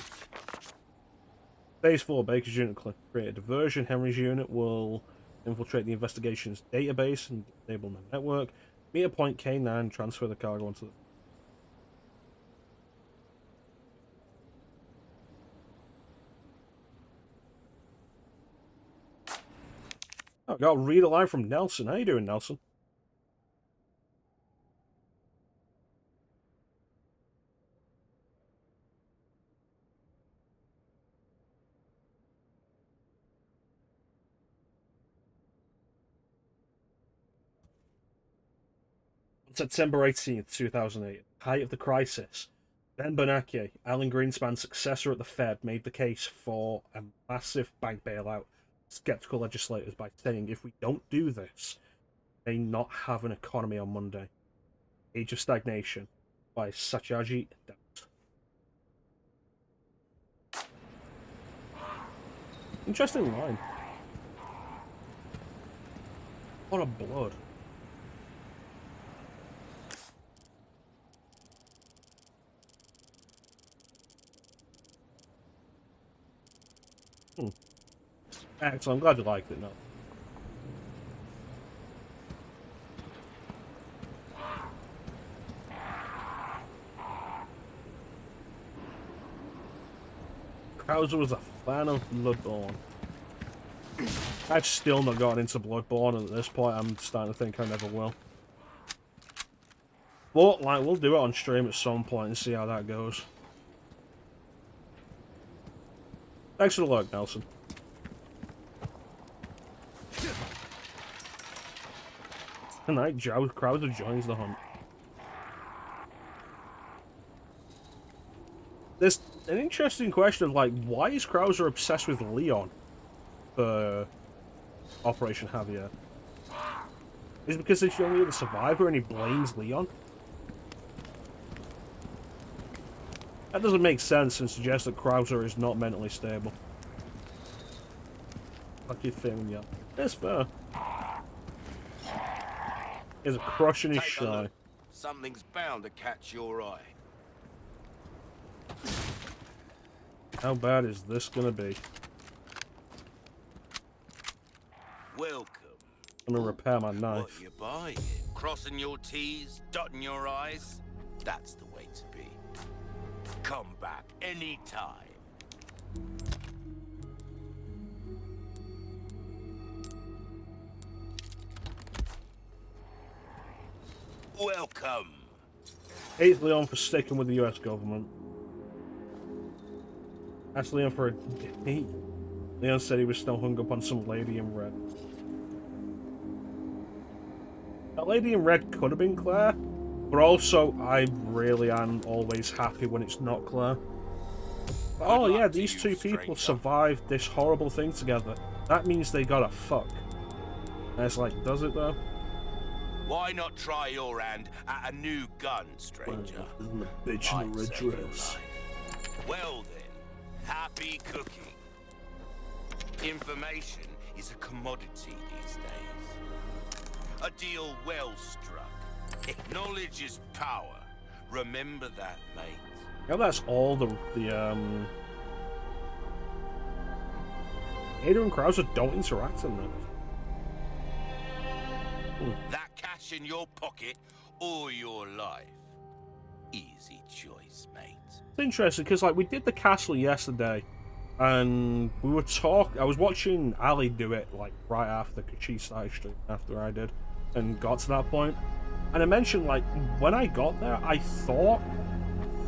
Phase 4. Baker's unit create a diversion. Henry's unit will infiltrate the investigation's database and disable the network. Meet at point K9. Transfer the cargo onto the... Oh, I got to read a line from Nelson. How you doing, Nelson? On September 18th, 2008, height of the crisis, Ben Bernanke, Alan Greenspan's successor at the Fed, made the case for a massive bank bailout. Skeptical legislators by saying, if we don't do this, we may not have an economy on Monday. Age of Stagnation by Satyajit Das. Interesting line. A lot of blood. Excellent, I'm glad you liked it now. Krauser was a fan of Bloodborne. I've still not gotten into Bloodborne, and at this point I'm starting to think I never will. But, like, we'll do it on stream at some point and see how that goes. Thanks for the look, Nelson. Tonight, Krauser joins the hunt. There's an interesting question of, like, why is Krauser obsessed with Leon for Operation Javier? Is it because he's the only other survivor and he blames Leon? That doesn't make sense and suggests that Krauser is not mentally stable. Like you think, yeah. That's fair. There's a crush in his shy. Something's bound to catch your eye. How bad is this gonna be? Welcome. I'm gonna repair my What knife. you buying? Crossing your T's, dotting your I's? That's the way to be. Come back anytime. Welcome. Hate Leon for sticking with the US government. Asked Leon for a date. Leon said he was still hung up on some lady in red. That lady in red could have been Claire, but also I really am always happy when it's not Claire. But, oh yeah, these two people survived this horrible thing together. That means they gotta fuck. And it's like, does it though? Why not try your hand at a new gun, stranger? Bitch in the red dress. Well then, happy cooking. Information is a commodity these days. A deal well struck. Knowledge is power. Remember that, mate. Yeah, that's all the Ada and Krauser don't interact in this. That cash in your pocket or your life. Easy choice, mate. It's interesting because, like, we did the castle yesterday, and we were I was watching Ali do it, like, right after, because she started streaming after I did, and got to that point. And I mentioned, like, when I got there, I thought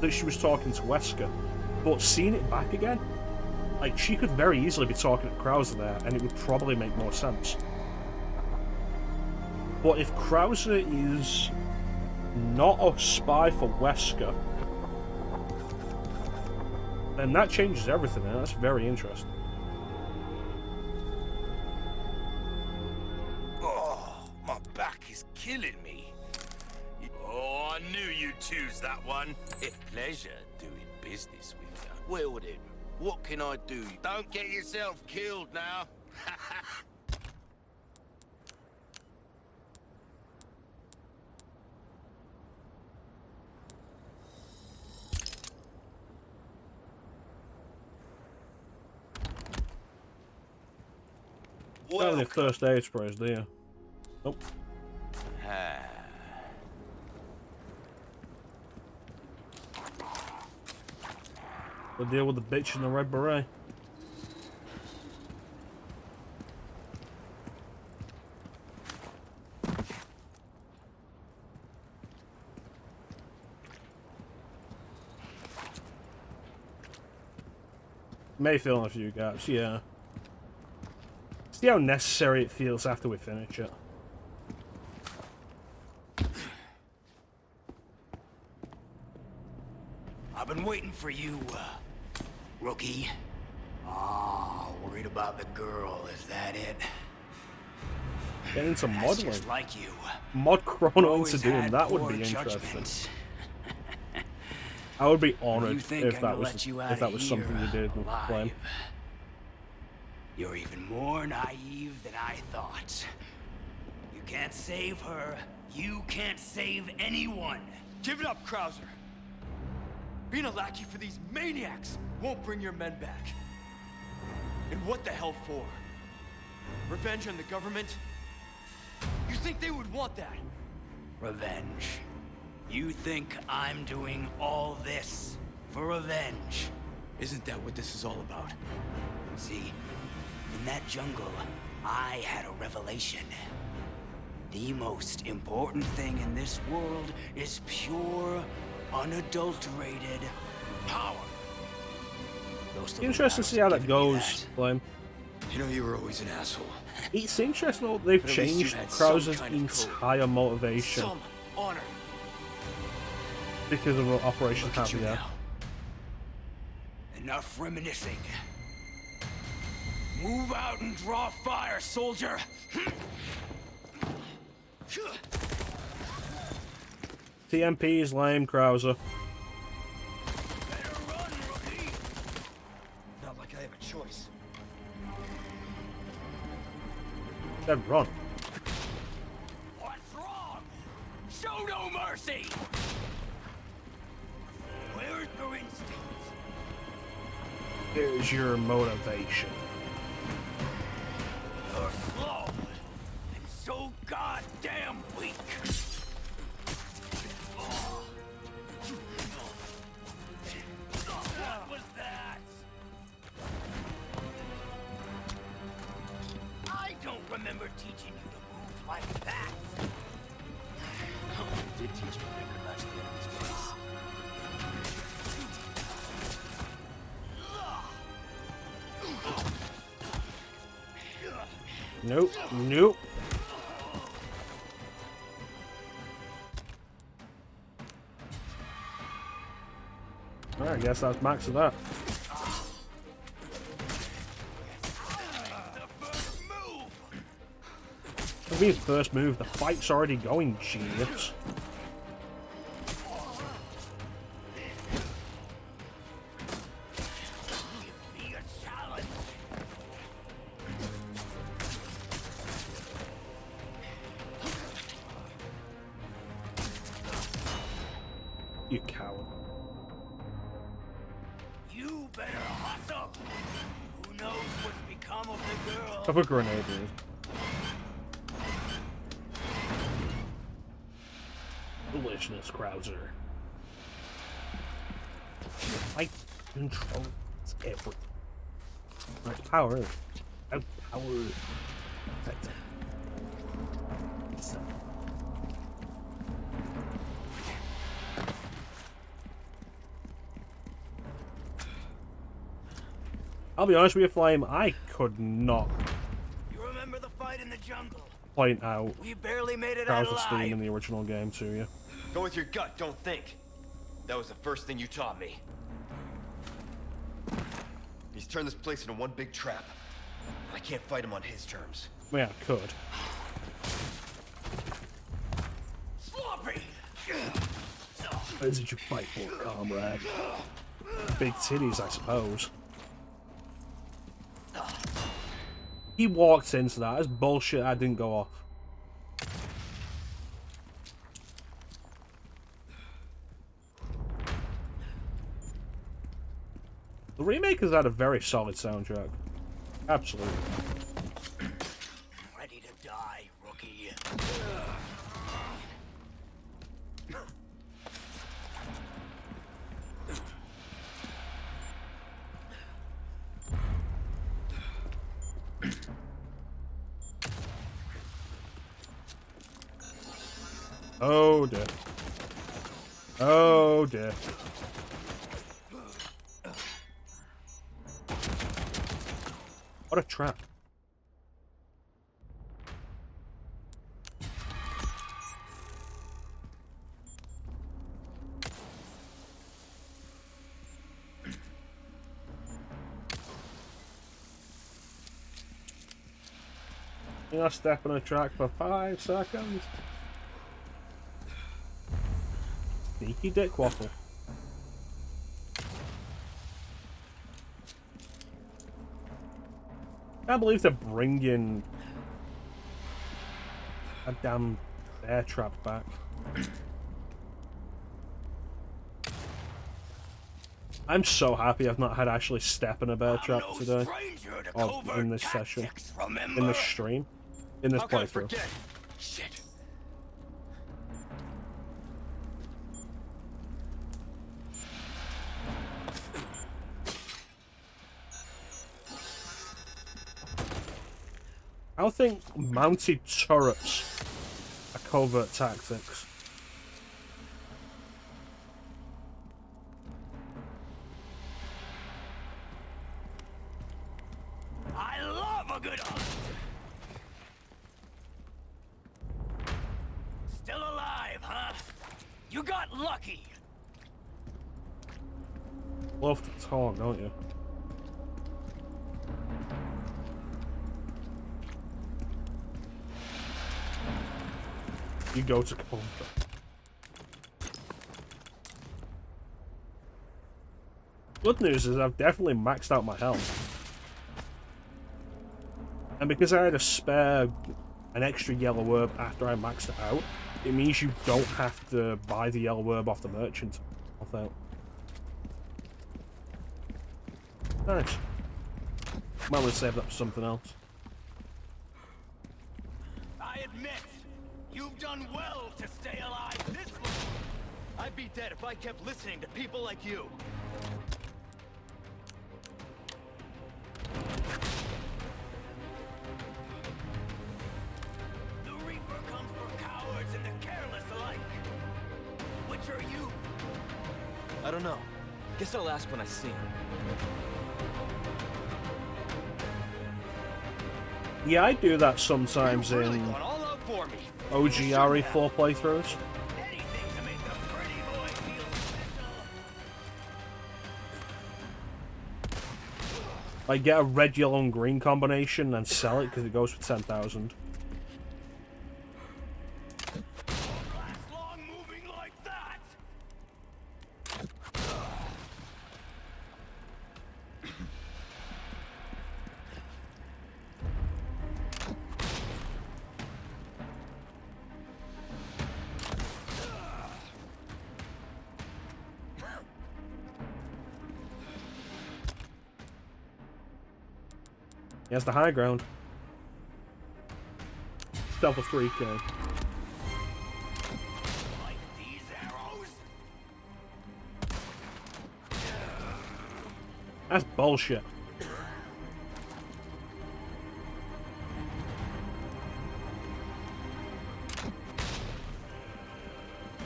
that she was talking to Wesker, but seeing it back again, like, she could very easily be talking to Krauser there, and it would probably make more sense. But if Krauser is not a spy for Wesker, then that changes everything, and that's very interesting. Oh, my back is killing choose that one. A pleasure doing business with you. Well then, what can I do? Don't get yourself killed now. Well, the first aid sprays, do you? Nope. We'll deal with the bitch in the red beret. May fill in a few gaps, yeah. See how necessary it feels after we finish it. I've been waiting for you, rookie. Oh, worried about the girl, is that it? Getting some That's modeling. just like you. Mod-chrono into Always doing had that would poor be interesting. judgment. I would be You honored think if I'm that gonna was let you if out that of was here something you did with alive? Flame. You're even more naive than I thought. You can't save her. You can't save anyone. Give it up, Krauser. Being a lackey for these maniacs won't bring your men back. And what the hell for? Revenge on the government? You think they would want that? Revenge. You think I'm doing all this for revenge? Isn't that what this is all about? See, in that jungle, I had a revelation. The most important thing in this world is pure, unadulterated power. Interesting to see how that goes, Flame. You know, you were always an asshole. It's interesting though, they've But at least you changed had some Krauser's kind of code. entire motivation Some honor. because of Operation Look at you Happy Hour. now. Enough reminiscing. Move out and draw fire, soldier. TMP is lame, Krauser. Better run, rookie. Not like I have a choice. Then run. What's wrong? Show no mercy. Where's your instincts? Here's your motivation. You're slow and so goddamn weak. What was that? I don't remember teaching you to move like that. Oh, you did teach me never to match the enemy's pace. Nope, nope. Alright, I guess that's max of that. It'll be his first move. The fight's already going, genius. Give me a challenge. You coward. You better hustle. Who knows what's become of the girl? Have a grenade, dude. Foolishness, Krauser. I control everything. My power. Outpower. That's it. So. I'll be honest with you, Flame, I could not You remember the fight in the jungle? point out We barely made it out Krauser's theme in alive. the original game to you. Go with your gut, don't think. That was the first thing you taught me. He's turned this place into one big trap. I can't fight him on his terms. Yeah, I could. Sloppy. What did you fight for, comrade? Big titties, I suppose. He walked into that. That's bullshit. I didn't go off. The remake has had a very solid soundtrack. Absolutely. Ready to die, rookie. Oh dear. Oh dear. What a trap. You know, step on a track for 5 seconds. Sneaky dick waffle. I can't believe they're bringing a damn bear trap back. I'm so happy I've not had to actually step in a bear trap today. Or in this session. In this stream. In this playthrough. Shit. I don't think mounted turrets are covert tactics. I love a good hunt. Still alive, huh? You got lucky. Love to talk, don't you? You go to comfort. Good news is I've definitely maxed out my health. And because I had an extra yellow herb after I maxed it out, it means you don't have to buy the yellow herb off the merchant. Out. Nice. Might want to save that for something else. I admit, you've done well to stay alive this long. I'd be dead if I kept listening to people like you. The Reaper comes for cowards and the careless alike. Which are you? I don't know. Guess I'll ask when I see him. Yeah, I do that sometimes You've really in gone all out for me. OG RE4 playthroughs. Anything to make the pretty boy feel special. Like, get a red, yellow, and green combination and sell it because it goes for 10,000. Last long moving like that. He has the high ground. Stealth of 3k. Like these arrows. That's bullshit.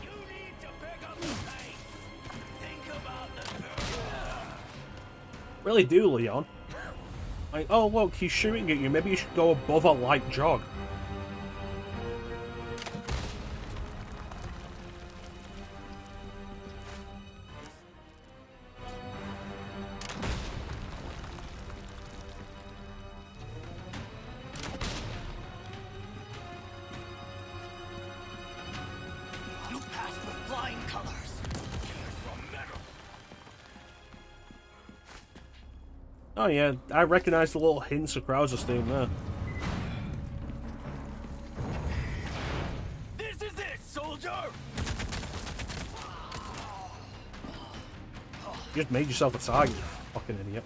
You need to pick up the pace. Think about the girl. Really do, Leon. Like, oh look, he's shooting at you. Maybe you should go above a light jog. You passed with flying colors. Oh yeah, I recognize the little hints of Krauser's theme there. This is it, soldier! You just made yourself a target, you fucking idiot.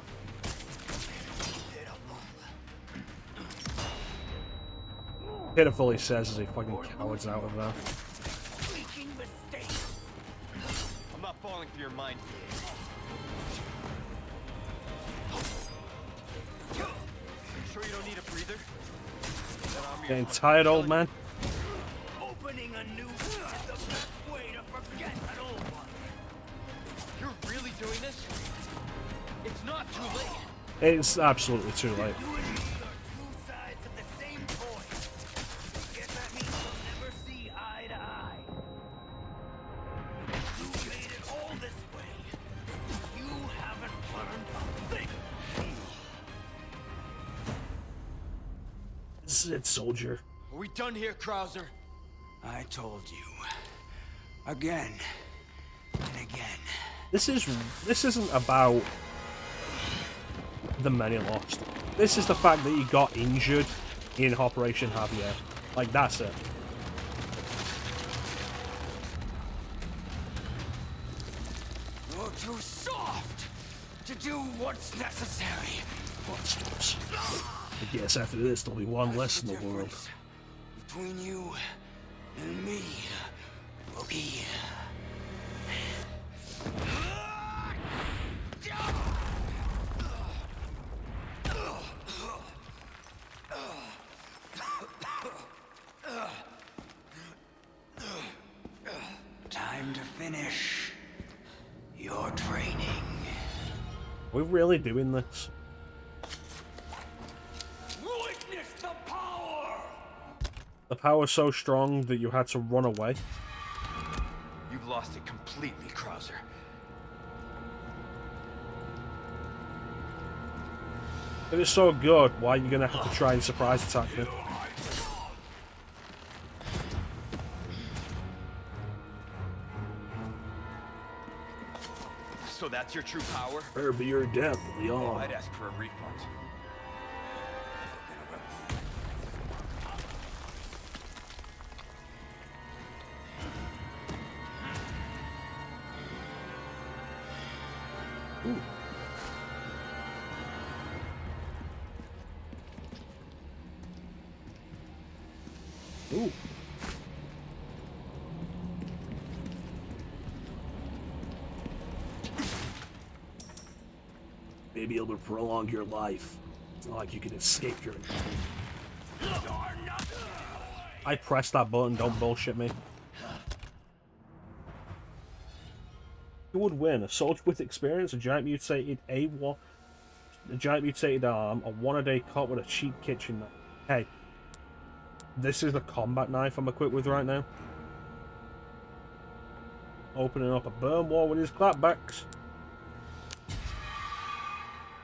Pitiful, he says as he fucking cowards out of there. I'm not falling for your mind. Sure you don't need a breather? Getting tired, old man? Opening a new is the best way to forget an old one. You're really doing this? It's not too late. It's absolutely too late. You and me are two sides of the same coin. Guess that means we'll never see eye to eye. You made it all this way. You haven't learned a thing. This is it, soldier. Are we done here, Krauser? I told you. Again. And again. This isn't about the many lost. This is the fact that he got injured in Operation Javier. Like, that's it. You're too soft to do what's necessary. Monsters. I guess after this, there'll be one less in the world. Between you and me, Rookie. Time to finish your training. We're really doing this. Witness the power! The power's so strong that you had to run away. You've lost it completely, Krauser. If it's so good, why are you gonna have to try and surprise attack me? So that's your true power? Better be your death, Oh, Leon. I'd ask for a refund. Ooh. Maybe it'll prolong your life. It's not like you can escape your... I pressed that button, don't bullshit me. Who would win? A soldier with experience, a giant mutated arm, a one-a-day cop with a cheap kitchen knife. Hey, this is the combat knife I'm equipped with right now. Opening up a burn wall with his clapbacks.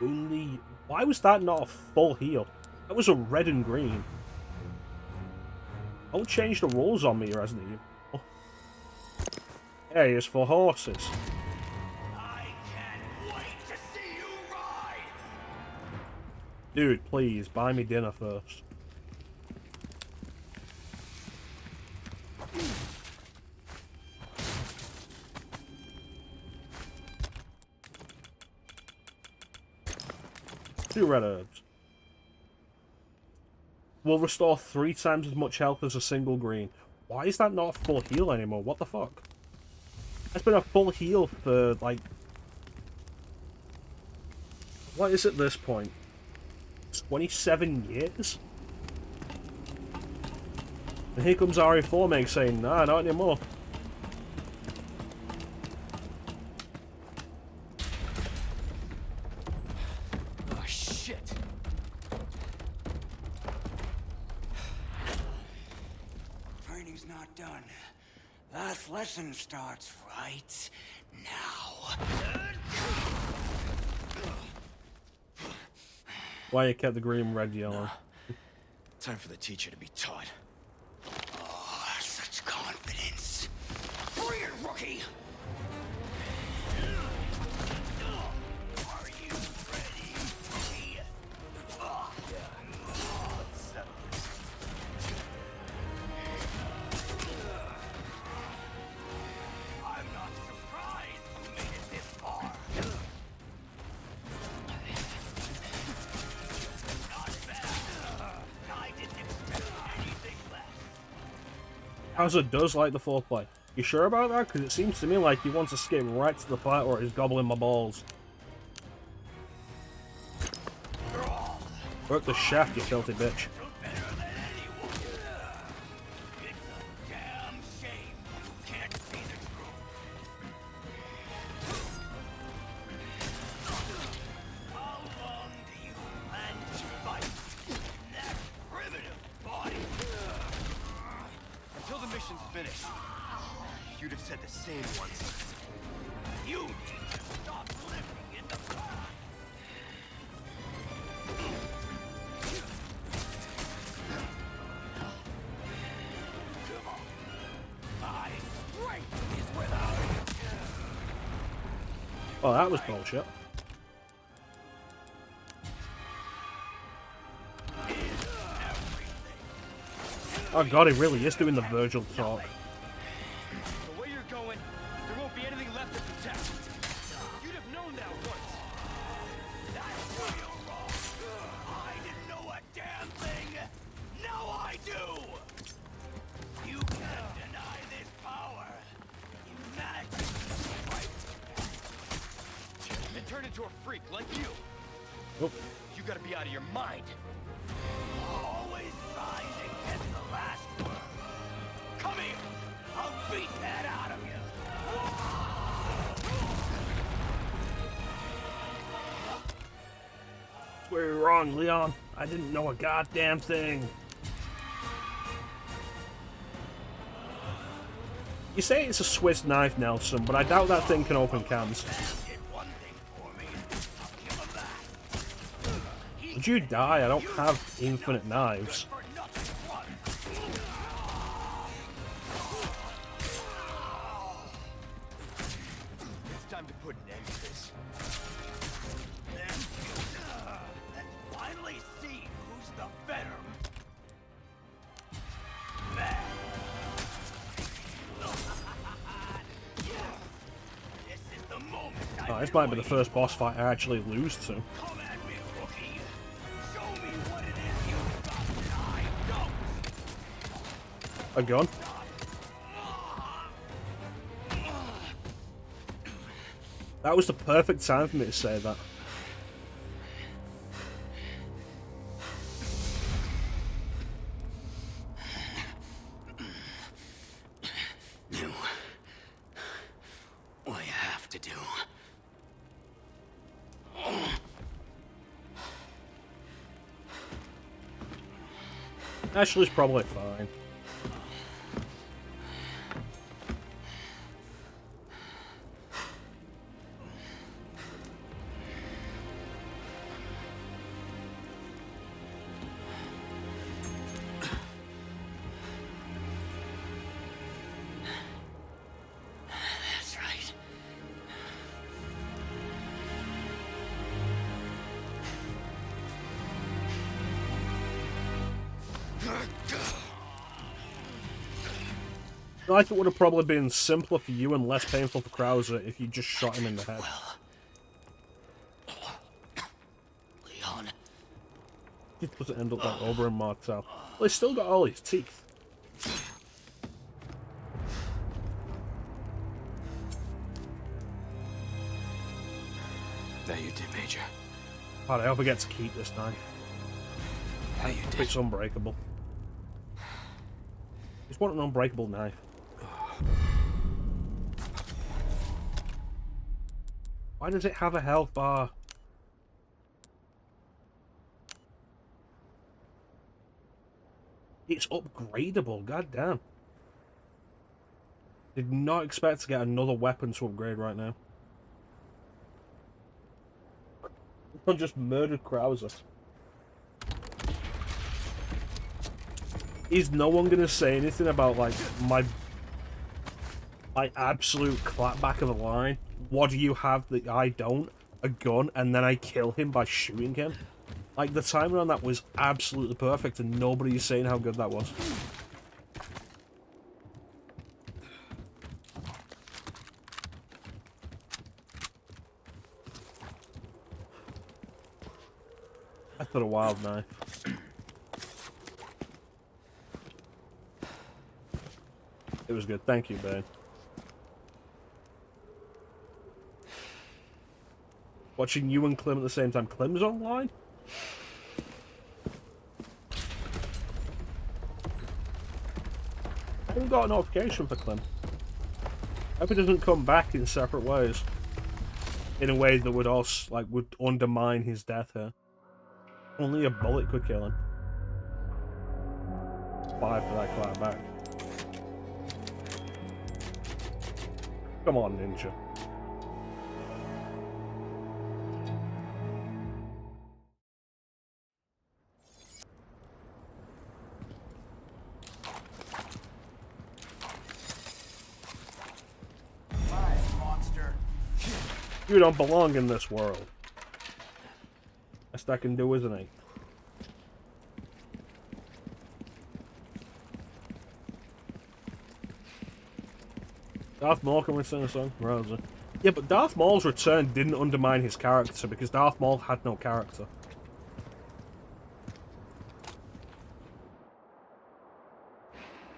Only... Why was that not a full heal? That was a red and green. Don't change the rules on me, Resident Evil. Hey, it's for horses. I can't wait to see you ride! Dude, please, buy me dinner first. Two red herbs. Will restore 3 times as much health as a single green. Why is that not a full heal anymore? What the fuck? That's been a full heal for, like... What is at this point? 27 years? And here comes RE4 Make saying, nah, not anymore. Oh, shit. Training's not done. Last lesson starts right now. Why you kept the green, red, yellow? Time for the teacher to be taught. Oh, such confidence. Bring it, Rookie! Are you ready? Bowser does like the foreplay. You sure about that? Because it seems to me like he wants to skip right to the part where he's gobbling my balls. Work the shaft, you filthy bitch. Until the mission's finished, you'd have said the same once. You need to stop living in the past. My strength is without you. Oh, that was bullshit. Oh god, he really is doing the Virgil talk. The way you're going, there won't be anything left to protect. You'd have known that once. That's where you're wrong. I didn't know a damn thing. Now I do. You can't deny this power. Imagine and turn into a freak like you. Oh. You gotta be out of your mind. Always trying to get the last word. Come here. I'll beat that out of you. We're wrong, Leon. I didn't know a goddamn thing. You say it's a Swiss knife, Nelson, but I doubt that thing can open cans. Would you die? I don't have infinite knives. It's time to put an end to this. Let's finally see who's the better man. This is the moment. Oh, this might be the first boss fight I actually lose to. Come at me, rookie. Show me what it is you've got that I don't. A gun? That was the perfect time for me to say that. Do what you have to do. Ashley's probably fine. That's right. I feel like it would have probably been simpler for you and less painful for Krauser if you just shot him in the head. Leon. It doesn't end up like Oberyn Martell. Well, he's still got all his teeth. That you did, Major. God, I hope I get to keep this knife. How you did. It's unbreakable. Just want an unbreakable knife. Why does it have a health bar? It's upgradable, goddamn. Did not expect to get another weapon to upgrade right now. I just murdered Krauser. Is no one gonna say anything about like my absolute clapback of a line? What do you have that I don't? A gun, and then I kill him by shooting him? Like, the timing on that was absolutely perfect, and nobody's saying how good that was. I thought a wild knife. was good. Thank you, Bane. Watching you and Clem at the same time. Clem's online? I haven't got a notification for Clem. I hope it doesn't come back in separate ways. In a way that would also, like, would undermine his death here. Only a bullet could kill him. 5 for that climb back. Come on, Ninja. You don't belong in this world. Best I can do, isn't it? Darth Maul, can we sing a song? Rosa. Yeah, but Darth Maul's return didn't undermine his character because Darth Maul had no character.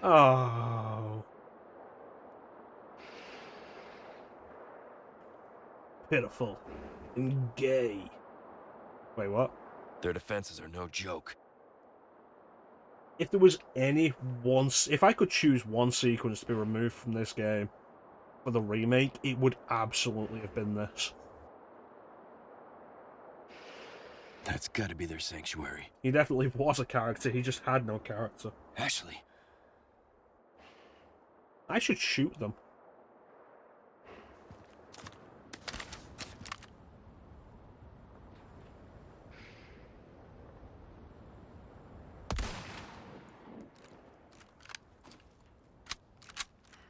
Oh. Pitiful. And gay. Wait, what? Their defenses are no joke. If there was if I could choose one sequence to be removed from this game for the remake, it would absolutely have been this. That's gotta be their sanctuary. He definitely was a character, he just had no character. Ashley. I should shoot them.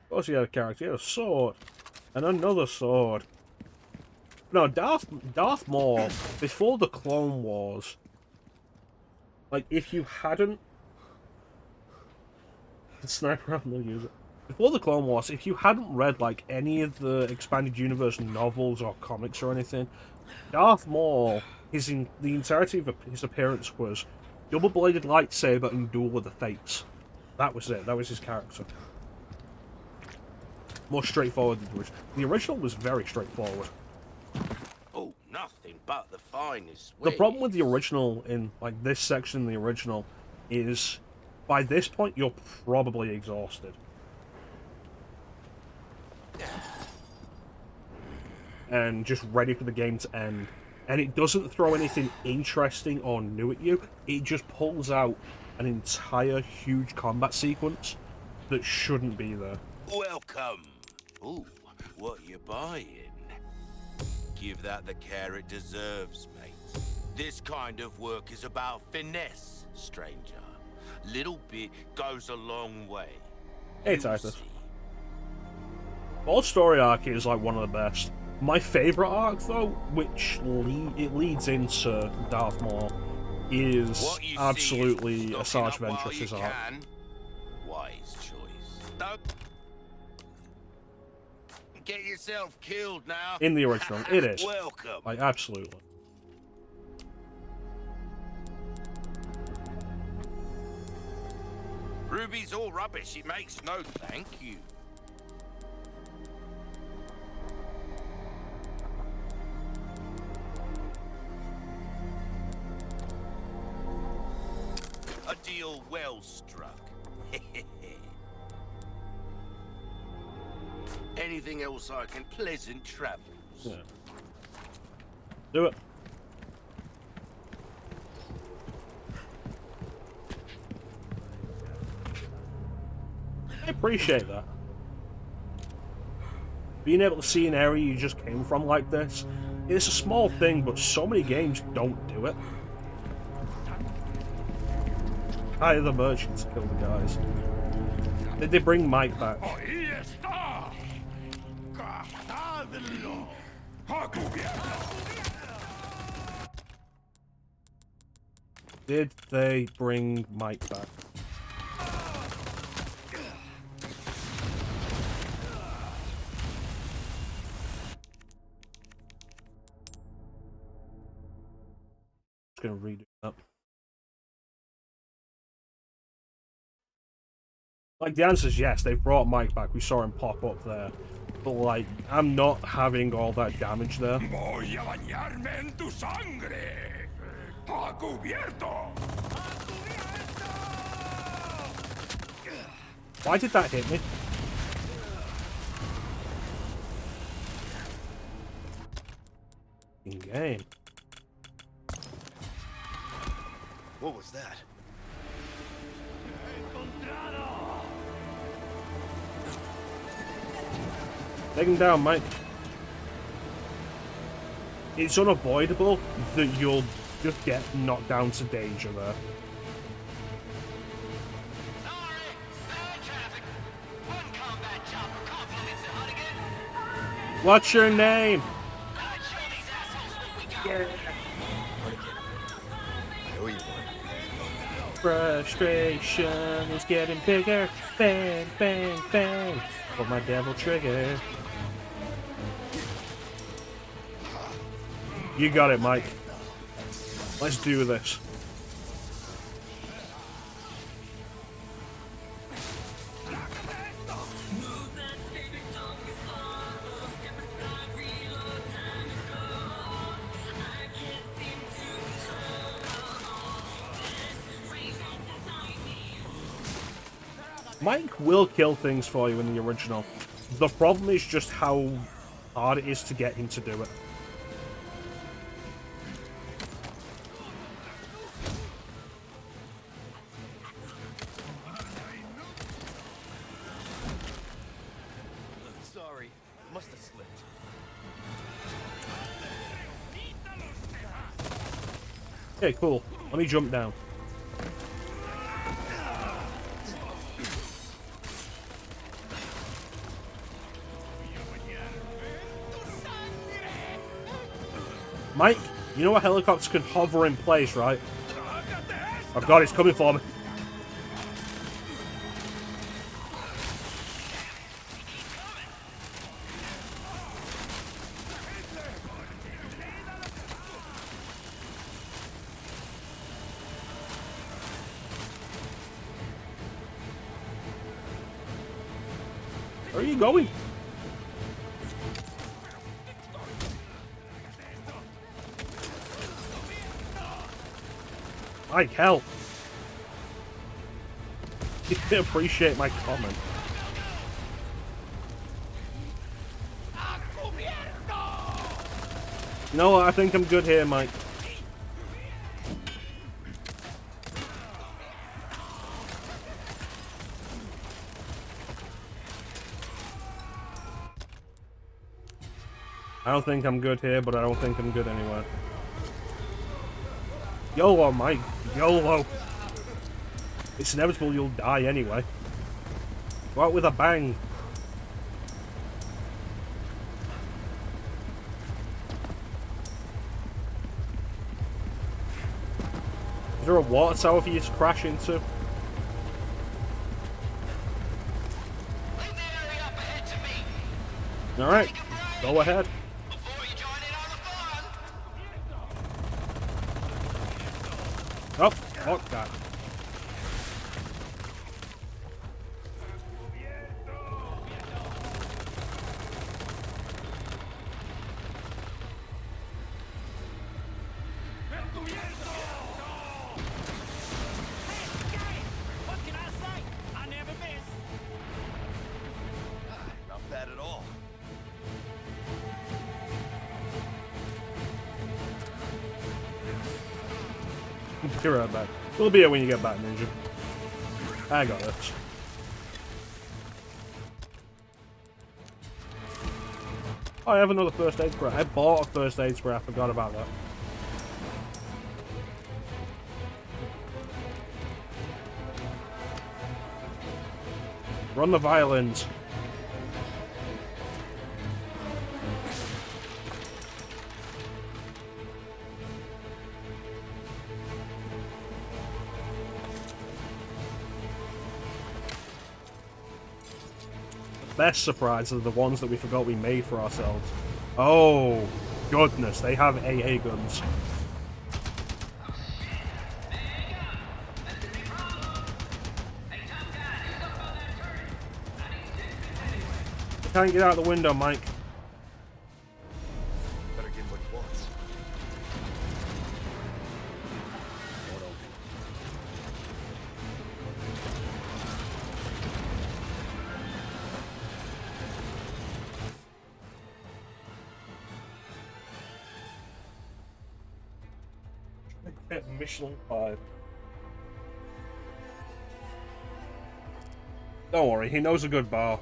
Of course he had a character, he had a sword. And another sword. No, Darth Maul, before the Clone Wars, like, if you hadn't... The sniper, I'm gonna use it. Before the Clone Wars, if you hadn't read, like, any of the Expanded Universe novels or comics or anything, Darth Maul, the entirety of his appearance was double-bladed lightsaber and Duel of the Fates. That was it, that was his character. More straightforward than the original. The original was very straightforward. Oh, nothing but the finest. The problem with the original, in like this section in the original, is by this point you're probably exhausted. And just ready for the game to end. And it doesn't throw anything interesting or new at you, it just pulls out an entire huge combat sequence that shouldn't be there. Welcome. Ooh, what you buying? Give that the care it deserves, mate. This kind of work is about finesse, stranger. Little bit goes a long way. Hey, Titus. All story arc is like one of the best. My favourite arc, though, which it leads into Darth Maul, is absolutely Asajj Ventress's arc. Wise choice. Don't get yourself killed now. In the original, it is. Welcome. Like, absolutely. Ruby's all rubbish. It makes no thank you. A deal well struck. Anything else I can? Pleasant travels. Yeah. Do it. I appreciate that. Being able to see an area you just came from like this, it's a small thing, but so many games don't do it. Hire the merchants, kill the guys. Did they bring Mike back? Did they bring Mike back? Just gonna redo that. Like, the answer is yes, they've brought Mike back. We saw him pop up there. But, like, I'm not having all that damage there. Voy a bañarme en tu sangre. ¡A cubierto! Why did that hit me? In game. What was that? Take him down, Mike. It's unavoidable that you'll just get knocked down to danger there. What's your name? I owe you one. Frustration is getting bigger. Bang, bang, bang. For my devil trigger. You got it, Mike. Let's do this. Mike will kill things for you in the original. The problem is just how hard it is to get him to do it. Sorry, must have slipped. Okay, cool. Let me jump down. Mike, you know a helicopter can hover in place, right? I've got it, it's coming for me. Where are you going? Mike, help! You didn't appreciate my comment. You know what? I think I'm good here, Mike. I don't think I'm good here, but I don't think I'm good anywhere. YOLO, Mike. YOLO. It's inevitable you'll die anyway. Go out with a bang. Is there a water tower for you to crash into? Alright, go ahead. Oh, fuck that. Not bad at all. You're right back. We'll be here when you get back, Ninja. I got this. Oh, I have another first aid spray. I bought a first aid spray. I forgot about that. Run the violins. Best surprises are the ones that we forgot we made for ourselves. Oh, goodness, they have AA guns. Can't get out the window, Mike. Better get what he wants. Won't open. Michelin 5. Don't worry, he knows a good bar.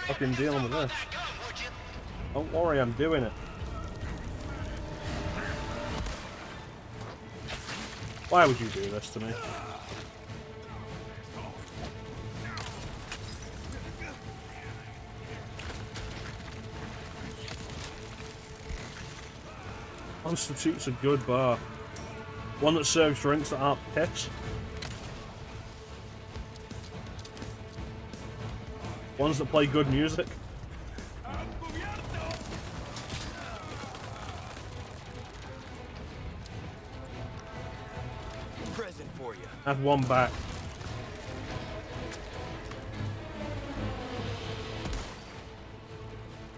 Fucking dealing with this. Don't worry, I'm doing it. Why would you do this to me? Constitutes a good bar. One that serves drinks that aren't piss. Ones that play good music. Present for you. Have one back.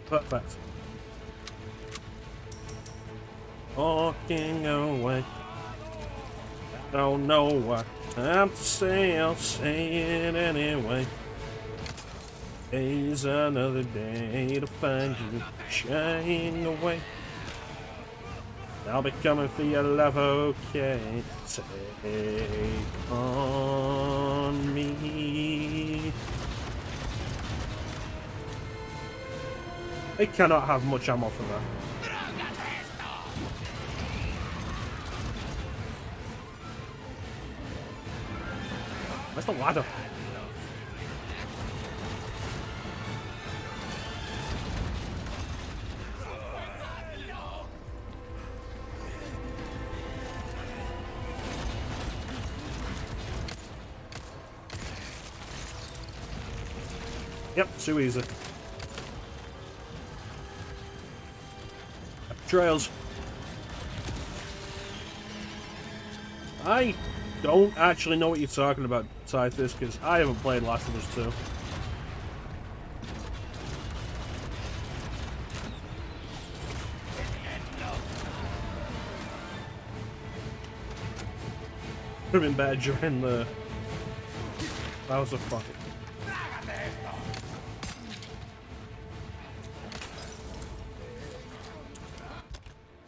Perfect. Walking away. I don't know what I have to say, I'll say it anyway. Today's another day to find you shying away. I'll be coming for your love, okay? Take on me. They cannot have much ammo for that. Where's the ladder? Yep, too easy. Trails. I don't actually know what you're talking about, Titus, because I haven't played Last of Us 2. Could have been better during the... That was a fucking...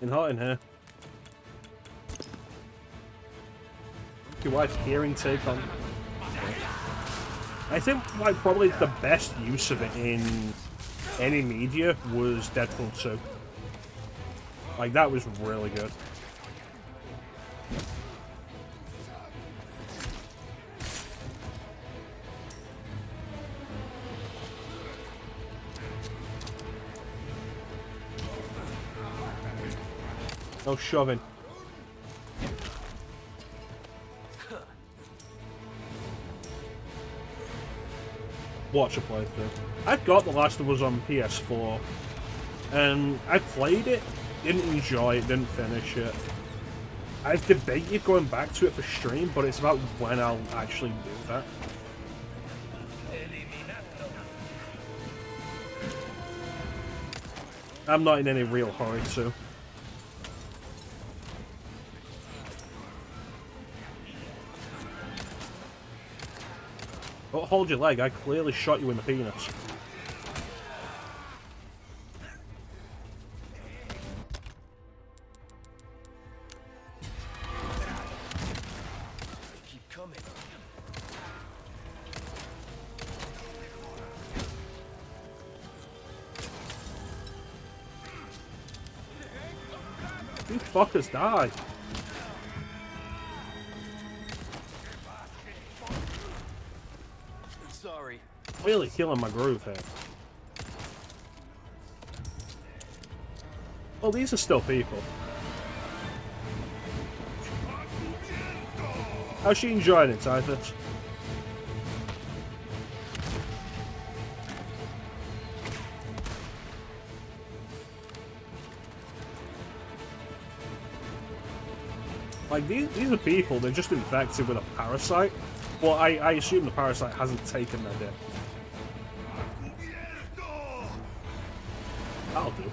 Hot in here. Your wife's hearing take on. I think like probably the best use of it in any media was Deadpool 2. Like that was really good. No shoving. Watch a playthrough. I've got The Last of Us on PS4, and I played it, didn't enjoy it, didn't finish it. I've debated going back to it for stream, but it's about when I'll actually do that. I'm not in any real hurry to. Don't hold your leg, I clearly shot you in the penis. Keep coming. These fuckers die. Sorry. Really killing my groove here. Well, these are still people. How's she enjoying it, Titus? Like, these are people, they're just infected with a parasite. Well, I assume the parasite hasn't taken their dip. That'll do.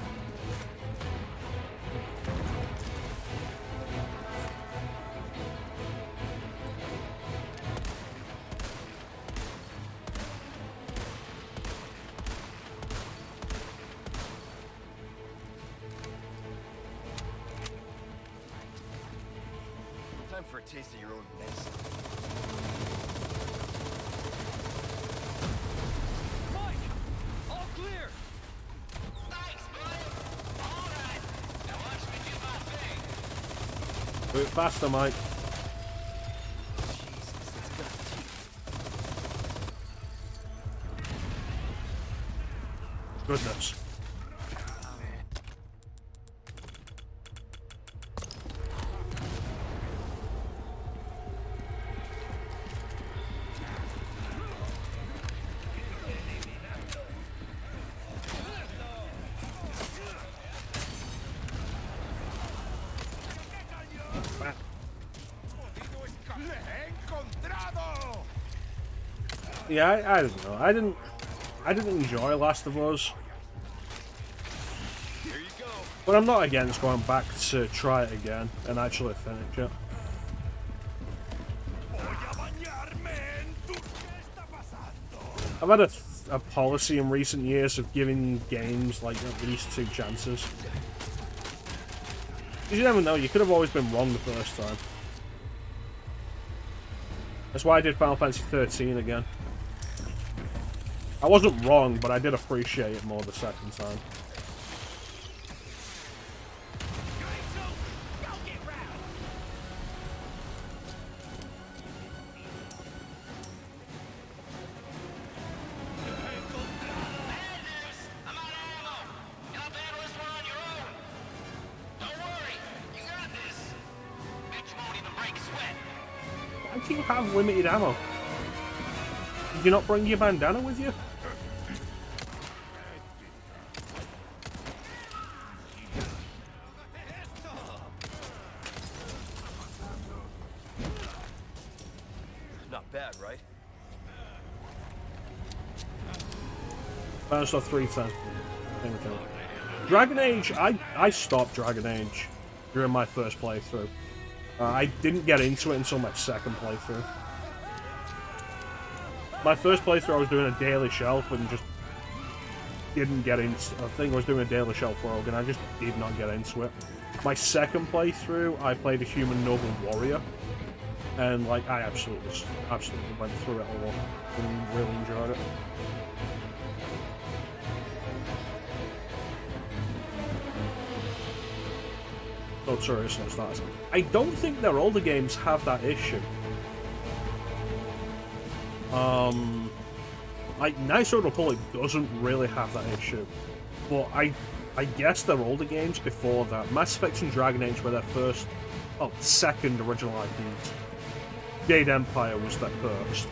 Time for a taste of your own medicine. Mike! All clear! Thanks, buddy. All right. Now watch me do my thing. Do it faster, Mike. Jesus, it's got teeth. Goodness. Yeah, I don't know. I didn't enjoy Last of Us. Here you go. But I'm not against going back to try it again and actually finish it. I've had a policy in recent years of giving games like at least 2 chances. Because you never know, you could have always been wrong the first time. That's why I did Final Fantasy 13 again. I wasn't wrong, but I did appreciate it more the second time. Why do you have limited ammo? Did you not bring your bandana with you? Not bad, right? Bounce off 3 times. Dragon Age, I stopped Dragon Age during my first playthrough. I didn't get into it until my second playthrough. My first playthrough I was doing a daily shelf and just didn't get into it. I think I was doing a daily shelf rogue and I just did not get into it. My second playthrough, I played a human noble warrior. And like, I absolutely went through it all and really enjoyed it. No seriousness, that's. I don't think their older games have that issue. Like Knights of the Republic doesn't really have that issue, but I guess their older games before that, Mass Effect and Dragon Age were their first, well, second original IPs. Jade Empire was their first.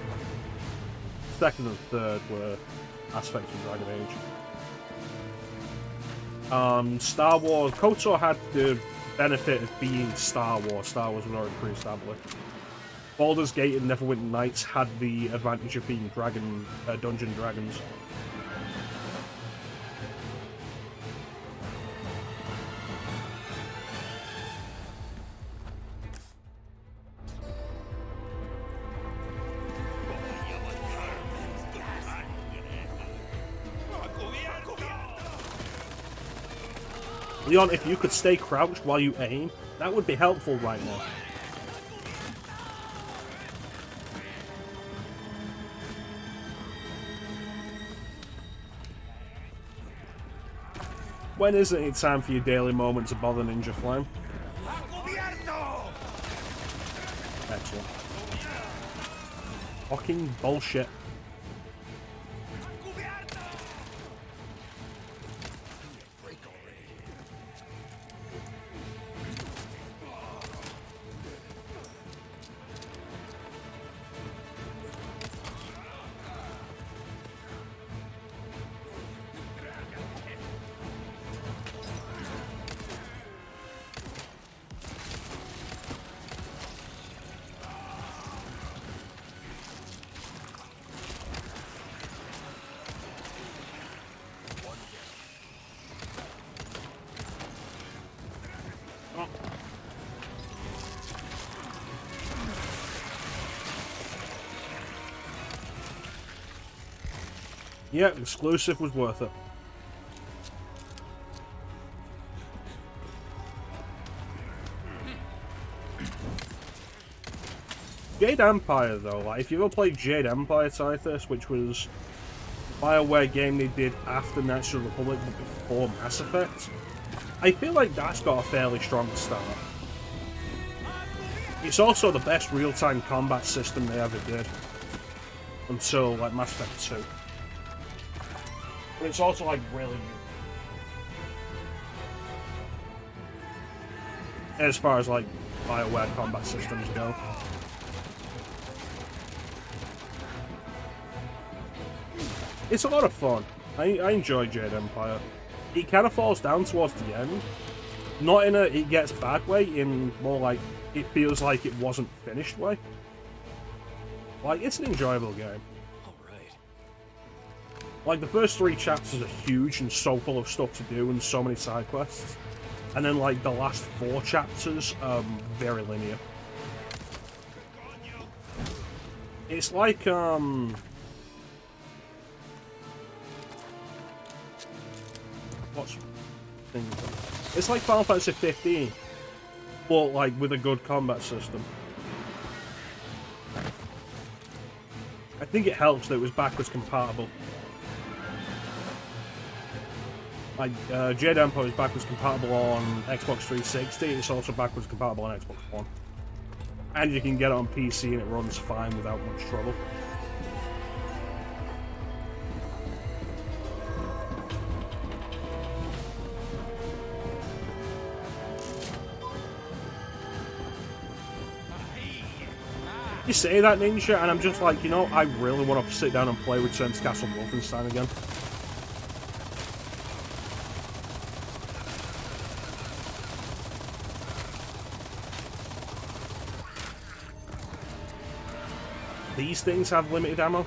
Second and third were Mass Effect and Dragon Age. Star Wars, KOTOR had the benefit of being Star Wars. Star Wars was already pre-established. Baldur's Gate and Neverwinter Nights had the advantage of being Dungeon Dragons. Leon, if you could stay crouched while you aim, that would be helpful right now. When isn't it time for your daily moment to bother Ninja Flame? Excellent. Fucking bullshit. Yeah, exclusive was worth it. Jade Empire, though, like, if you ever played Jade Empire Titus, which was a BioWare game they did after Knights of the Republic but before Mass Effect, I feel like that's got a fairly strong start. It's also the best real-time combat system they ever did. Until, like, Mass Effect 2. But it's also, like, really new. As far as, like, BioWare combat systems go. It's a lot of fun. I enjoy Jade Empire. It kind of falls down towards the end. Not in a it gets bad way, in more like it feels like it wasn't finished way. Like, it's an enjoyable game. Alright. Like, the first 3 chapters are huge and so full of stuff to do and so many side quests. And then, like, the last 4 chapters are very linear. It's like, it's like Final Fantasy 15, but like with a good combat system. I think it helps that it was backwards compatible. Like Jade Empire is backwards compatible on Xbox 360. It's also backwards compatible on Xbox One, and you can get it on PC and it runs fine without much trouble. You say that, Ninja, and I'm just like, you know, I really want to sit down and play Return to Castle Wolfenstein again. These things have limited ammo.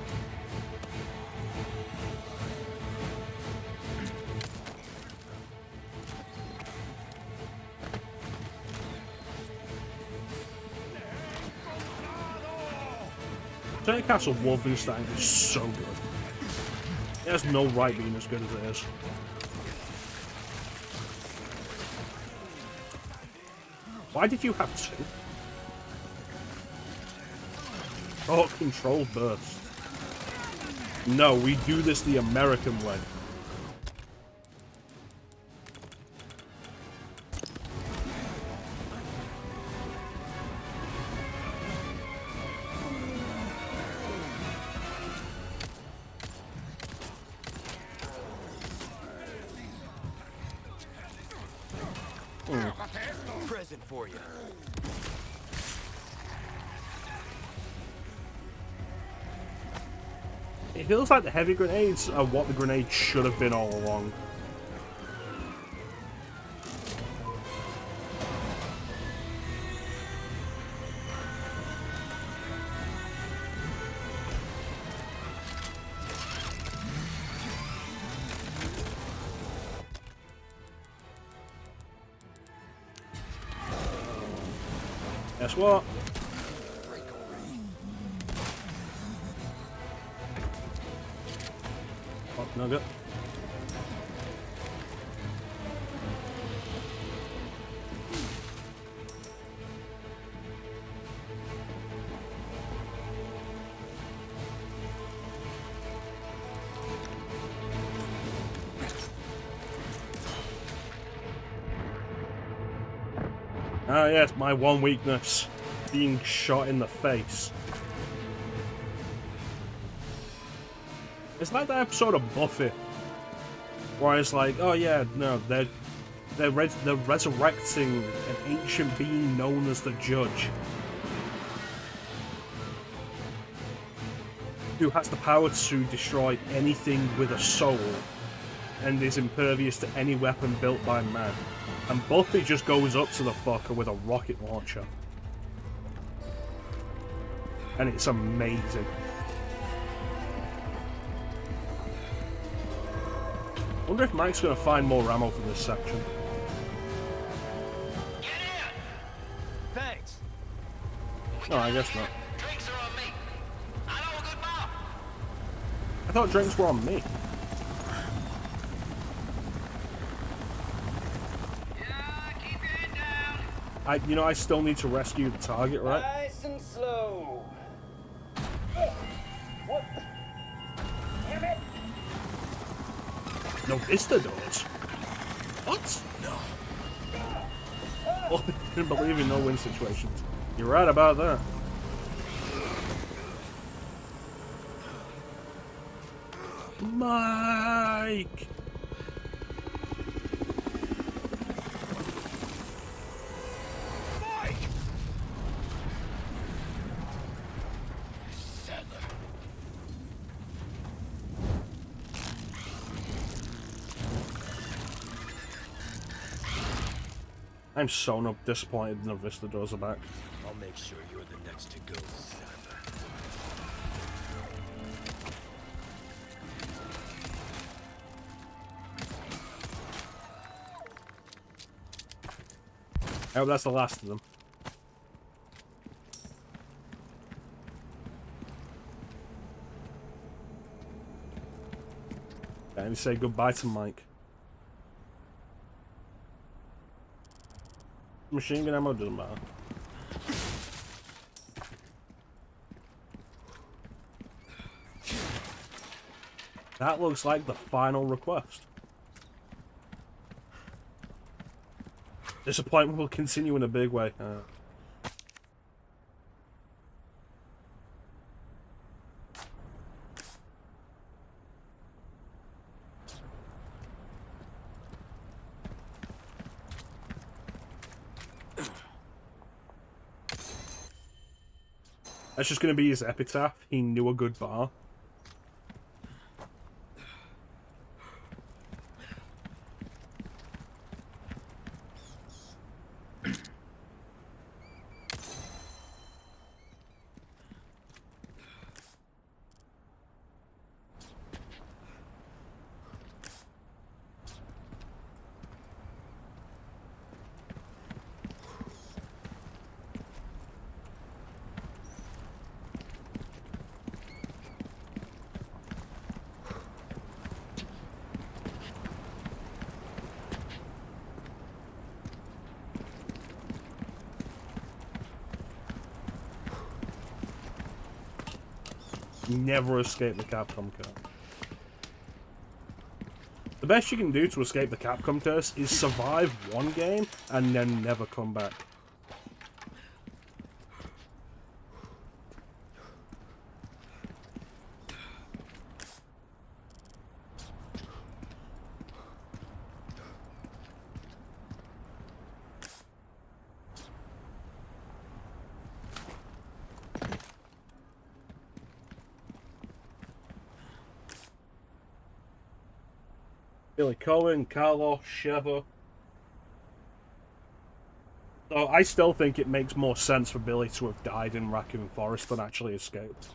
Return to Castle Wolfenstein is so good. It has no right being as good as it is. Why did you have 2? Oh, control burst. No, we do this the American way. Present for you. It feels like the heavy grenades are what the grenades should have been all along. Guess what? Fuck nugget. Ah yes, my one weakness. Being shot in the face. It's like that episode of Buffy, where it's like, oh yeah, no, they're resurrecting an ancient being known as the Judge, who has the power to destroy anything with a soul, and is impervious to any weapon built by man. And Buffy just goes up to the fucker with a rocket launcher. And it's amazing. I wonder if Mike's going to find more ammo for this section. Get in! Thanks. No, I guess not. Drinks are on me. I know a good bar. I thought drinks were on me. I still need to rescue the target, right? Nice and slow. What? Damn it! No, Vista does. What? No. Oh, I didn't believe in no-win situations. You're right about that. Mike! I'm so not disappointed the Vista doors are back. I'll make sure you're the next to go, Stabby. I hope that's the last of them. And say goodbye to Mike. Machine gun ammo doesn't matter. That looks like the final request. Disappointment will continue in a big way. That's just going to be his epitaph. He knew a good bar. Never escape the Capcom curse. The best you can do to escape the Capcom curse is survive one game and then never come back. Billy Cohen, Carlos, Sheva. So I still think it makes more sense for Billy to have died in Raccoon Forest than actually escaped.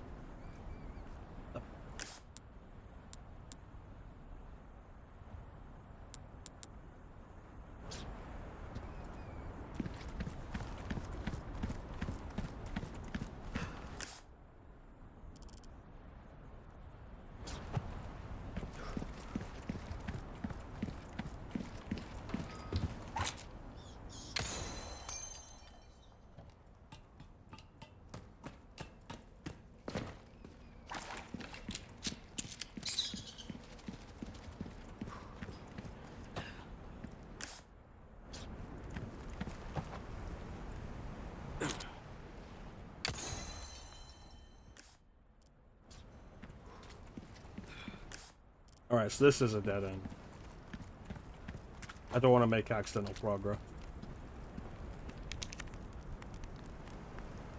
Alright, so this is a dead end. I don't want to make accidental progress.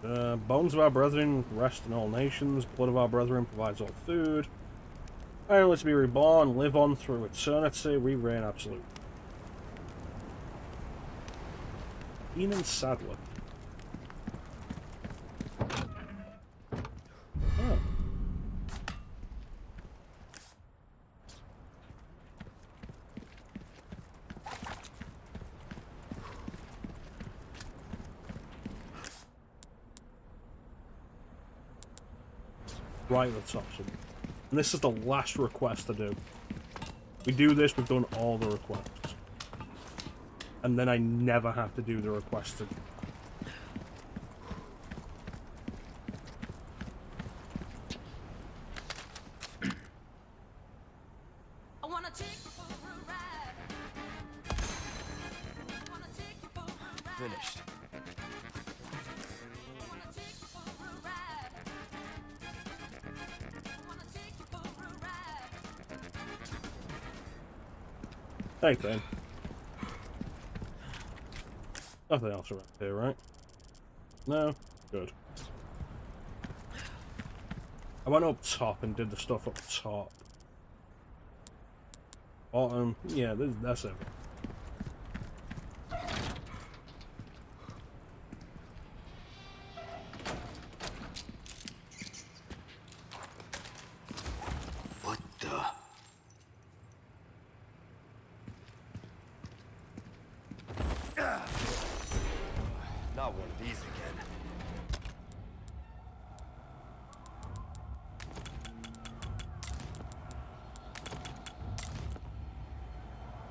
Bones of our brethren rest in all nations. Blood of our brethren provides all food. Only to be reborn, live on through eternity. We reign absolute. Enan Sadler. Oh. Right at the top. And this is the last request to do. We do this, we've done all the requests. And then I never have to do the requests again. Finished. Thanks, Ben. Nothing else around here, right? No? Good. I went up top and did the stuff up top. Bottom, yeah, that's it. What the? Not one of these again.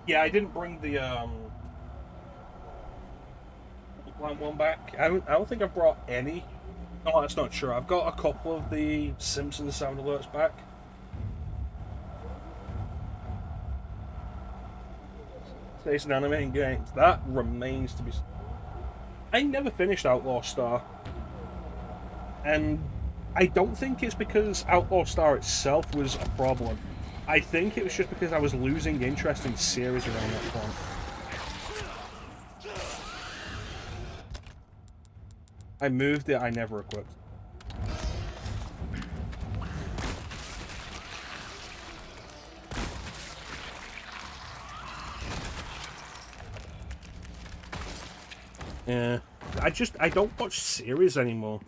Yeah, I didn't bring the one back. I don't think I've brought any. No, that's not true. I've got a couple of the Simpsons sound alerts back. Based on animating games, that remains to be. I never finished Outlaw Star, and I don't think it's because Outlaw Star itself was a problem. I think it was just because I was losing interest in series around that point. I moved it, I never equipped. Yeah, I don't watch series anymore.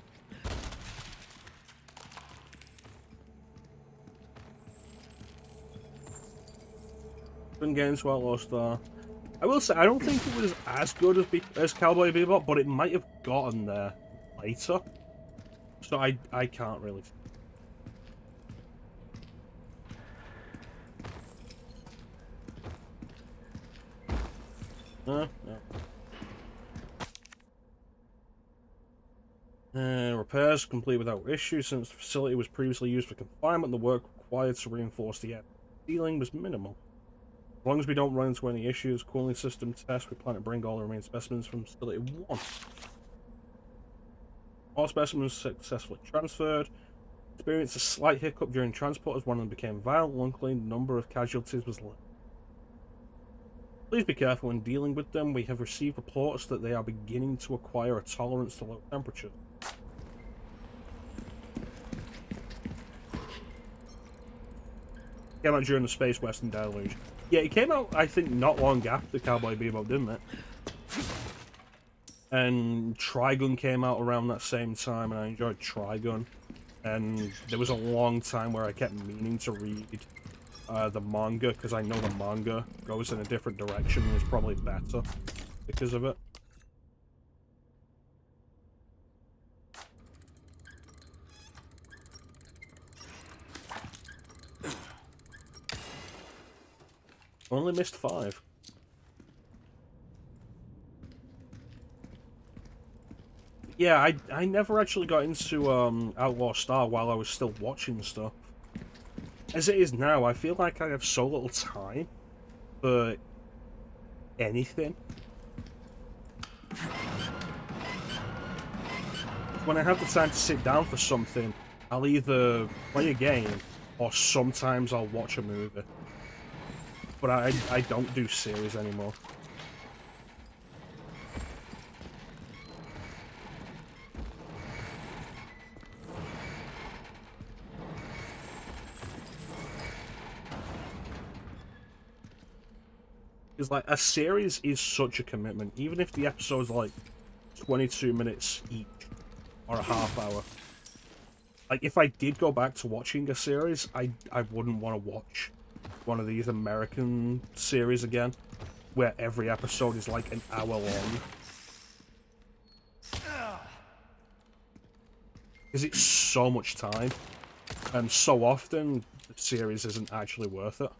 Been getting to Outlaw Star. I will say, I don't think it was as good as Cowboy Bebop, but it might have gotten there later. So I can't really. No. Repairs complete without issue since the facility was previously used for confinement. The work required to reinforce the ceiling was minimal. As long as we don't run into any issues, cooling system test, we plan to bring all the remaining specimens from Facility 1. All specimens successfully transferred. Experienced a slight hiccup during transport as one of them became violent. Luckily, the number of casualties was less. Please be careful when dealing with them. We have received reports that they are beginning to acquire a tolerance to low temperatures. Came out during the Space Western Deluge. Yeah, it came out, I think, not long after Cowboy Bebop, didn't it? And Trigun came out around that same time, and I enjoyed Trigun. And there was a long time where I kept meaning to read the manga, because I know the manga goes in a different direction and is probably better because of it. Only missed 5. Yeah, I never actually got into Outlaw Star while I was still watching stuff. As it is now, I feel like I have so little time for anything. When I have the time to sit down for something, I'll either play a game or sometimes I'll watch a movie. But I don't do series anymore. Because, like, a series is such a commitment. Even if the episode's, like, 22 minutes each, or a half hour. Like, if I did go back to watching a series, I wouldn't want to watch one of these American series again, where every episode is, like, an hour long. Because it's so much time. And so often, the series isn't actually worth it.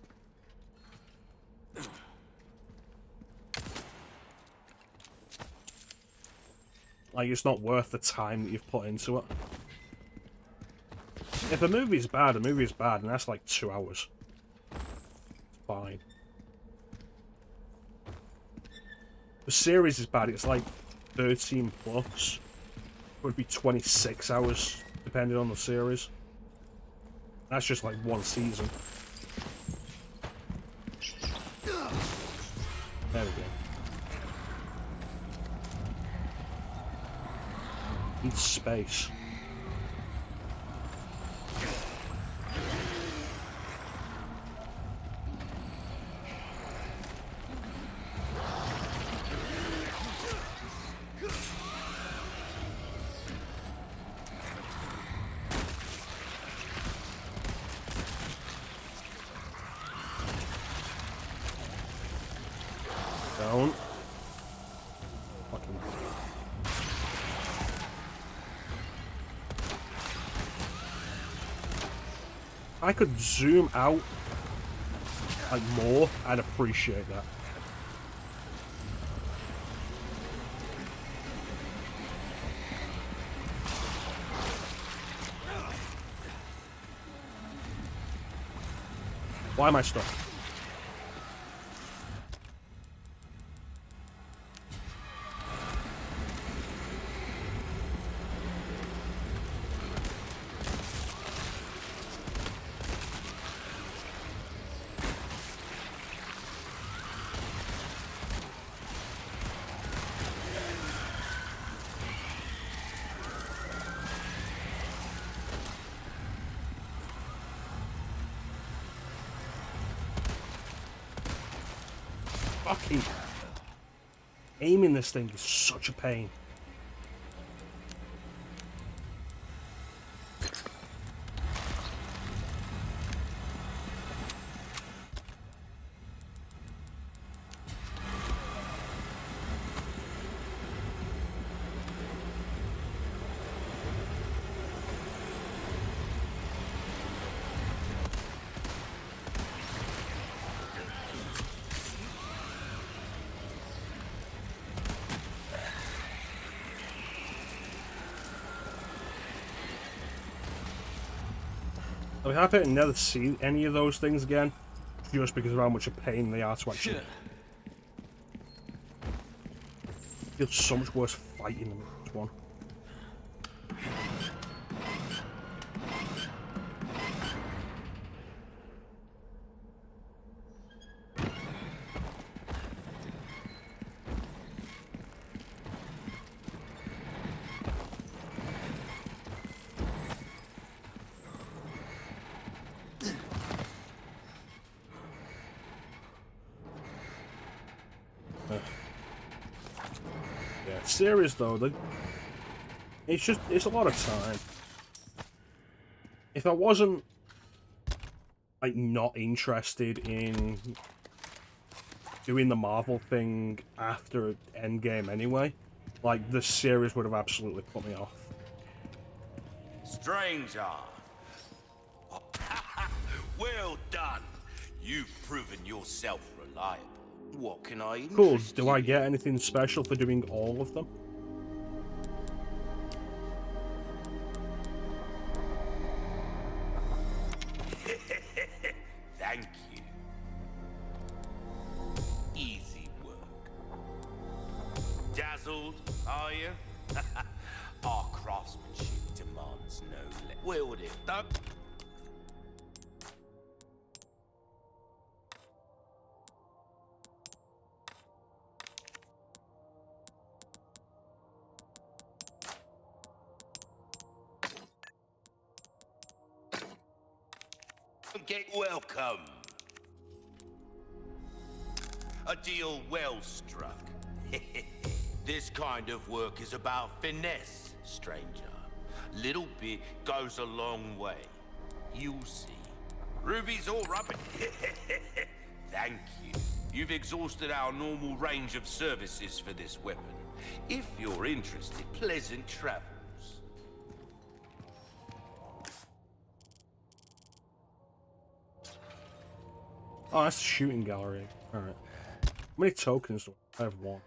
Like, it's not worth the time that you've put into it. If a movie's bad, a movie's bad, and that's like 2 hours. Fine. The series is bad, it's like 13 plus. It would be 26 hours, depending on the series. That's just like one season. There we go. Need space. Don't. Fucking. I could zoom out like more, I'd appreciate that. Why am I stuck? Fucking aiming this thing is such a pain. I'll be happy to never see any of those things again, just because of how much a pain they are to actually. It feels so much worse fighting than this one. Yeah, series though, it's a lot of time. If I wasn't like not interested in doing the Marvel thing after Endgame anyway, like this series would have absolutely put me off. Stranger. Well done. You've proven yourself reliable. What can I Cool. interest Do you I in? get anything special for doing all of them? Thank you. Easy work. Dazzled, are you? Our craftsmanship demands no less. Wield it, don't. Get welcome. A deal well struck. This kind of work is about finesse, stranger. Little bit goes a long way. You'll see. Ruby's all rubbish. Thank you. You've exhausted our normal range of services for this weapon. If you're interested, pleasant travels. Oh, that's the shooting gallery. Alright. How many tokens do I have? One.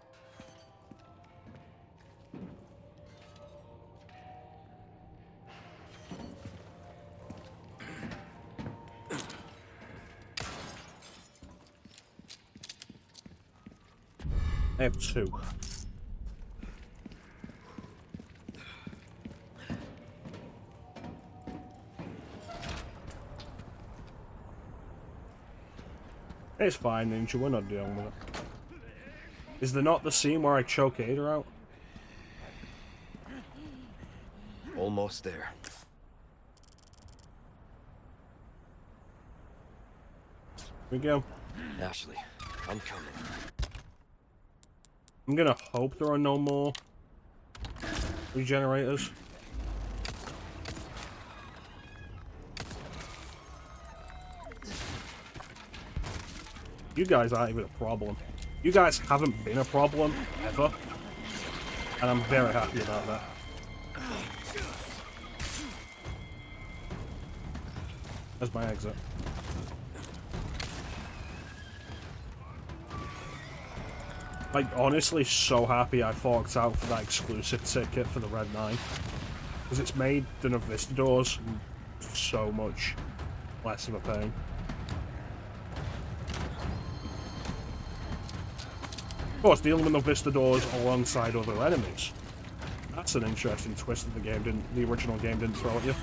I have 2. It's fine, Ninja. We're not dealing with it. Is there not the scene where I choke Ada out? Almost there. Here we go. Ashley, I'm coming. I'm gonna hope there are no more regenerators. You guys aren't even a problem. You guys haven't been a problem, ever. And I'm very happy about that. That's my exit. Like, honestly, so happy I forked out for that exclusive ticket for the Red 9. Because it's made the Novistadors so much less of a pain. Of course, dealing with Novistadors alongside other enemies. That's an interesting twist that the original game didn't throw at you.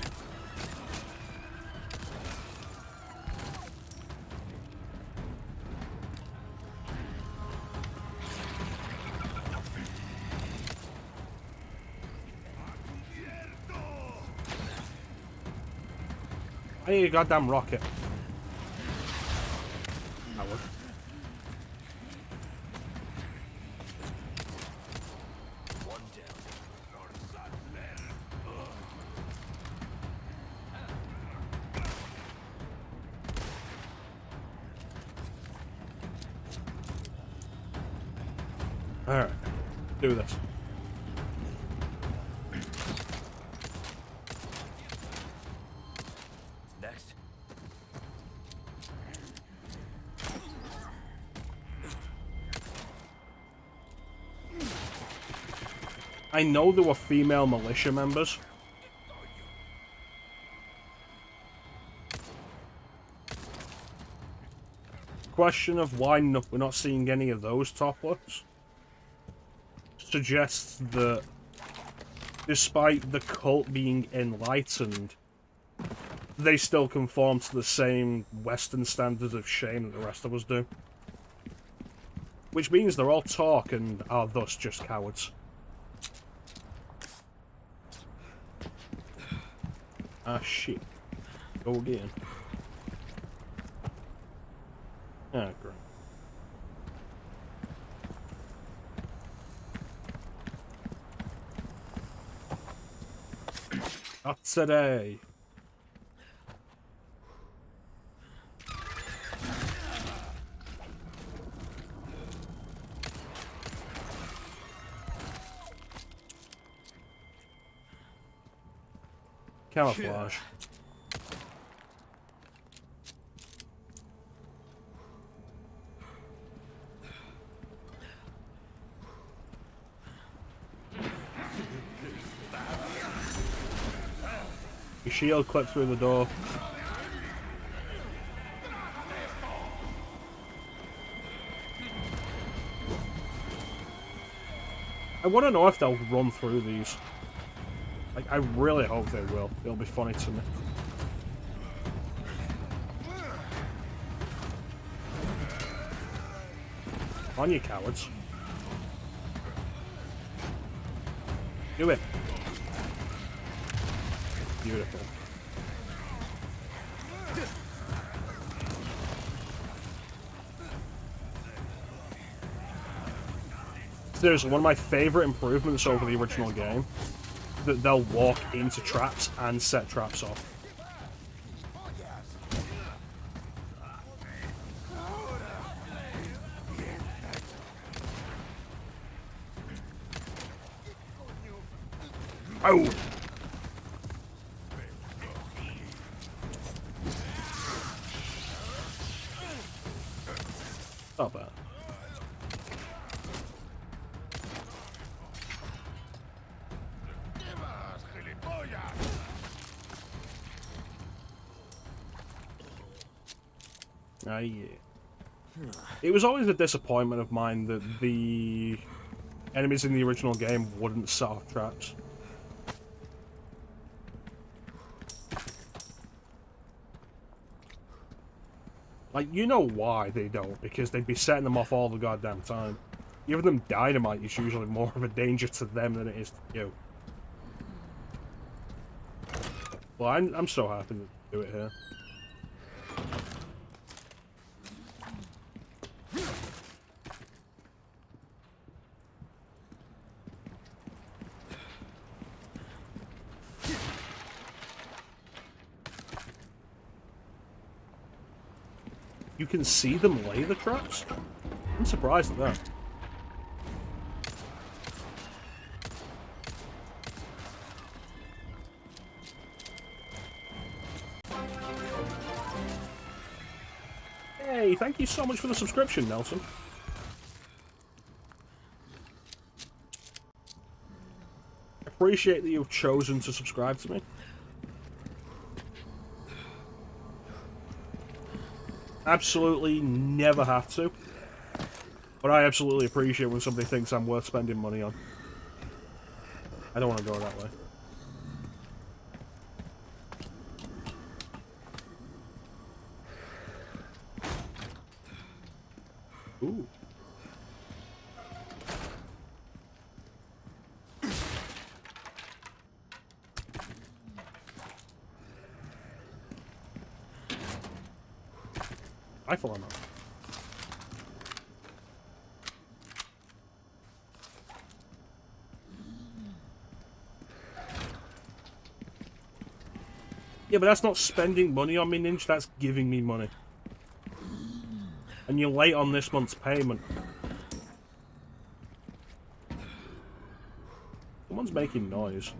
I need a goddamn rocket. That would. Alright, do this. Next. I know there were female militia members. Question of why we're not seeing any of those topless suggests that despite the cult being enlightened, they still conform to the same Western standards of shame that the rest of us do. Which means they're all talk and are thus just cowards. Ah, shit. Go again. Ah, great. Not today. Camouflage. Your shield clipped through the door. I want to know if they'll run through these. Like, I really hope they will. It'll be funny to me. On you cowards. Do it. Beautiful. Seriously, one of my favorite improvements over the original game, that they'll walk into traps and set traps off. Oh! Not bad. Yeah. It was always a disappointment of mine that the enemies in the original game wouldn't set off traps. Like, you know why they don't, because they'd be setting them off all the goddamn time. Giving them dynamite is usually more of a danger to them than it is to you. Well, I'm so happy to do it here. You can see them lay the traps? I'm surprised at that. Hey, thank you so much for the subscription, Nelson. Appreciate that you've chosen to subscribe to me. Absolutely never have to. But I absolutely appreciate when somebody thinks I'm worth spending money on. I don't want to go that way. Ooh. Rifle ammo. Yeah, but that's not spending money on me, Ninja, that's giving me money. And you're late on this month's payment. Someone's making noise.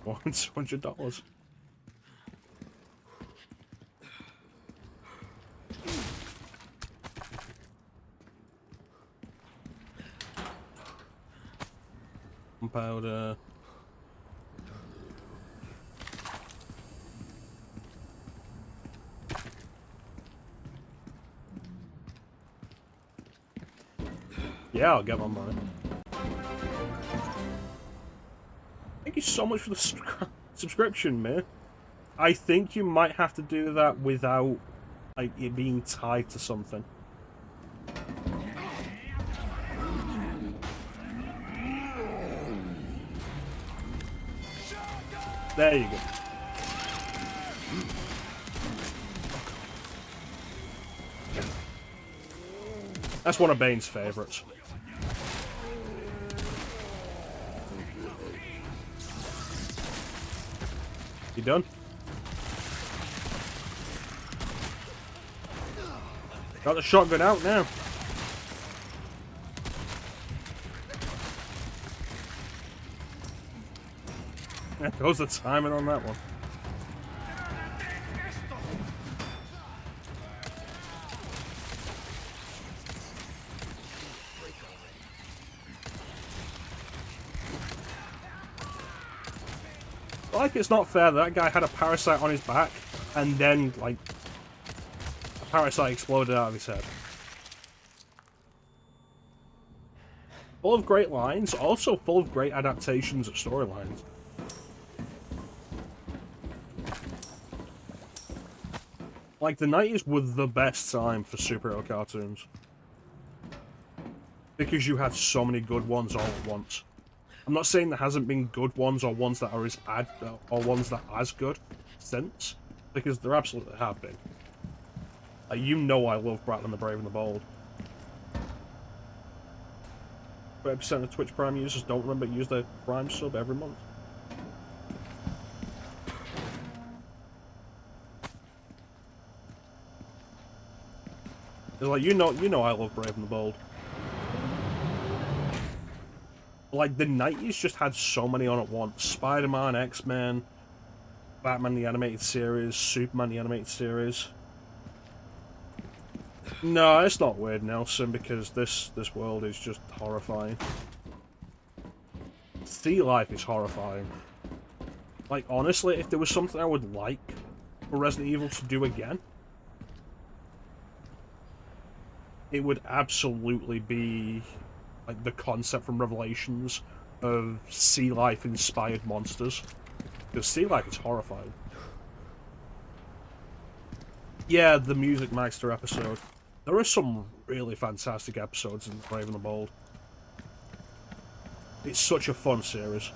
$100. Powder. Yeah, I'll get my money. Thank you so much for the subscription, man. I think you might have to do that without, like, it being tied to something. There you go. That's one of Bane's favorites. You done? Got the shotgun out now. There goes the timing on that one. Like, it's not fair that guy had a parasite on his back, and then, like, a parasite exploded out of his head. Full of great lines, also full of great adaptations of storylines. Like, the 90s were the best time for superhero cartoons. Because you had so many good ones all at once. I'm not saying there hasn't been good ones or ones that are as bad or ones that are as good since, because there absolutely have been. Like, you know I love Bratland the Brave and the Bold. 30% of Twitch Prime users don't remember to use their Prime sub every month. It's like, you know I love Brave and the Bold. Like, the 90s just had so many on at once. Spider-Man, X-Men, Batman the Animated Series, Superman the Animated Series. No, it's not weird, Nelson, because this world is just horrifying. Sea life is horrifying. Like, honestly, if there was something I would like for Resident Evil to do again, it would absolutely be like the concept from Revelations of sea life inspired monsters. Because sea life is horrifying. Yeah, the Music Meister episode. There are some really fantastic episodes in Brave and the Bold. It's such a fun series.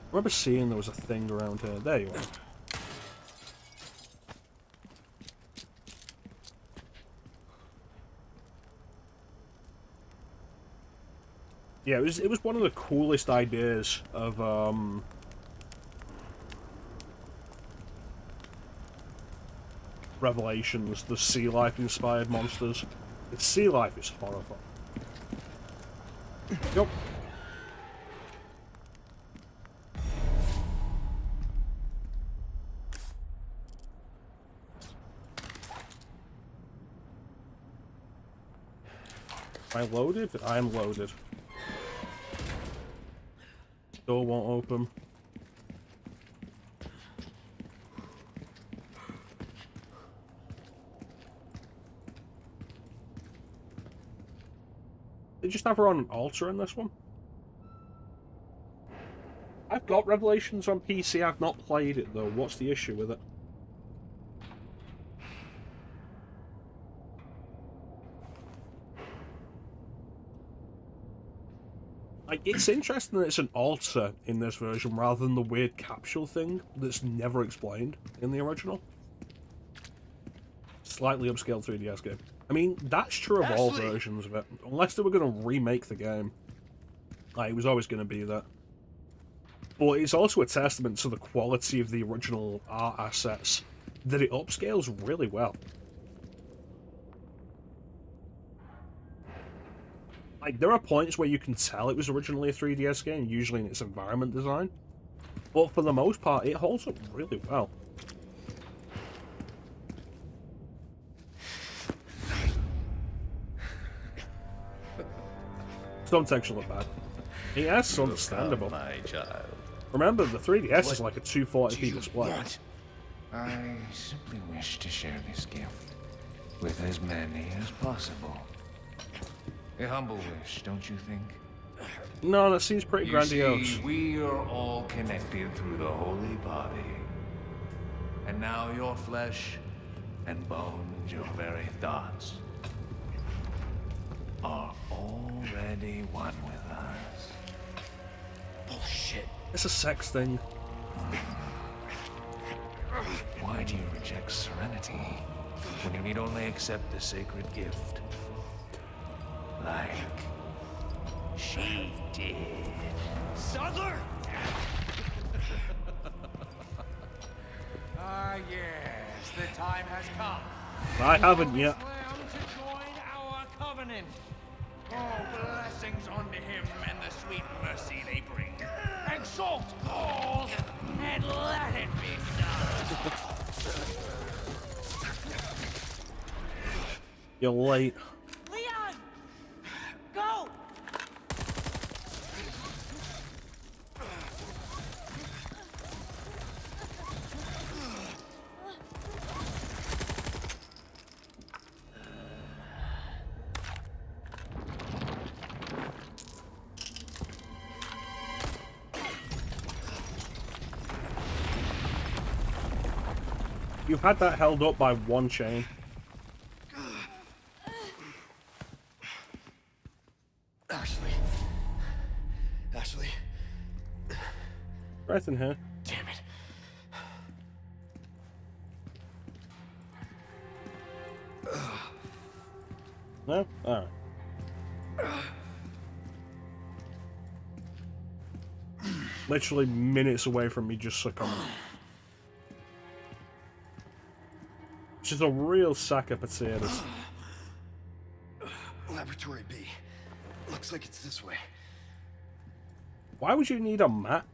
I remember seeing there was a thing around here. There you are. Yeah, it was one of the coolest ideas of Revelations, the sea life inspired monsters. The sea life is horrifying. Yep. Am I loaded? I am loaded. Door won't open. They just have her on an altar in this one. I've got Revelations on PC, I've not played it though. What's the issue with it? Like, it's interesting that it's an altar in this version rather than the weird capsule thing that's never explained in the original. Slightly upscaled 3DS game. I mean, that's true of all versions of it. Unless they were going to remake the game. Like, it was always going to be that. But it's also a testament to the quality of the original art assets that it upscales really well. Like, there are points where you can tell it was originally a 3DS game, usually in its environment design. But for the most part, it holds up really well. Some texture look bad. Yeah, that's understandable. My child. Remember, the 3DS is like a 240p display. I simply wish to share this gift with as many as possible. A humble wish, don't you think? No, that seems pretty grandiose. See, we are all connected through the holy body. And now your flesh and bones, your very thoughts, are already one with us. Bullshit. It's a sex thing. Why do you reject serenity when you need only accept the sacred gift? Like she did. Sadler? Ah, yes, the time has come. I haven't yet. To join our covenant. Oh, blessings unto him and the sweet mercy they bring. Exalt all and let it be so. You're late. Leon! Go! You've had that held up by one chain. Ashley. Right in here. Damn it. No? Alright. Literally minutes away from me just succumbing. Which is a real sack of potatoes. Laboratory B. Looks like it's this way. Why would you need a map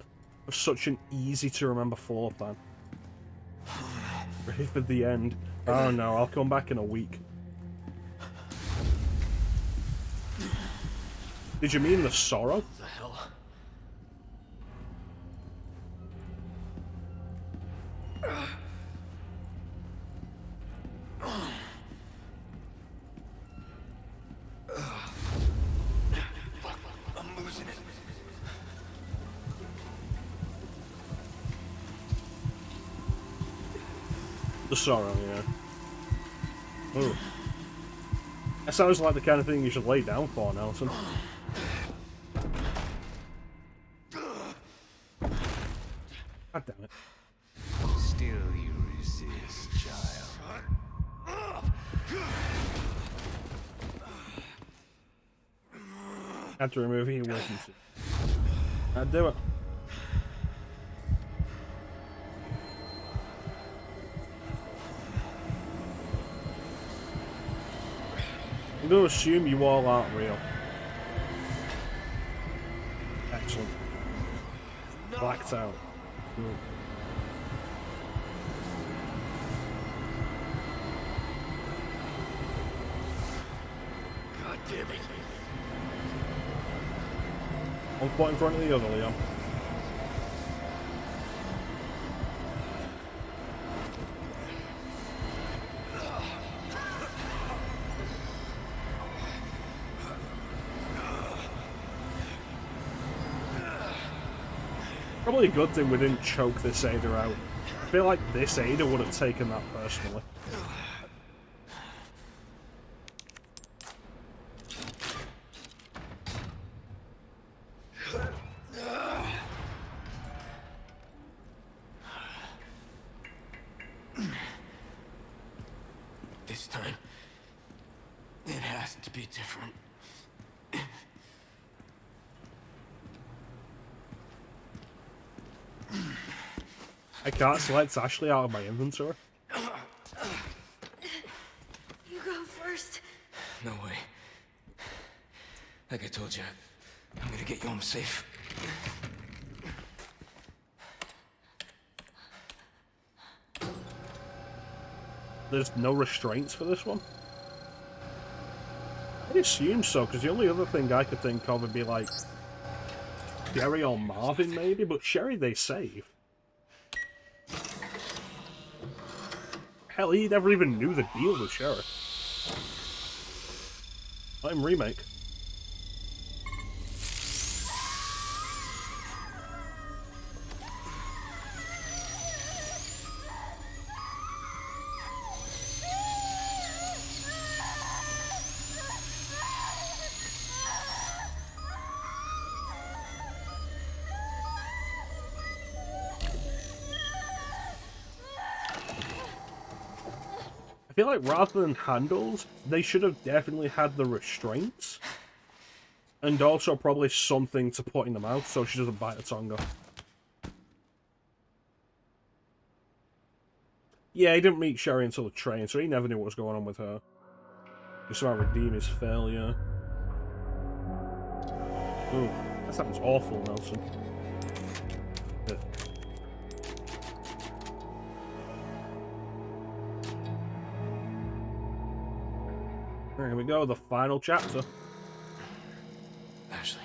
for such an easy to remember floor plan? Ready for the end. Oh no, I'll come back in a week. Did you mean the sorrow? What the hell? I'm losing it. The sorrow, yeah. Ooh. That sounds like the kind of thing you should lay down for, Nelson. God damn it. Still you resist, child. Had to remove it, wasn't it? I'd do it. I'm going to assume you all aren't real. Excellent. Blacked out. Good. God damn it. One foot in front of the other, Leon. Probably a good thing we didn't choke this Ada out. I feel like this Ada would have taken that personally. This time, it has to be different. I can't select Ashley out of my inventory. You go first. No way. Like I told you, I'm gonna get you home safe. There's no restraints for this one? I assume so, because the only other thing I could think of would be like Sherry or Marvin maybe, but Sherry they save. Hell, he never even knew the deal with Sherry. I'm Remake. I feel like rather than handles, they should have definitely had the restraints. And also probably something to put in the mouth so she doesn't bite her tongue off. Yeah, he didn't meet Sherry until the train, so he never knew what was going on with her. He somehow redeem his failure. Ooh, that sounds awful, Nelson. Yeah. Here we go, the final chapter. Ashley.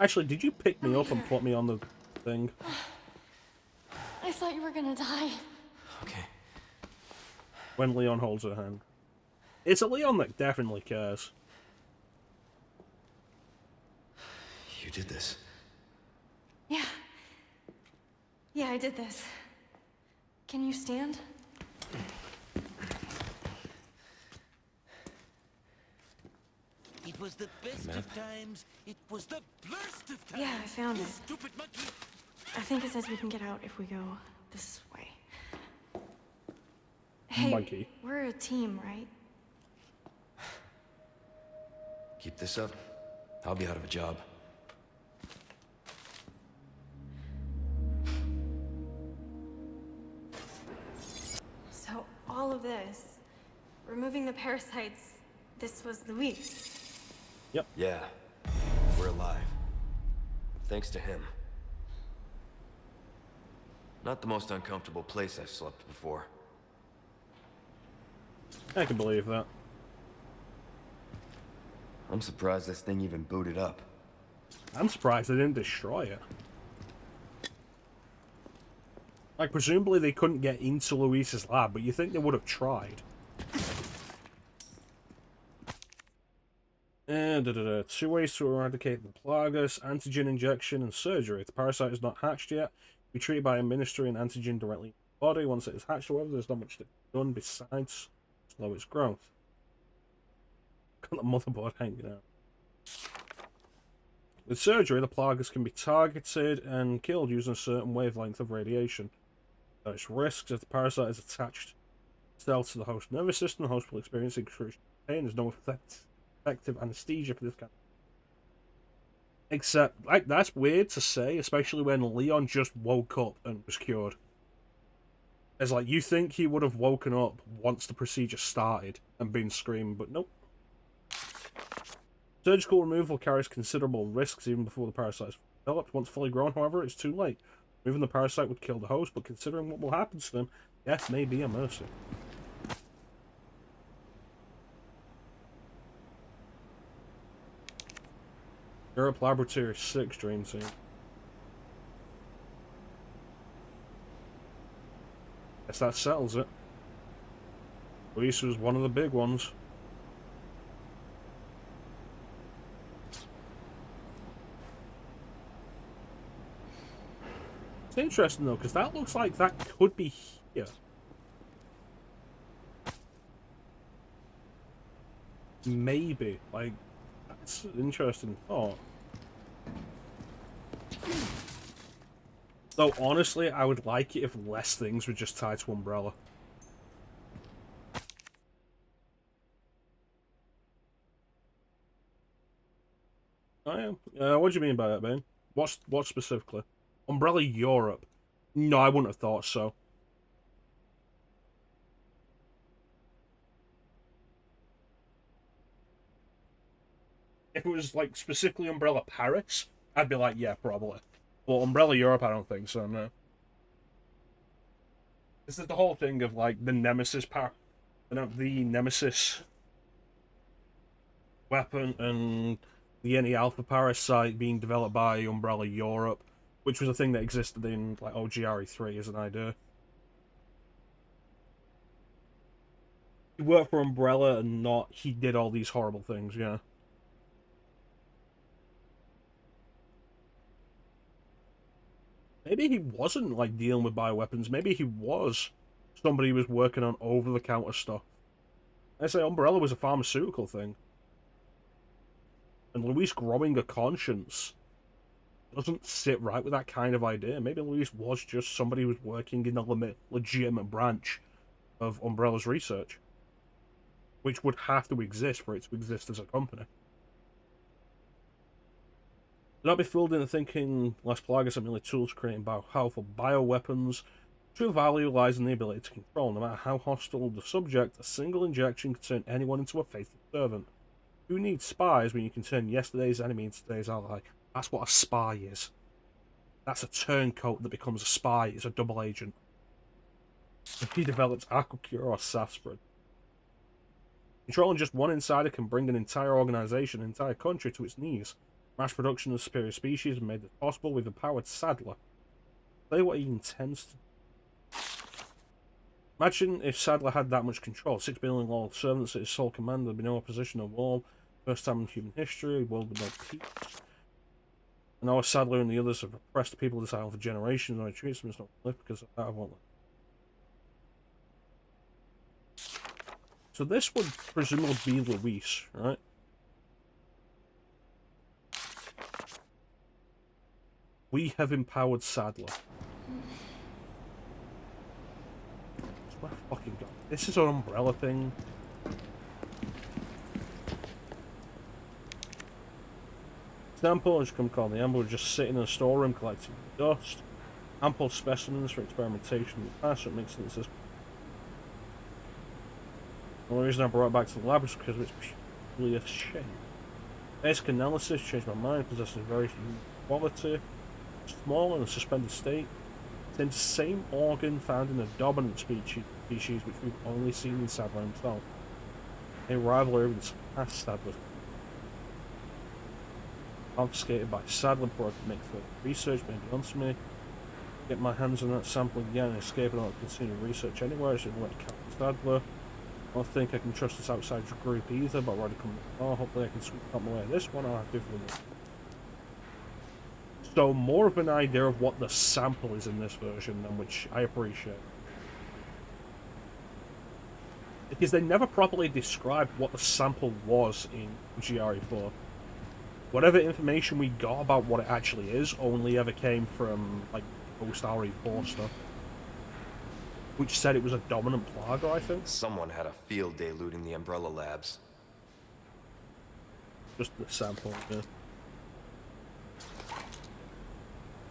Actually, did you pick me up and put me on the thing? I thought you were gonna die. Okay. When Leon holds her hand. It's a Leon that definitely cares. You did this. Yeah. Yeah, I did this. Can you stand? It was the best of times. It was the blurst of times. Yeah, I found you it. Stupid monkey. I think it says we can get out if we go this way. Hey, Monkey. we're a team, right? Keep this up, I'll be out of a job. of this, removing the parasites, this was Luis. Yep. Yeah, we're alive. Thanks to him. Not the most uncomfortable place I've slept before. I can believe that. I'm surprised this thing even booted up. I'm surprised they didn't destroy it. Like, presumably they couldn't get into Luis's lab, but you think they would have tried. 2 ways to eradicate the plagas: antigen injection and surgery. If the parasite is not hatched yet, be treated by administering antigen directly in the body. Once it is hatched, however, there's not much to be done besides slow its growth. Got the motherboard hanging out. With surgery, the plagas can be targeted and killed using a certain wavelength of radiation. There is risks if the parasite is attached cells to the host nervous system. The host will experience excruciating pain. There's no effective anesthesia for this kind. Except, like, that's weird to say, especially when Leon just woke up and was cured. It's like, you think he would have woken up once the procedure started and been screaming, but nope. Surgical removal carries considerable risks even before the parasite is developed. Once fully grown, however, it's too late. Removing the parasite would kill the host, but considering what will happen to them, death may be a mercy. Europe Laboratory 6 Dream Team. Guess that settles it. Luis was one of the big ones. It's interesting though, because that looks like that could be here. Maybe. Like, that's an interesting thought. Though, honestly, I would like it if less things were just tied to Umbrella. Oh yeah. What do you mean by that, Ben? What specifically? Umbrella Europe? No, I wouldn't have thought so. If it was, like, specifically Umbrella Paris, I'd be like, yeah, probably. But Umbrella Europe, I don't think so, no. This is the whole thing of, like, the Nemesis the Nemesis weapon and the any Alpha parasite being developed by Umbrella Europe, which was a thing that existed in, like, OGRE3 as an idea. He worked for Umbrella and not he did all these horrible things, yeah. Maybe he wasn't, like, dealing with bioweapons. Maybe he was somebody who was working on over-the-counter stuff. I say Umbrella was a pharmaceutical thing. And Luis growing a conscience doesn't sit right with that kind of idea. Maybe Luis was just somebody who was working in a legitimate branch of Umbrella's research, which would have to exist for it to exist as a company. Do not be fooled into thinking Las Plagas are merely tools creating powerful bioweapons. True value lies in the ability to control. No matter how hostile the subject, a single injection can turn anyone into a faithful servant. Who needs spies when you can turn yesterday's enemy into today's ally? That's what a spy is. That's a turncoat that becomes a spy. It's a double agent. If he develops Aquacure or Sasprid. Controlling just one insider can bring an entire organization, an entire country to its knees. Mass production of superior species made this possible with empowered Sadler. Tell you what he intends to. Imagine if Sadler had that much control. 6 billion loyal servants at his sole command, there'd be no opposition or war. First time in human history, world with no peace. And now Sadler and the others have oppressed the people of this island for generations, and I treat them as not live because of that I won't live. So this would presumably be Luis, right? We have empowered Sadler. I swear to fucking God. This is an Umbrella thing. Sample has come called the Amber was just sitting in a storeroom collecting dust. Ample specimens for experimentation in the past, so it makes sense. The only reason I brought it back to the lab is because it's purely a shame. Basic analysis changed my mind, possesses very unique quality. Small in a suspended state. Contains the same organ found in the dominant species which we've only seen in Sadler himself. A rivalry with past Sadler. Confiscated by Sadler before I could make further research, maybe onto me. Get my hands on that sample again and escape and not continue research anywhere. I should let Captain Sadler. I don't think I can trust this outside group either, but I've already come far. Hopefully I can sweep up my way this one. I'll have to do for the So more of an idea of what the sample is in this version, than which I appreciate. Because they never properly described what the sample was in GRE4. Whatever information we got about what it actually is only ever came from, like, post-RE4 stuff. Which said it was a dominant plaga, I think. Someone had a field day looting the Umbrella Labs. Just the sample, yeah.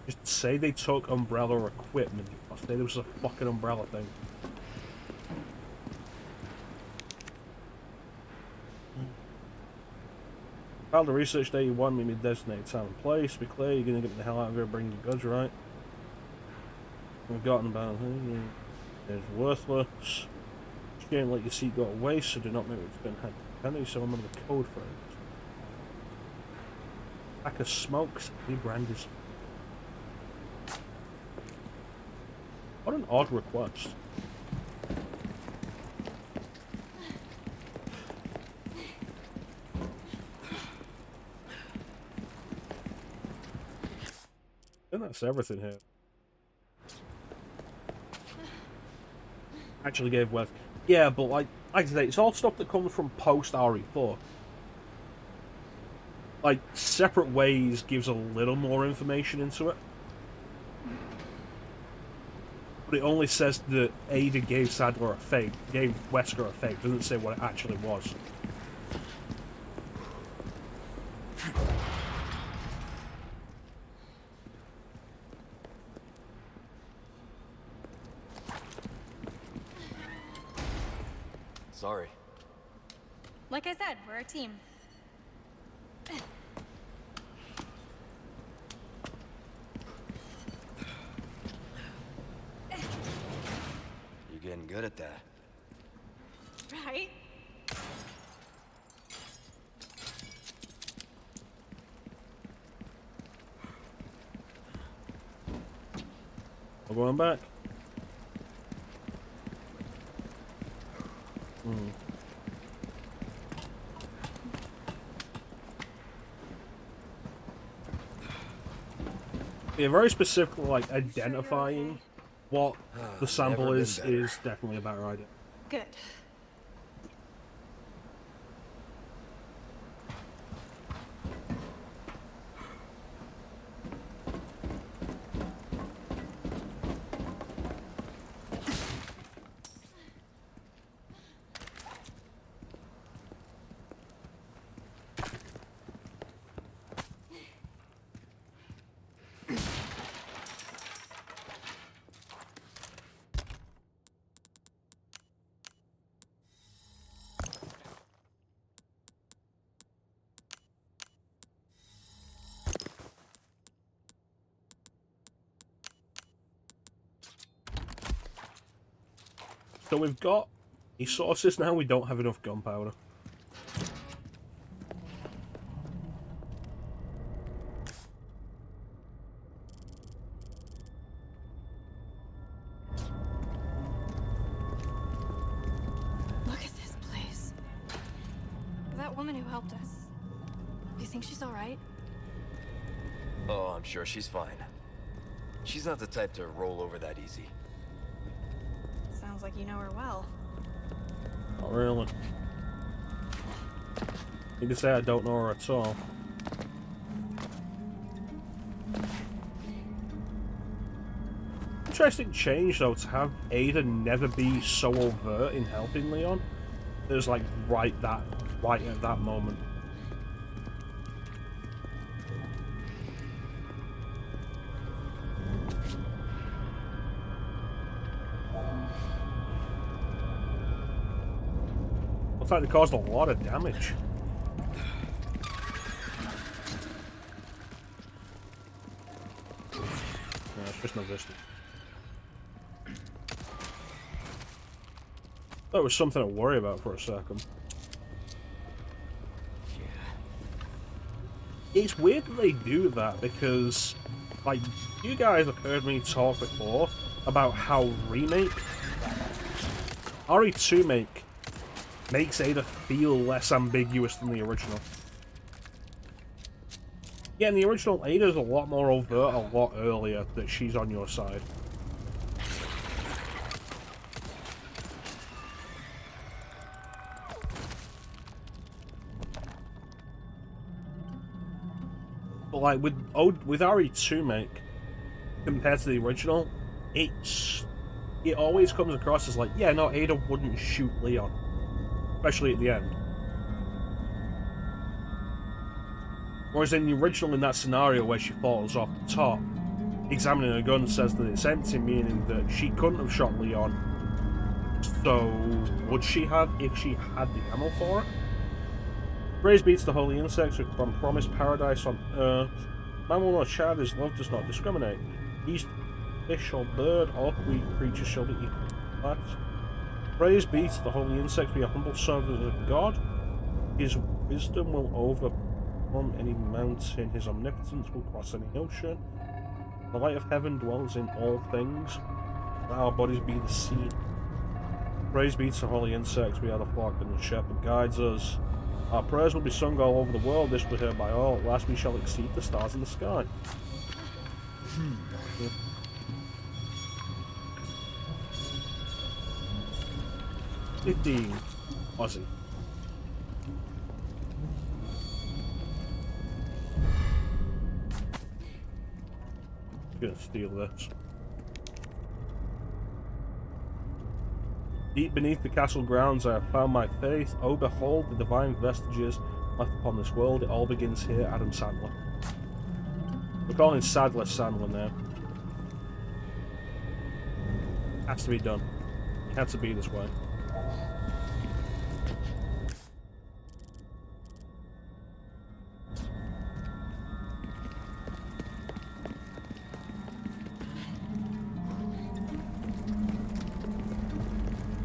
Just say they took Umbrella equipment. I'll say there was a fucking Umbrella thing. File the research day you want me to designate time and place. Be clear, you're gonna get the hell out of here and bring your goods, right? We've gotten about it's worthless. You can't let your seat go to waste, so do not make it spend hand penny, so I'm under the code for it. Pack of smokes, new brand is. What an odd request. And that's everything here. Actually gave worth. Yeah, but like I say, it's all stuff that comes from post RE4. Like, Separate Ways gives a little more information into it. But it only says that Ada gave Sadler a fake, gave Wesker a fake, doesn't say what it actually was. Sorry. Like I said, we're a team. You're getting good at that. Right? We're going back. Yeah, very specifically, like, identifying what the sample is definitely a better idea. Good. So we've got resources now, we don't have enough gunpowder. Look at this place. That woman who helped us. You think she's alright? Oh, I'm sure she's fine. She's not the type to roll over that easy. Sounds like you know her well. Not really. You can say I don't know her at all. Interesting change though to have Ada never be so overt in helping Leon. It was like right at that moment. Looks like they caused a lot of damage. No, it's just no distance. That was something to worry about for a second. It's weird that they do that because, like, you guys have heard me talk before about how Remake, RE2 makes Ada feel less ambiguous than the original. Yeah, in the original, Ada's a lot more overt a lot earlier that she's on your side. But like with RE2 compared to the original, it always comes across as like, yeah, no, Ada wouldn't shoot Leon, especially at the end. Whereas in the original, in that scenario where she falls off the top, examining her gun says that it's empty, meaning that she couldn't have shot Leon. So would she have if she had the ammo for it? Praise be to the holy insects who have promised paradise on earth. Man will not child, his love does not discriminate. Beast, fish or bird, all creatures shall be equal class. Praise be to the holy insects, be a humble servant of God. His wisdom will overcome any mountain, his omnipotence will cross any ocean. The light of heaven dwells in all things, let our bodies be the sea. Praise be to the holy insects, we are the flock, and the shepherd guides us. Our prayers will be sung all over the world, this will be heard by all. At last we shall exceed the stars in the sky. Yeah. 15 Aussie. Gonna steal this. Deep beneath the castle grounds I have found my faith. Oh, behold the divine vestiges left upon this world. It all begins here, Adam Sandler. We're calling Sadler Sandler now. Has to be done. It had to be this way.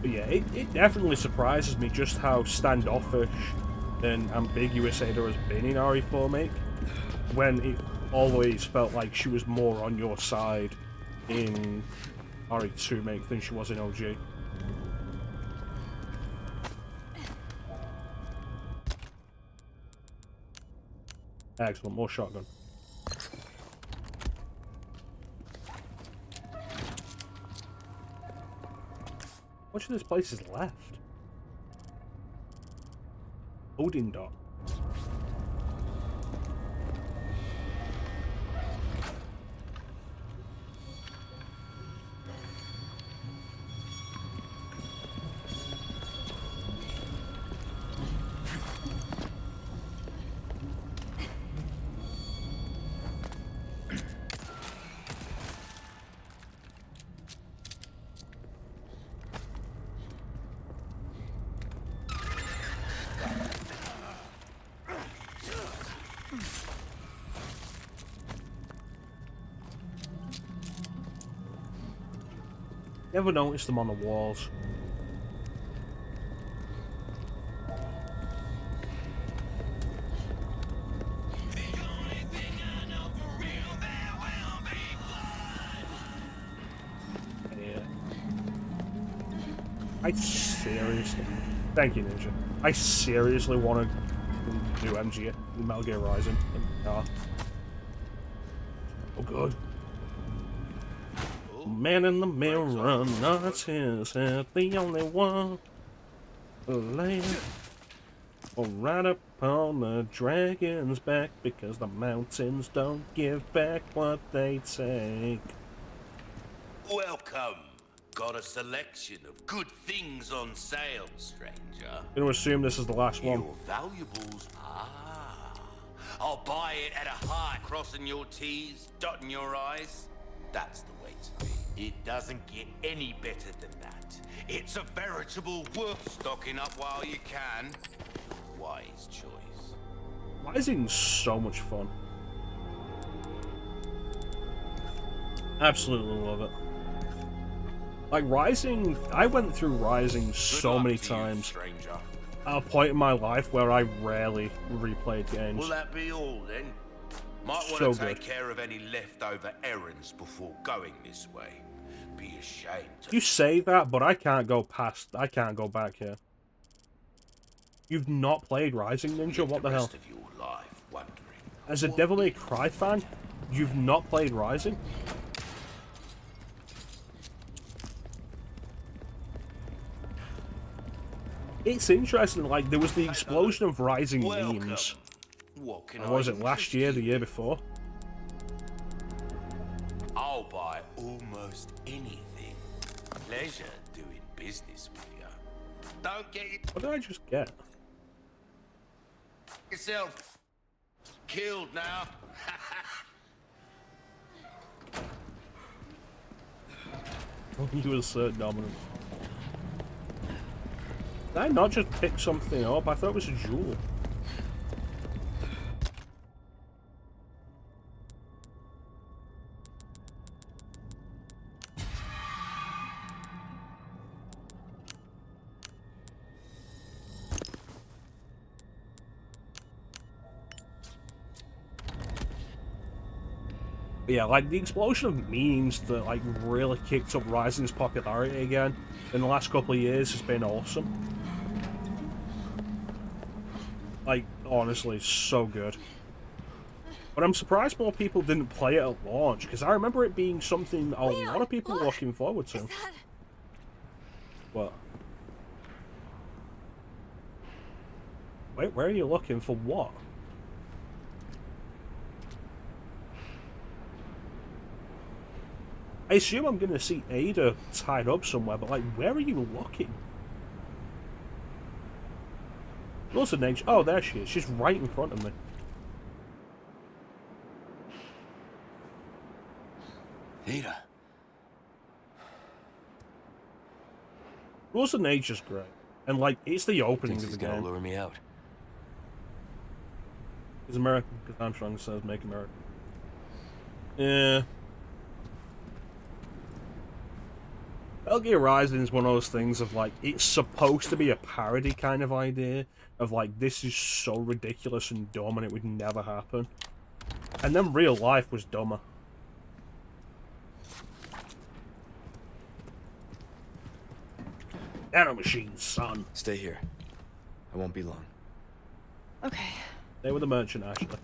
But yeah, it definitely surprises me just how standoffish and ambiguous Ada has been in RE4 Make, when it always felt like she was more on your side in RE2 Make than she was in OG. Excellent, more shotgun. Much of this place is left. Loading dock. Never noticed them on the walls. Yeah. I seriously... Thank you, Ninja. I seriously want to do MG Metal Gear Rising. Oh, good. Man in the mirror, not his head, the only one laying right upon the dragon's back, because the mountains don't give back what they take. Welcome. Got a selection of good things on sale, stranger. Gonna assume this is the last one. Your valuables. I'll buy it at a high, crossing your T's, dotting your I's. That's the way to be. It doesn't get any better than that. It's a veritable work. Stocking up while you can. Wise choice. Rising's so much fun. Absolutely love it. Like Rising, I went through Rising so many times. At a point in my life where I rarely replayed games. Will that be all then? Might want So to take good. care of any leftover errands before going this way. Be ashamed. You say that, but I can't go back here. You've not played Rising, Ninja? What the hell? Of your life wondering. As a Devil May Cry fan, you've not played Rising? It's interesting, like, there was the explosion of Rising memes. What can Or was it last year, the year before? I'll buy almost anything. Pleasure doing business with you. Don't get What did I just get? yourself killed now. You assert dominance. Did I not just pick something up? I thought it was a jewel. But yeah, like the explosion of memes that like really kicked up Rising's popularity again in the last couple of years has been awesome. Like, honestly, so good. But I'm surprised more people didn't play it at launch, because I remember it being something a lot of people were looking forward to. What? Wait, where are you looking for what? I assume I'm going to see Ada tied up somewhere, but like, where are you looking? What's her name? Oh, there she is. She's right in front of me. Ada. Rules of Nature's great. And like, it's the opening of the Gonna game. lure me out. It's American, because Armstrong says make America. Yeah. Metal Gear Rising is one of those things of like, it's supposed to be a parody kind of idea of like, this is so ridiculous and dumb and it would never happen. And then real life was dumber. Nano machines, son. Stay here. I won't be long. Okay. They were the merchant, actually.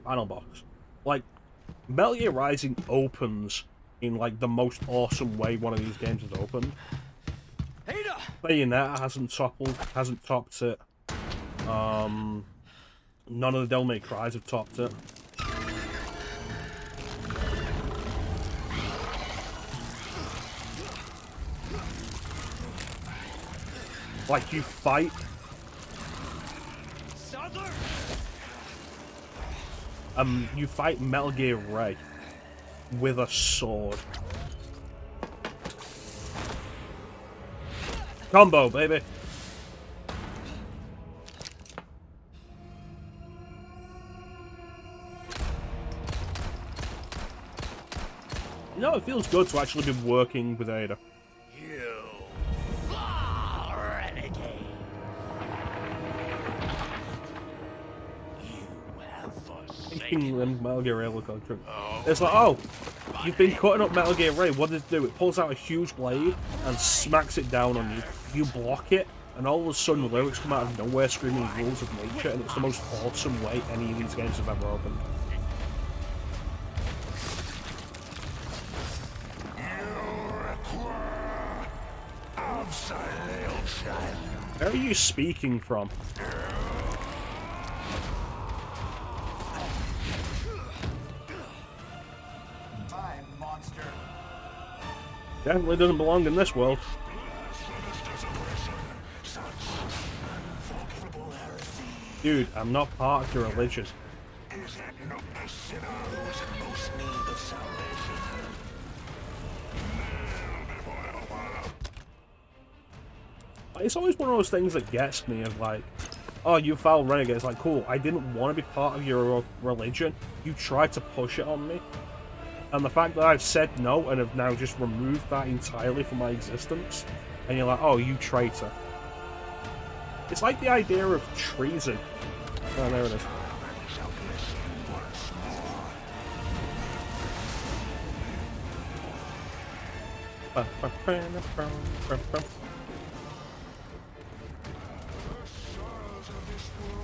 Final box. Like, Metal Gear Rising opens in like the most awesome way one of these games has opened. Bayonetta hasn't topped it. None of the Devil May Cries have topped it. Like, you fight you fight Metal Gear Ray with a sword. Combo, baby. You know, it feels good to actually be working with Ada. Metal Gear Ray look like it's like, oh, you've been cutting up Metal Gear Ray. What does it do? It pulls out a huge blade and smacks it down on you. You block it, and all of a sudden lyrics come out of nowhere screaming rules of nature, and it's the most awesome way any of these games have ever opened. Where are you speaking from? Definitely doesn't belong in this world. Dude, I'm not part of your religion. not the sinner who is in most need of salvation. It's always one of those things that gets me of like, oh, you foul renegade. It's like, cool, I didn't want to be part of your religion. You tried to push it on me. And the fact that I've said no and have now just removed that entirely from my existence, and you're like, oh, you traitor. It's like the idea of treason. Oh, there it is.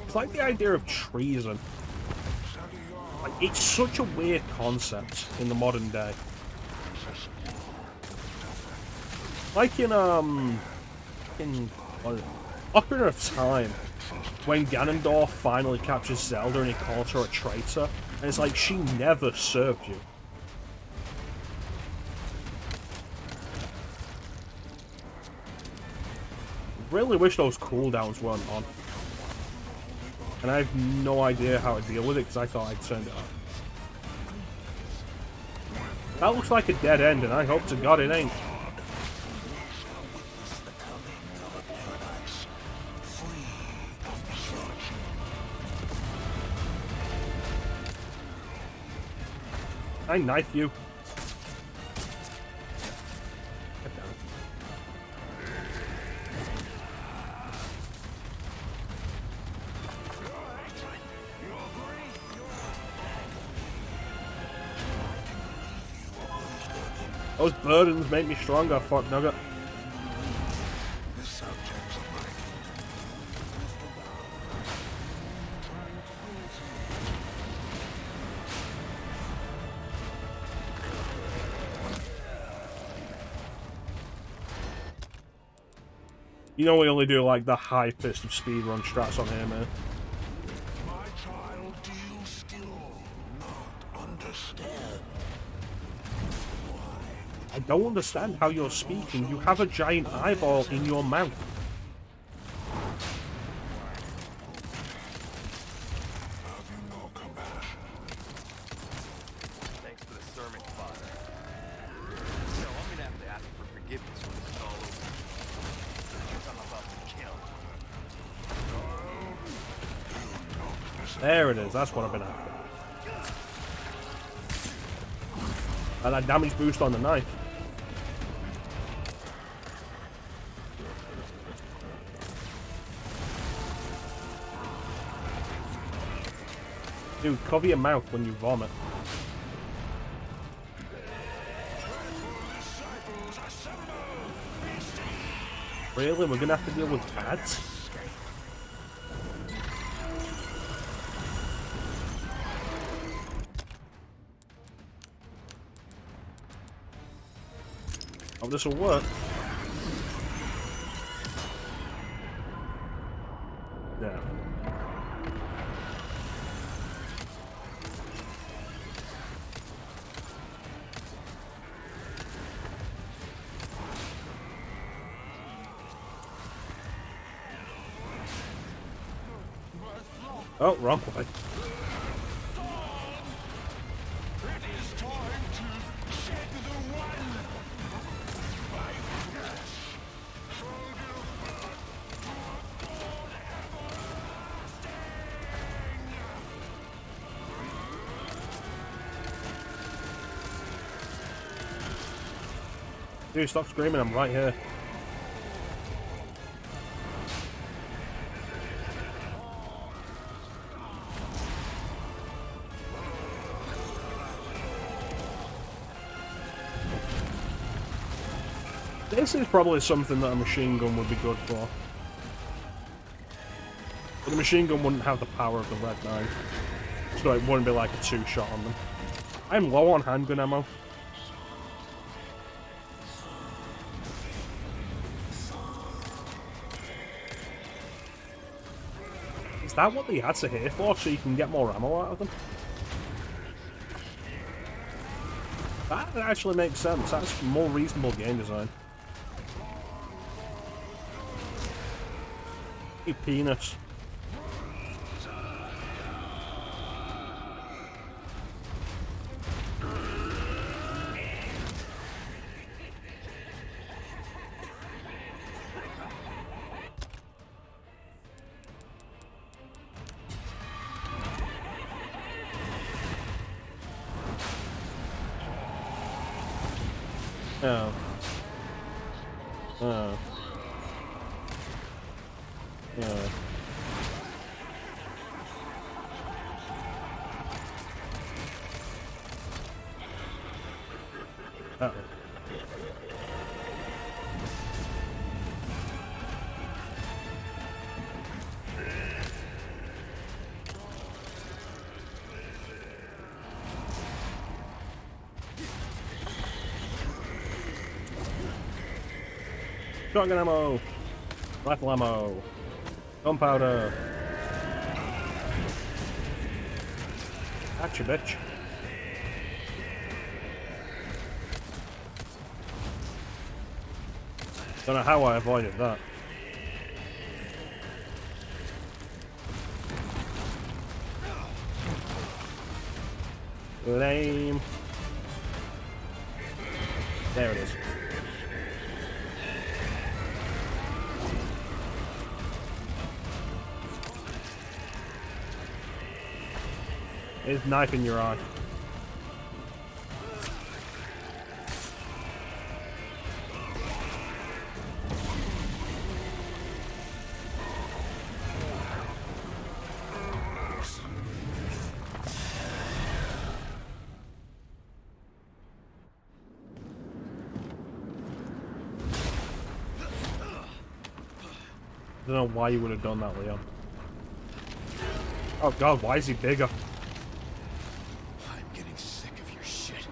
It's like the idea of treason. Like, it's such a weird concept in the modern day. Like in Ocarina of Time, when Ganondorf finally captures Zelda and he calls her a traitor, and it's like, she never served you. Really wish those cooldowns weren't on. And I have no idea how to deal with it because I thought I'd turned it off. That looks like a dead end, and I hope to God it ain't. I knife you. Those burdens make me stronger, fuck nugget. You know we only do like the high-pissed of speedrun strats on here, man. My child, do you still not understand? I don't understand how you're speaking. You have a giant eyeball in your mouth. Have you no compassion? Thanks for the sermon, Father. So I'm gonna have to ask for forgiveness when this is all over. Because I'm about to kill. There it is. That's what I've been after. And that damage boost on the knife. Dude, cover your mouth when you vomit. Really? We're gonna have to deal with ads? Oh, this will work. Yeah. Oh, wrong way. Dude, stop screaming, I'm right here. This is probably something that a machine gun would be good for. But the machine gun wouldn't have the power of the red knife. So it wouldn't be like a two-shot on them. I'm low on handgun ammo. Is that what the ads are here for? So you can get more ammo out of them? That actually makes sense. That's more reasonable game design. You penis. Oh. Oh. Oh. Uh-oh. Shotgun ammo! Rifle ammo! Gunpowder! Gotcha, bitch. Don't know how I avoided that. Lame. There it is. There's a knife in your eye. I don't know why you would have done that, Leon. Oh god, why is he bigger? I'm getting sick of your shit.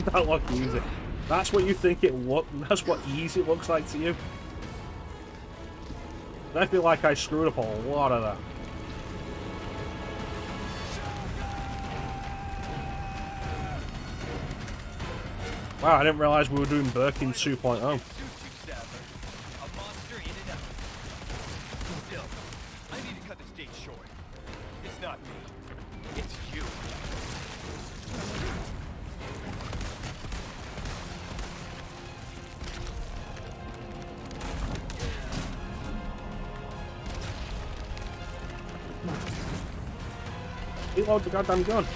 That look easy. That's what you think it look. That's what easy looks like to you. I feel like I screwed up a lot of that. Wow, I didn't realize we were doing Birkin 2.0. It's not me. It's you. Reload the goddamn gun.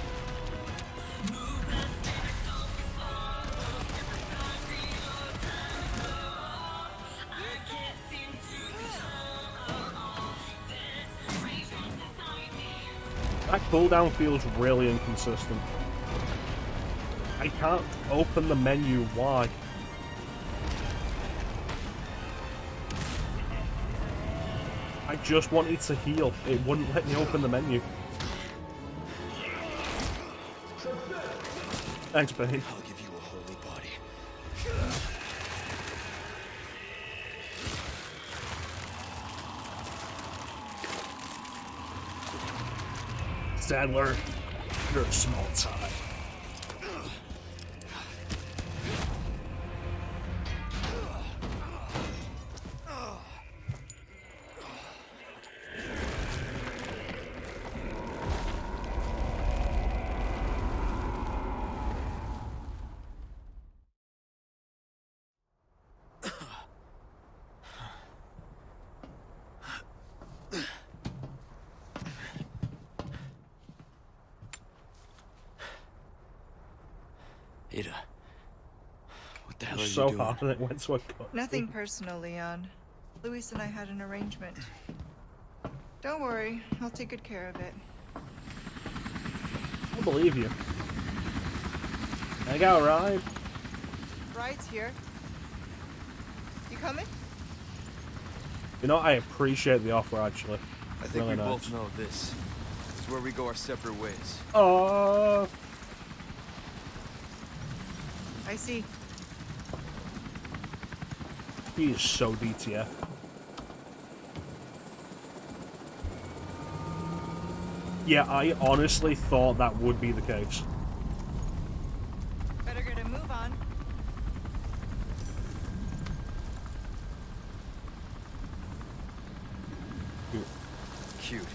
That cooldown feels really inconsistent. I can't open the menu, why? I just wanted to heal. It wouldn't let me open the menu. Thanks, Bane. I'll give you a holy body. Sadler, you're a small time. Ada, what the hell are you So doing? hard and it went to a cut. Nothing personal, Leon. Luis and I had an arrangement. Don't worry, I'll take good care of it. I believe you. I got a ride. Ride's here. You coming? You know, I appreciate the offer, actually. I think Really we nice. both know this. This is where we go our separate ways. I see. He is so DTF. Yeah, I honestly thought that would be the case. Better get a move on. Cute.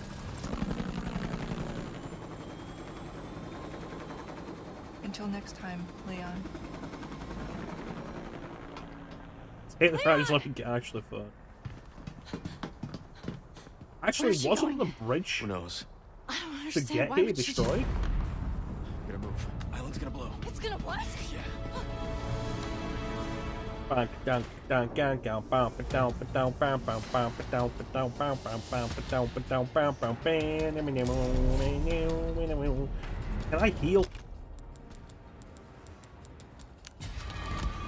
Until next time, Leon. Take the ride, let me get actually fun. Actually, Where's she wasn't going? the bridge Who knows? I don't to understand. get Why here would she destroyed? gonna what? Yeah. Can I heal?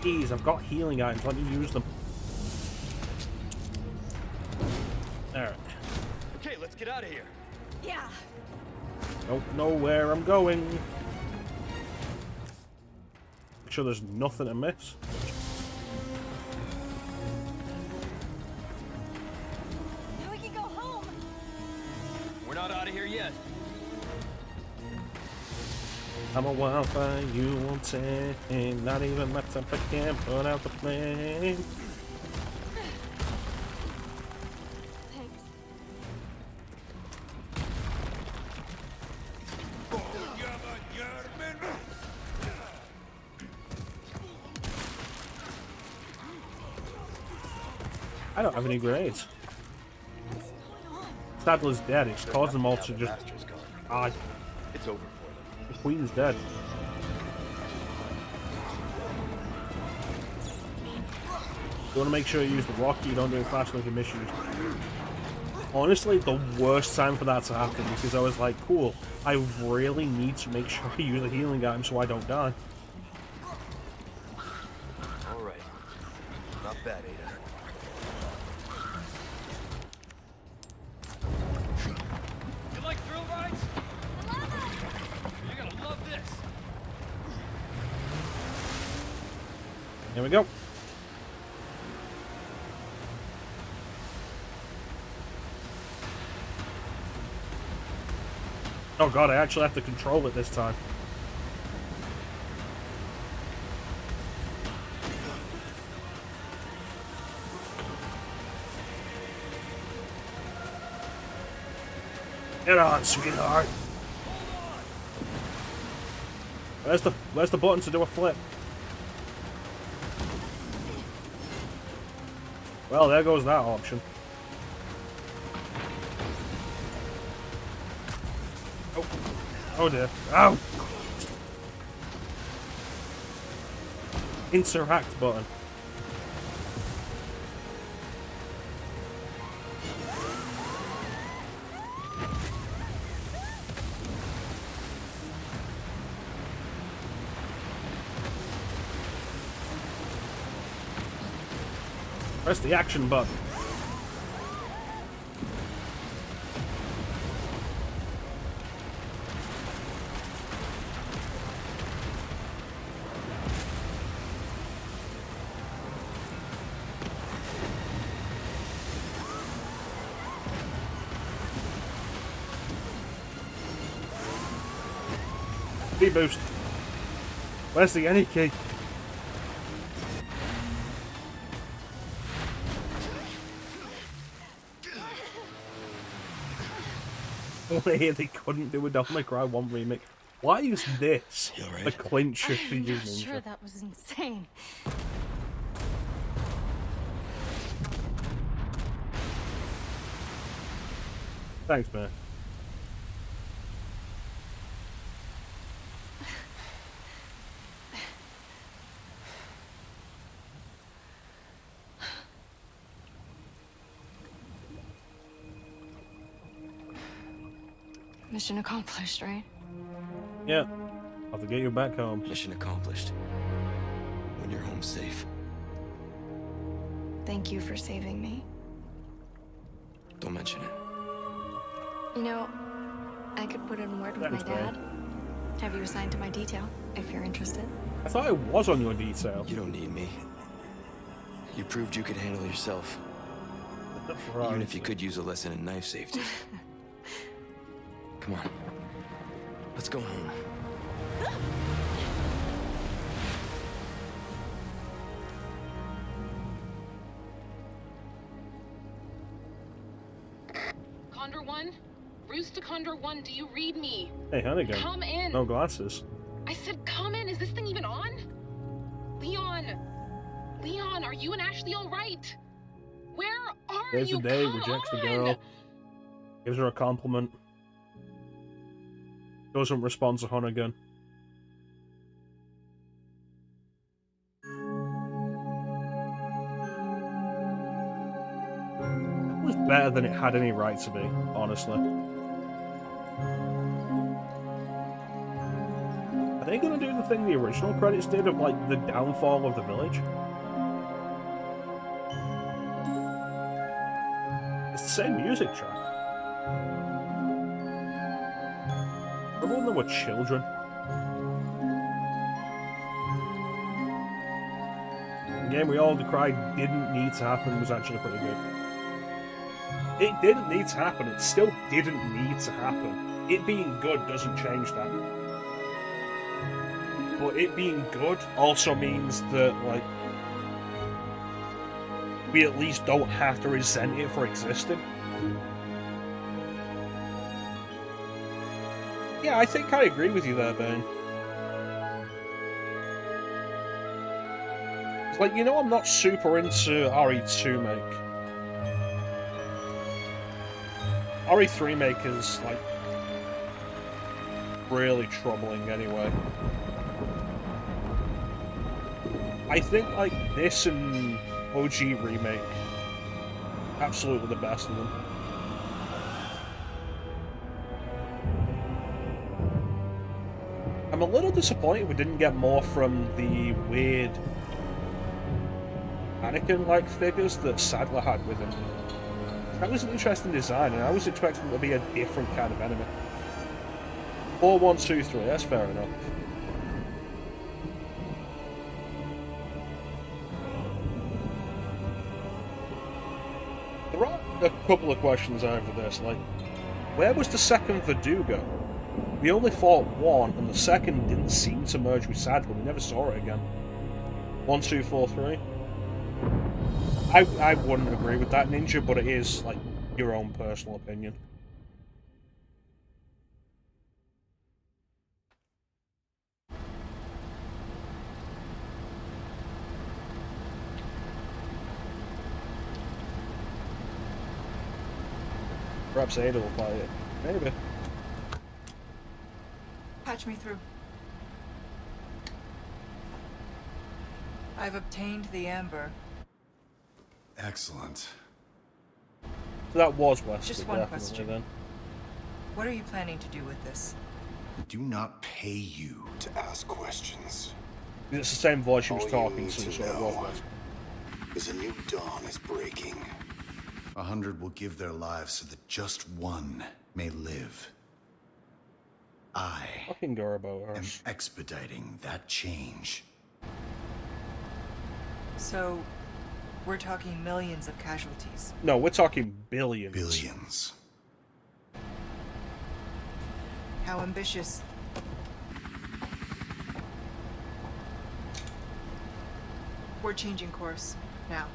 Jeez, I've got healing items. Let me use them. Alright. Okay, let's get out of here. Yeah. Don't know where I'm going. Make sure there's nothing to miss. Now we can go home. We're not out of here yet. I'm a wildfire, you won't say. Not even my temper can put out the flame. Thanks. I don't have any grenades. Sadler's dead. It's caused them all to just die. It's over for them. The queen's dead. You want to make sure you use the rocket, you don't do it fast like a mission. Honestly, the worst time for that to happen, because I was like, cool, I really need to make sure I use a healing item so I don't die. Alright. Not bad, Ada. You like thrill rides? You're gonna love this. Here we go. Oh god, I actually have to control it this time. Get on, sweetheart. Where's the button to do a flip? Well, there goes that option. Oh, oh dear. Ow! Interact button. Press the action button. Speed boost. Where's the any key? Only they couldn't do a Devil May Cry 1 remake. Why is this a clincher for you, I'm Ninja? sure that was insane. Thanks, man. Mission accomplished, right? Yeah. I'll have to get you back home. Mission accomplished. When you're home safe. Thank you for saving me. Don't mention it. You know, I could put in word with my dad. Have you assigned to my detail, if you're interested. I thought I was on your detail. You don't need me. You proved you could handle yourself. Right. Even if you could use a lesson in knife safety. Come on. Let's go home. Condor 1? Roost to Condor 1, do you read me? Hey, Hunnigan. Come in. No glasses. I said come in. Is this thing even on? Leon! Leon, are you and Ashley all right? Where are There's you? the day, Come rejects the on! girl. Gives her a compliment. Doesn't respond to Hunnigan. was better than it had any right to be, honestly. Are they gonna do the thing the original credits did of, like, the downfall of the village? It's the same music track. Remember when they were children? The game we all decried didn't need to happen was actually pretty good. It didn't need to happen, it still didn't need to happen. It being good doesn't change that. But it being good also means that, like, we at least don't have to resent it for existing. Yeah, I think I agree with you there, Ben. It's like, you know, I'm not super into RE2 Make. RE3 Make is, like, really troubling anyway. I think, like, this and OG Remake, absolutely the best of them. I'm a little disappointed we didn't get more from the weird mannequin-like figures that Sadler had with him. That was an interesting design, and I was expecting it to be a different kind of enemy. 4, 1, 2, 3, that's fair enough. There are a couple of questions over this, like, where was the second Verdugo? We only fought one, and the second didn't seem to merge with Sadler. We never saw it again. 1, 2, 4, 3. I wouldn't agree with that, Ninja, but it is, like, your own personal opinion. Perhaps Ada will fight it. Maybe. Patch me through. I've obtained the amber. Excellent. So that was Wesley, Just one definitely, question. then. What are you planning to do with this? We do not pay you to ask questions. It's the same voice she was All talking you to, need so it was Wesley. is a new dawn is breaking. 100 will give their lives so that just one may live. I Fucking Gurbo am expediting that change. So, we're talking millions of casualties. No, we're talking billions. Billions. How ambitious. We're changing course now.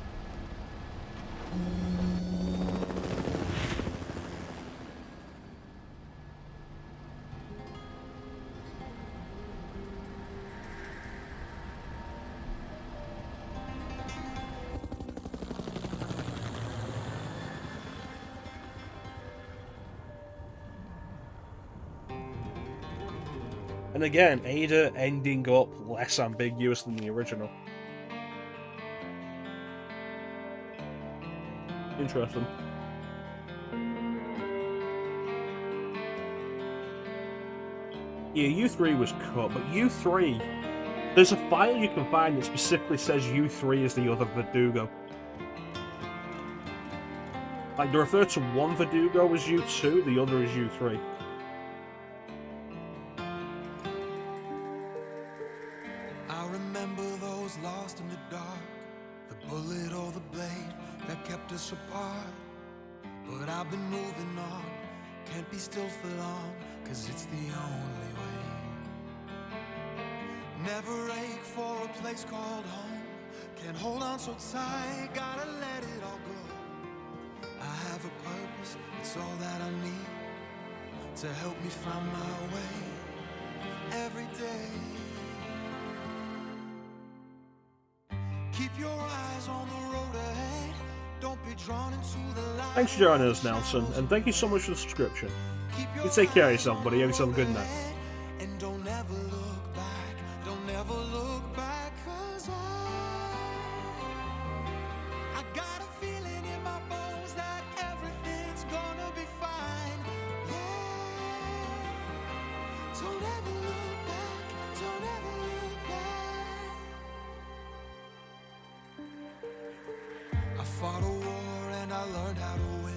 And again, Ada ending up less ambiguous than the original. Interesting. Yeah, U3 was cut, but U3... There's a file you can find that specifically says U3 is the other Verdugo. Like, they refer to one Verdugo as U2, the other is U3. I remember those lost in the dark, the bullet or the blade that kept us apart. But I've been moving on, can't be still for long, 'cause it's the only way. Never ache for a place called home, can't hold on so tight, gotta let it all go. I have a purpose, it's all that I need, to help me find my way every day. Keep your eyes on the road ahead. Don't be drawn into the light. Thanks for joining us, Nelson, and thank you so much for the subscription. You take care of yourself, buddy. Have yourself a good night. And don't ever look back. Don't ever look back, 'cause I got a feeling in my bones that learned how to win.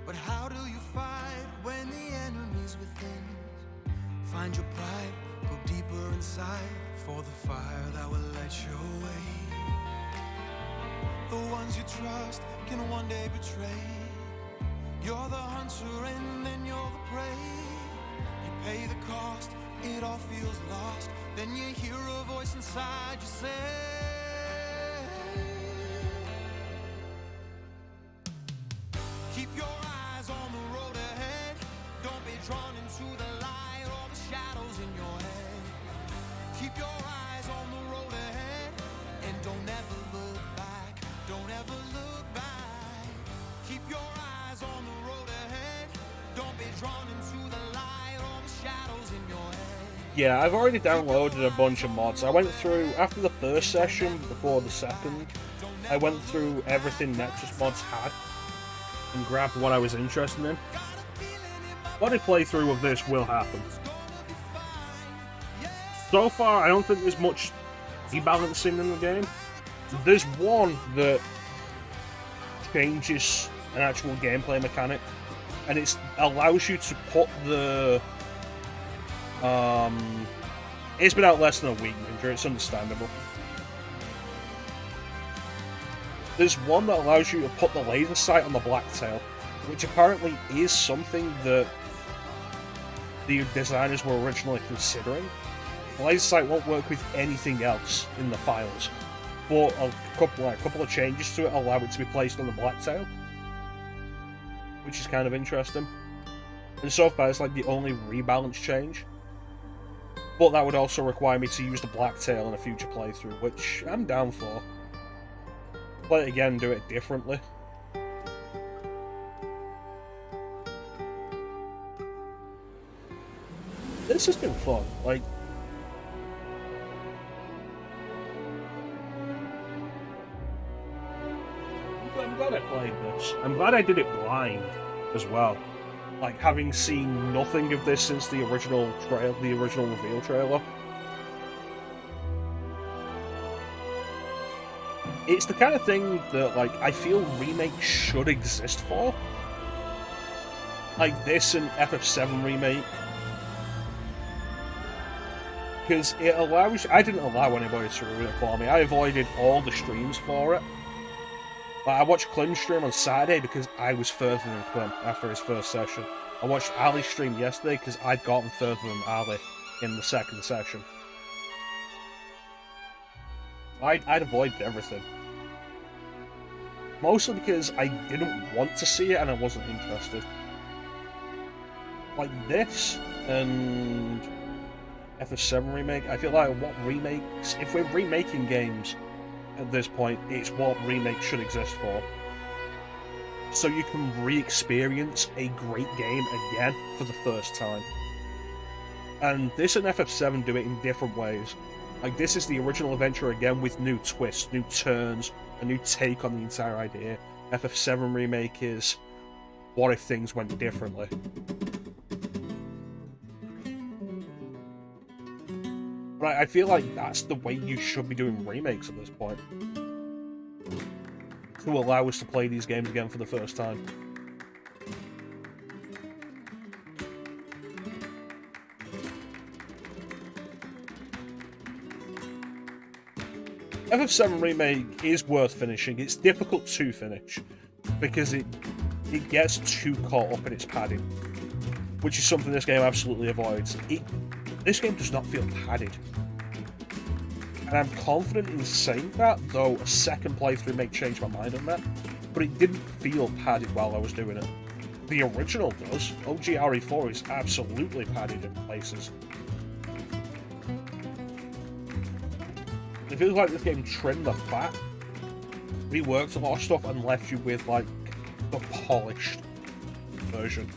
But how do you fight when the enemy's within? Find your pride, go deeper inside, for the fire that will light your way. The ones you trust can one day betray. You're the hunter and then you're the prey. You pay the cost, it all feels lost. Then you hear a voice inside you say, keep your eyes on the road ahead. Don't be drawn into the light or the shadows in your head. Keep your eyes on the road ahead and don't ever look back. Don't ever look back. Keep your eyes on the road ahead. Don't be drawn into the light or the shadows in your head. Yeah, I've already downloaded a bunch of mods. I went through, after the first session, before the second, I went through everything Nexus mods had and grabbed what I was interested in. What a playthrough of this will happen. So far, I don't think there's much rebalancing in the game. There's one that changes an actual gameplay mechanic, and it allows you to put the... it's been out less than a week, Ninja, it's understandable. There's one that allows you to put the laser sight on the blacktail, which apparently is something that the designers were originally considering. The laser sight won't work with anything else in the files, but a couple of changes to it allow it to be placed on the blacktail, which is kind of interesting. And so far, it's like the only rebalance change. But that would also require me to use the blacktail in a future playthrough, which I'm down for. Play it again, do it differently. This has been fun. Like, I'm glad I played this. I'm glad I did it blind as well. Like, having seen nothing of this since the original reveal trailer. It's the kind of thing that, like, I feel Remake should exist for. Like this and FF7 Remake. Because it allows... I didn't allow anybody to ruin it for me. I avoided all the streams for it. Like, I watched Klim's stream on Saturday because I was further than Klim after his first session. I watched Ali's stream yesterday because I'd gotten further than Ali in the second session. I'd avoided everything. Mostly because I didn't want to see it and I wasn't interested. Like this and FF7 Remake, I feel like what remakes... If we're remaking games at this point, it's what Remake should exist for. So you can re-experience a great game again for the first time. And this and FF7 do it in different ways. Like, this is the original adventure again with new twists, new turns, a new take on the entire idea. FF7 Remake is what if things went differently. But I feel like that's the way you should be doing remakes at this point. To allow us to play these games again for the first time. FF7 Remake is worth finishing. It's difficult to finish because it gets too caught up in its padding, which is something this game absolutely avoids. This game does not feel padded. And I'm confident in saying that, though a second playthrough may change my mind on that, but it didn't feel padded while I was doing it. The original does. OG RE4 is absolutely padded in places. It feels like this game trimmed the fat, reworked a lot of stuff, and left you with, like, the polished version.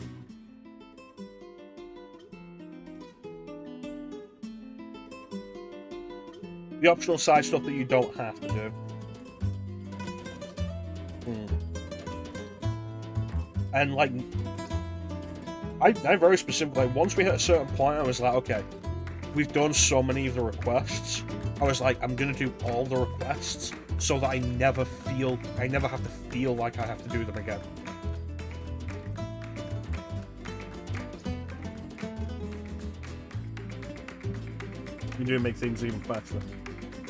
The optional side stuff that you don't have to do. And, like, I very specifically, like, once we hit a certain point, I was like, okay, we've done so many of the requests. I was like, I'm gonna do all the requests so that I never have to feel like I have to do them again. You do make things even better.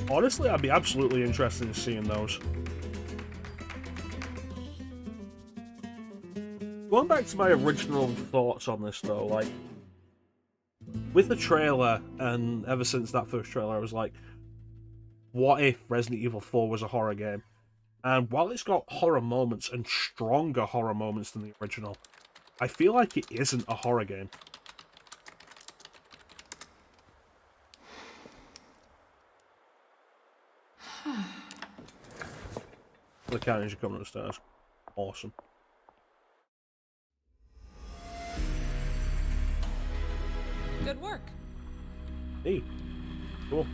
Honestly, I'd be absolutely interested in seeing those. Going back to my original thoughts on this, though, like, with the trailer, and ever since that first trailer, I was like, what if Resident Evil 4 was a horror game? And while it's got horror moments and stronger horror moments than the original, I feel like it isn't a horror game. The cannons are coming upstairs. Awesome. Good work. Hey. Cool.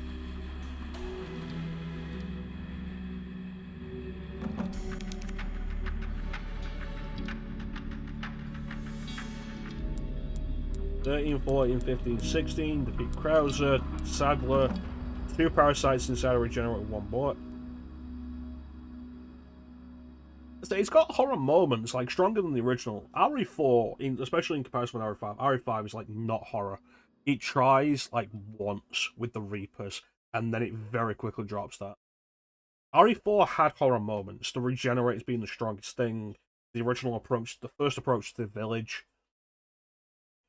"13, 14, 15, 16, defeat Krauser, Sadler, 2 parasites inside regenerate 1 bullet." It's got horror moments, like, stronger than the original. RE4, especially in comparison with RE5, RE5 is, like, not horror. It tries, like, once with the Reapers, and then it very quickly drops that. RE4 had horror moments, the regenerators being the strongest thing, the original approach, the first approach to the village,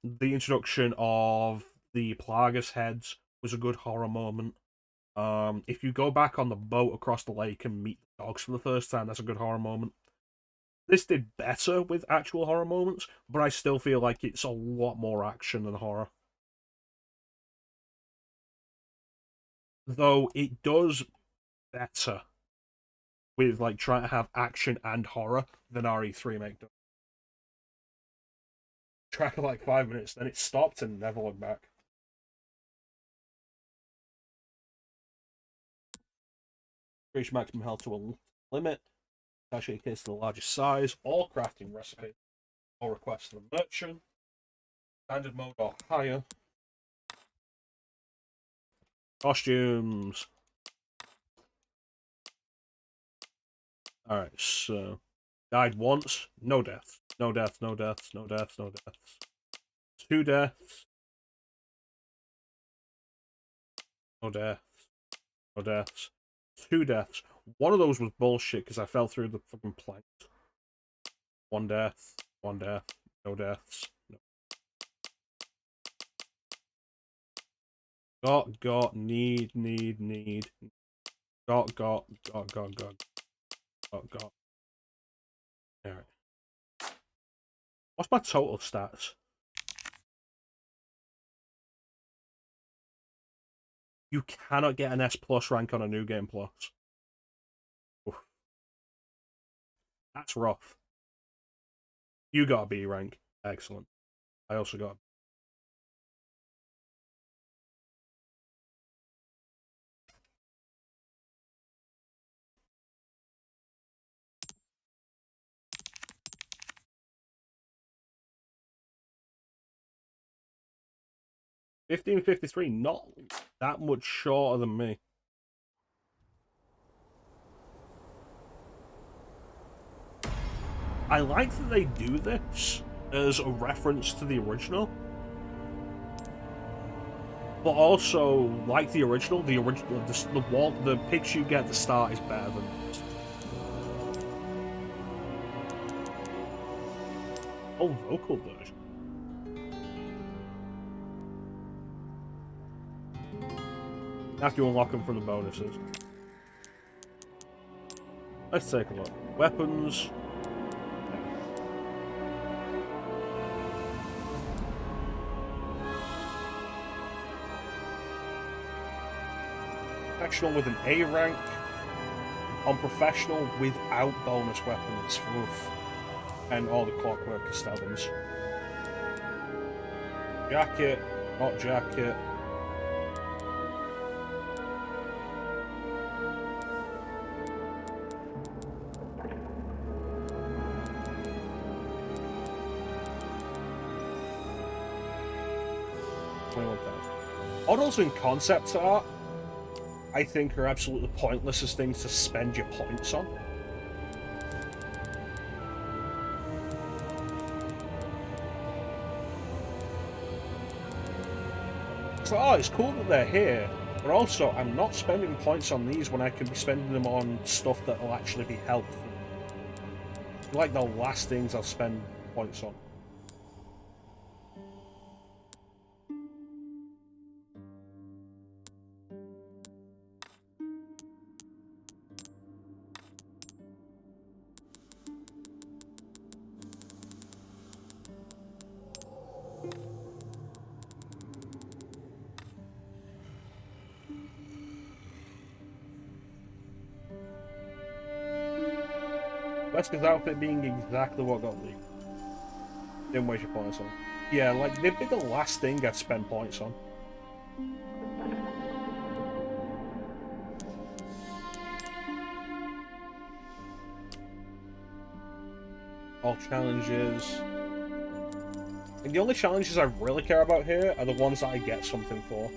the introduction of the Plagas heads was a good horror moment. If you go back on the boat across the lake and meet the dogs for the first time, that's a good horror moment. This did better with actual horror moments, but I still feel like it's a lot more action than horror. Though it does better with, like, trying to have action and horror than RE3 Remake does. Track of like 5 minutes, then it stopped and never looked back. Reach maximum health to a limit. Actually, case to the largest size. All crafting recipes. All requests to the merchant. Standard mode or higher. Costumes. Alright, so. Died once. No deaths. No deaths, no deaths, no deaths, no deaths. 2 deaths. No deaths. No deaths. 2 deaths. One of those was bullshit because I fell through the fucking plank. 1 death. 1 death. No deaths. No. Got, need. Got. Alright. What's my total stats? You cannot get an S plus rank on a New Game Plus. Oof. That's rough. You got a B rank. Excellent. I also got 1553, not that much shorter than me. I like that they do this as a reference to the original. But also, like the original, the picture you get at the start is better than this. Oh, vocal version. After you unlock them from the bonuses. Let's take a look. Weapons. Professional with an A rank. On professional without bonus weapons. Oof. And all the clockwork castellans. Jacket. Not jacket. Models and concept art, I think, are absolutely pointless as things to spend your points on. It's like, oh, it's cool that they're here, but also I'm not spending points on these when I can be spending them on stuff that will actually be helpful. Like the last things I'll spend points on. Wesker's outfit being exactly what got leaked. Didn't waste your points on. Yeah, like, they'd be the last thing I'd spend points on. All challenges. And the only challenges I really care about here are the ones that I get something for.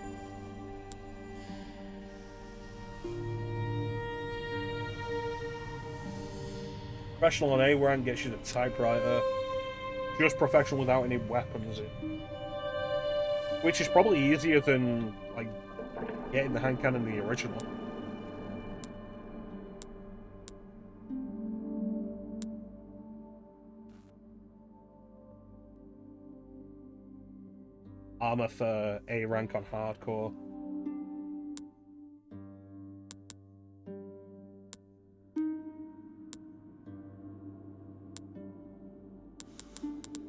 Professional on A rank gets you the typewriter. Just professional without any weapons. Which is probably easier than, like, getting the hand cannon in the original. Armor for A rank on hardcore.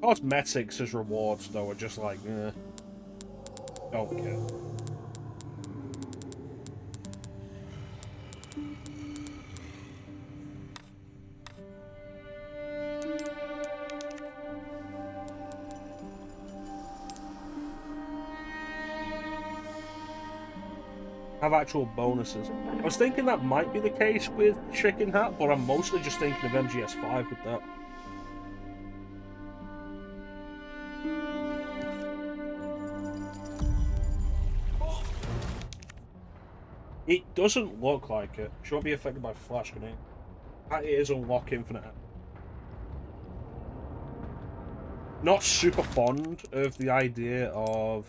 Cosmetics as rewards, though, are just like, eh. Don't care. Have actual bonuses. I was thinking that might be the case with Chicken Hat, but I'm mostly just thinking of MGS5 with that. It doesn't look like it. She won't be affected by flash grenade. That is unlock infinite. Not super fond of the idea of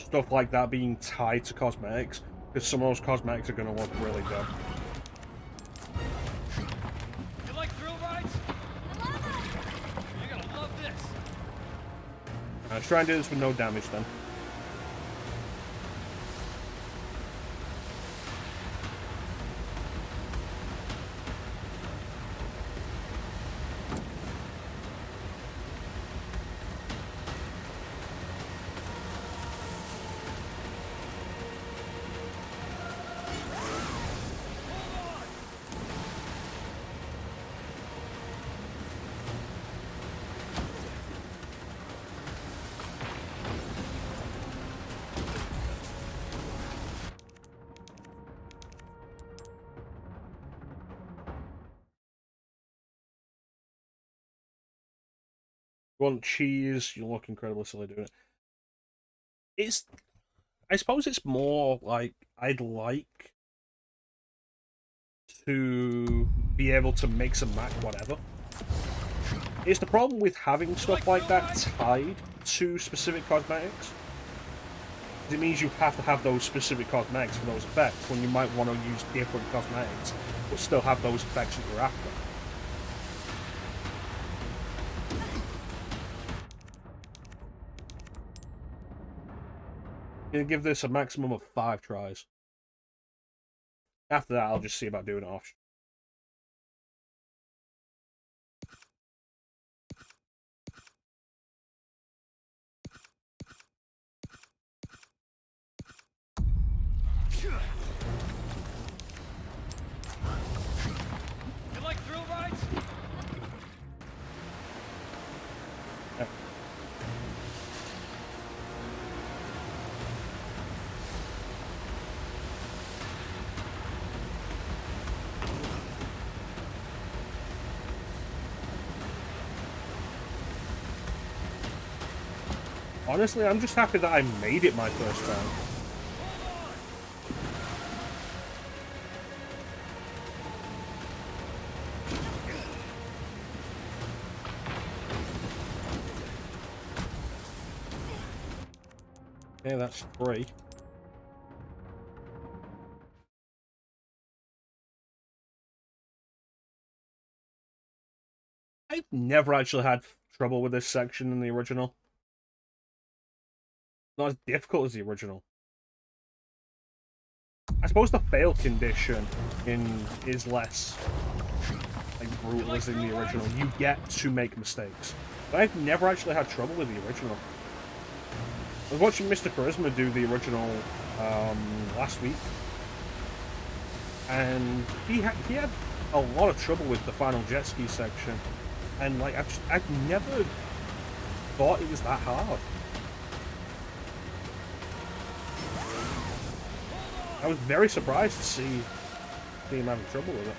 stuff like that being tied to cosmetics, because some of those cosmetics are going to look really dumb. You like thrill rides? You're gonna love this. Let's try and do this with no damage then. You want cheese, you look incredibly silly doing it. I suppose it's more like, I'd like to be able to mix and match whatever. It's the problem with having stuff like that tied to specific cosmetics. It means you have to have those specific cosmetics for those effects, when you might want to use different cosmetics, but still have those effects that you're after. I'm gonna give this a maximum of 5 tries. After that, I'll just see about doing it off. You like thrill rides? Yeah. Honestly, I'm just happy that I made it my first time. Okay, that's 3. I've never actually had trouble with this section in the original. Not as difficult as the original. I suppose the fail condition is less like brutal as in the original. You get to make mistakes. But I've never actually had trouble with the original. I was watching Mr. Charisma do the original last week, and he had a lot of trouble with the final jet ski section, and like I've never thought it was that hard. I was very surprised to see him having trouble with it.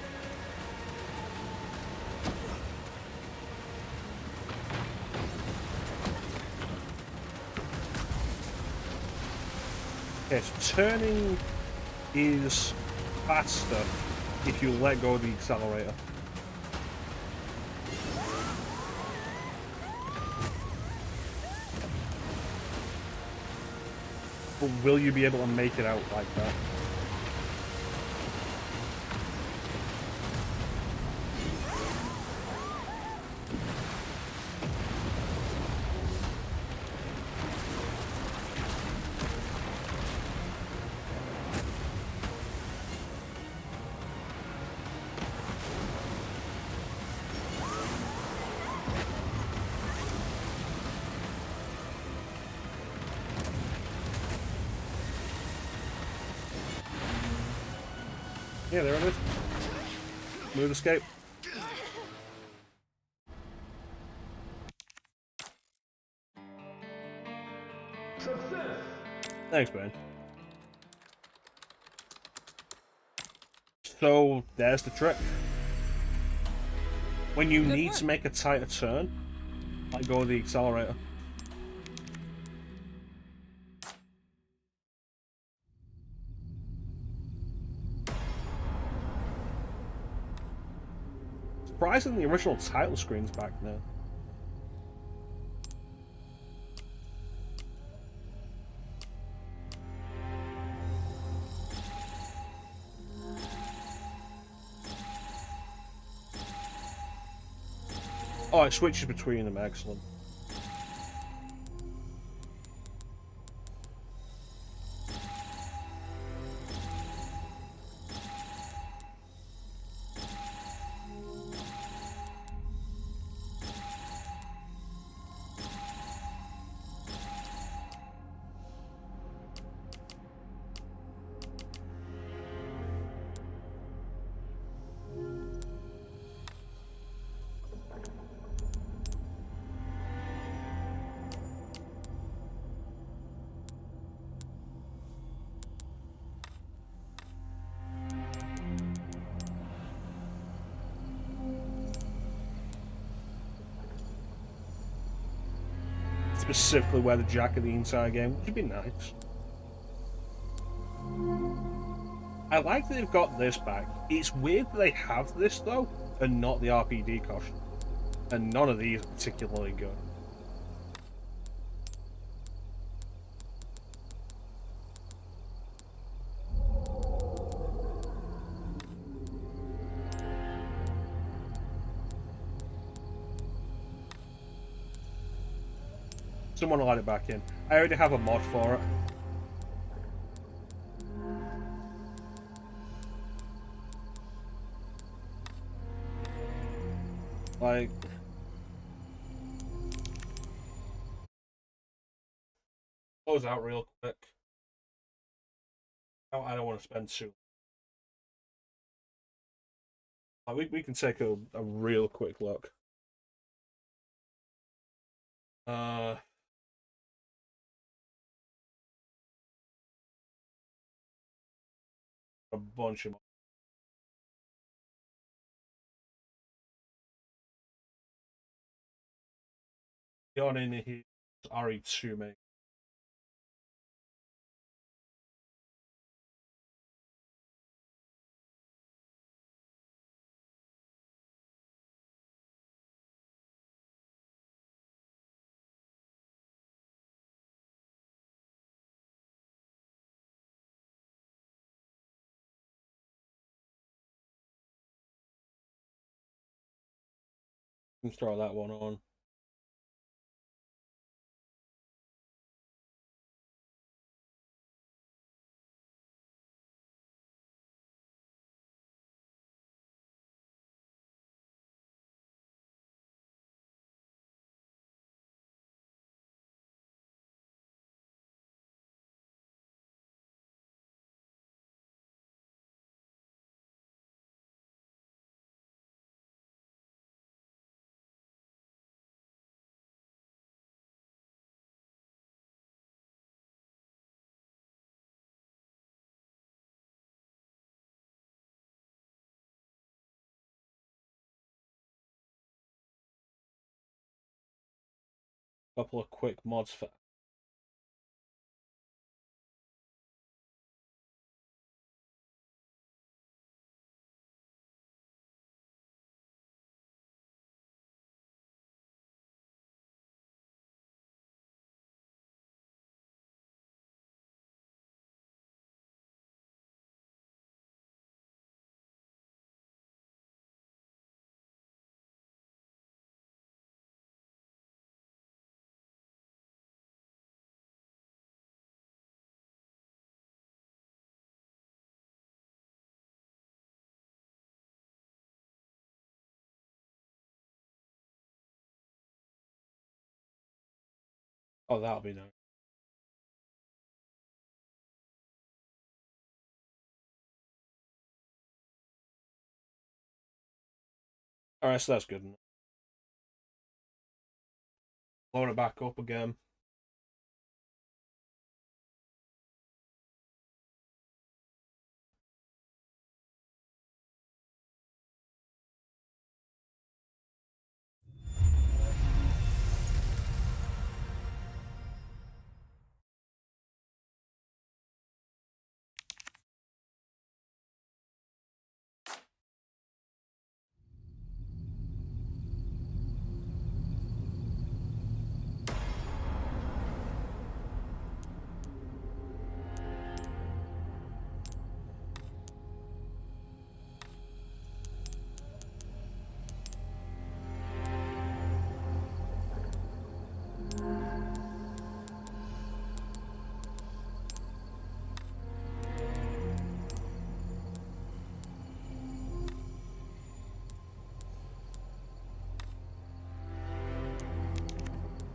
Okay, so turning is faster if you let go of the accelerator. But will you be able to make it out like that? Yeah, there it is. Smooth escape. Success! Thanks, man. So, there's the trick. When you need to make a tighter turn, let go of the accelerator. Surprisingly, the original title screen's back now. Oh, it switches between them, excellent. Specifically wear the jacket the entire game, which would be nice. I like that they've got this back. It's weird that they have this, though, and not the RPD costume. And none of these are particularly good. Someone will add it back in. I already have a mod for it. Like... Close out real quick. Oh, I don't want to spend too... we can take a real quick look. A bunch of... Going in here, RE2, mate. Let's throw that one on. Couple of quick mods for. Oh, that'll be nice. Alright, so that's good enough. Load it back up again.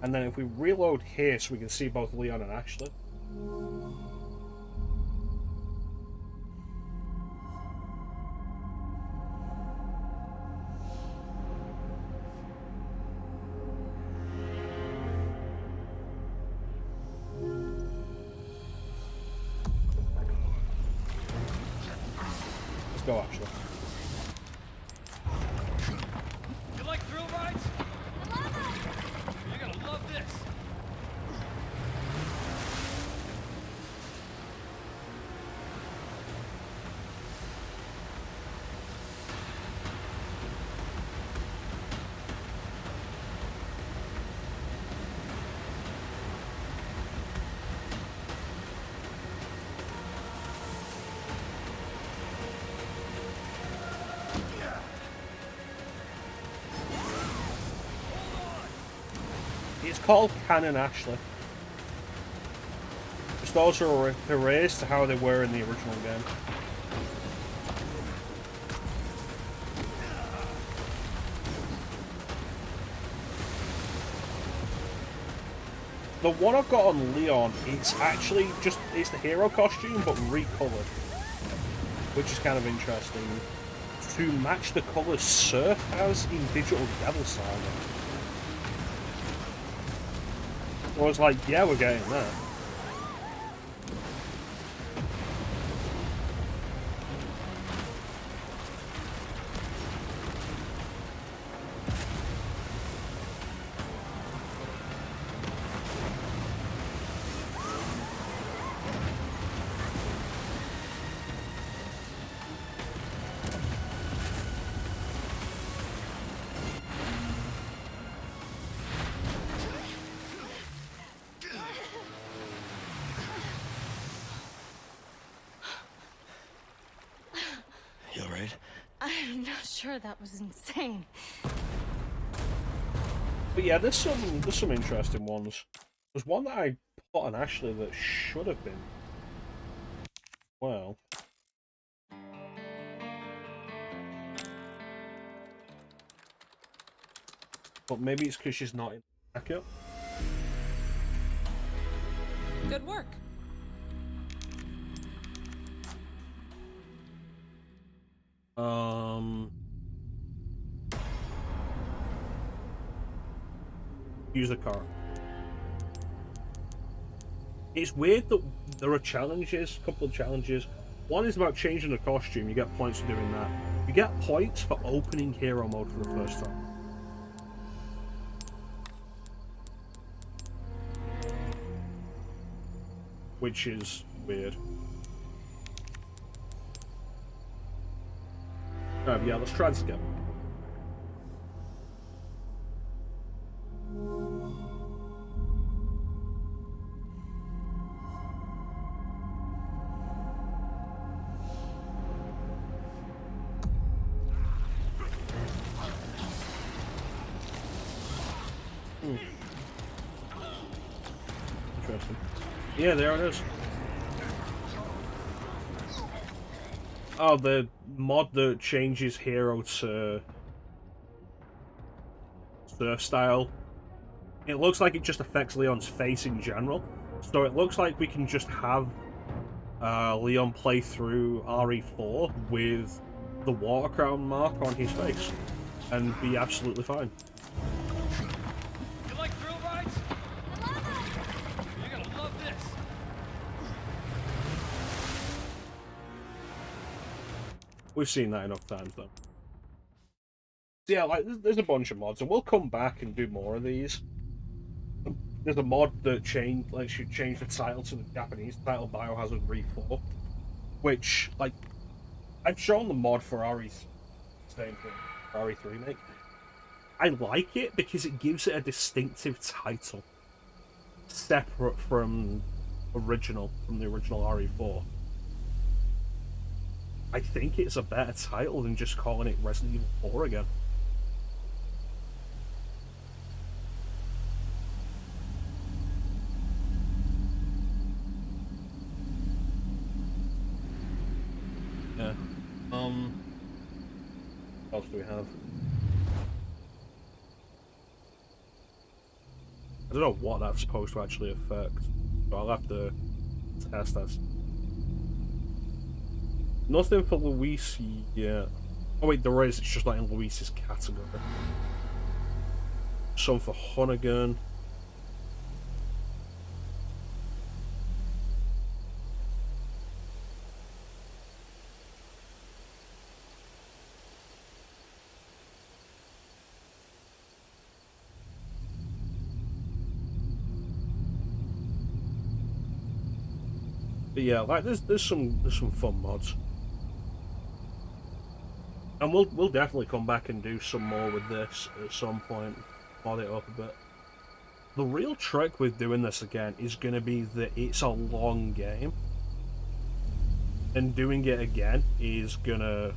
And then if we reload here so we can see both Leon and Ashley. Let's go, Ashley. You like thrill rides? You're gonna love this. It's called Canon Ashley. Just those are erased to how they were in the original game. The one I've got on Leon, it's actually just, it's the hero costume, but recolored. Which is kind of interesting. To match the colours Surf has in Digital Devil Saga. I was like, yeah, we're getting that. I'm not sure that was insane. But yeah, there's some interesting ones. There's one that I put on Ashley that should have been. Well. But maybe it's because she's not in the backup. Good work. Use a car. It's weird that there are challenges, a couple of challenges. One is about changing the costume, you get points for doing that. You get points for opening hero mode for the first time. Which is weird. Yeah, let's try this again. Interesting. Yeah, there it is. Oh, the mod that changes hero to surf style. It looks like it just affects Leon's face in general. So it looks like we can just have Leon play through RE4 with the water crown mark on his face and be absolutely fine. You like thrill rides? You're gonna love this. We've seen that enough times, though. Yeah, like there's a bunch of mods, and we'll come back and do more of these. There's a mod that lets you change the title to the Japanese title, Biohazard Re4, which, like, I've shown the mod for RE3 Remake. I like it because it gives it a distinctive title, separate from the original RE4. I think it's a better title than just calling it Resident Evil 4 again. Yeah. What else do we have? I don't know what that's supposed to actually affect, but I'll have to test that. Nothing for Luis yet. Oh wait, there is, it's just not in Luis's category. Some for Hunnigan. But yeah, like there's some fun mods. And we'll definitely come back and do some more with this at some point, mod it up a bit. The real trick with doing this again is going to be that it's a long game. And doing it again is gonna...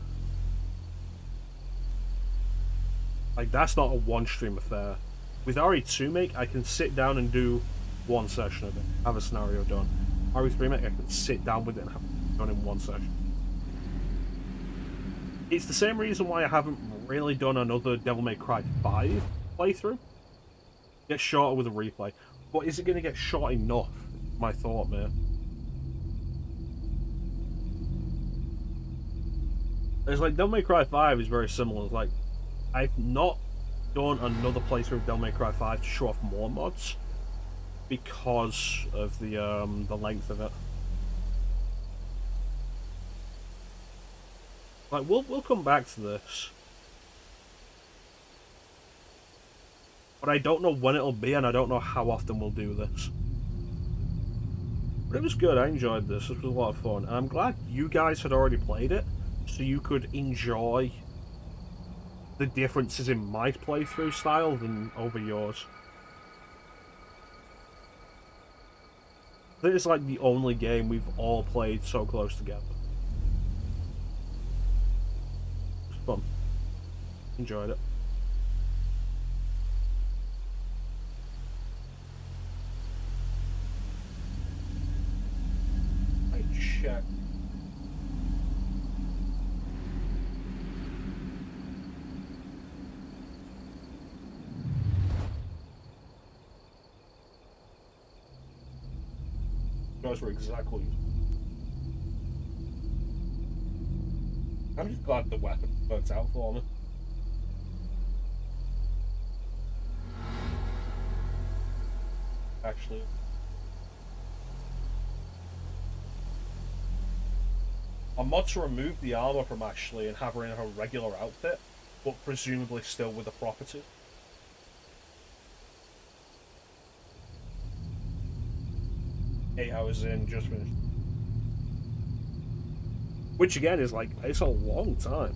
like, that's not a one-stream affair. With RE2 Make, I can sit down and do one session of it, have a scenario done. RE3 Make, I can sit down with it and have it done in one session. It's the same reason why I haven't really done another Devil May Cry 5 playthrough. Get shorter with a replay. But is it going to get short enough? My thought, man. It's like Devil May Cry 5 is very similar. It's like, I've not done another playthrough of Devil May Cry 5 to show off more mods because of the length of it. Like, we'll come back to this. But I don't know when it'll be, and I don't know how often we'll do this. But it was good, I enjoyed this. This was a lot of fun. And I'm glad you guys had already played it, so you could enjoy the differences in my playthrough style than over yours. This is like the only game we've all played so close together. Fun. Enjoyed it. check. Those were exactly. I'm just glad the weapon worked out for me. Actually. A mod to remove the armor from Ashley and have her in her regular outfit, but presumably still with the property. 8 hours in, just finished. Which again is like, it's a long time.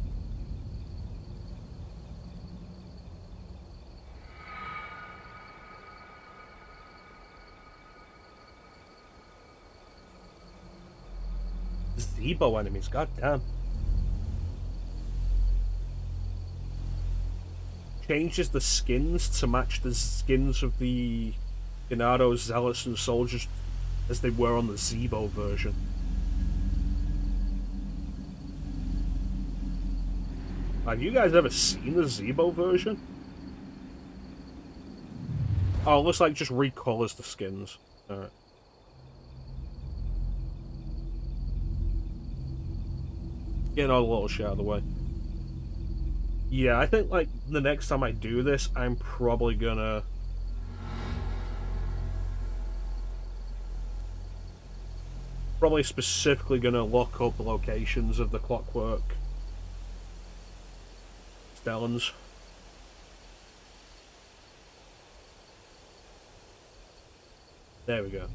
Zebo enemies, goddamn. Changes the skins to match the skins of the Ganado, Zealots, and Soldiers as they were on the Zebo version. Have you guys ever seen the Zebo version? Oh, it looks like it just recolors the skins. Alright. Getting all the little shit out of the way. Yeah, I think, like, the next time I do this, I'm probably gonna... Probably specifically gonna look up the locations of the Clockwork Stellans. There we go.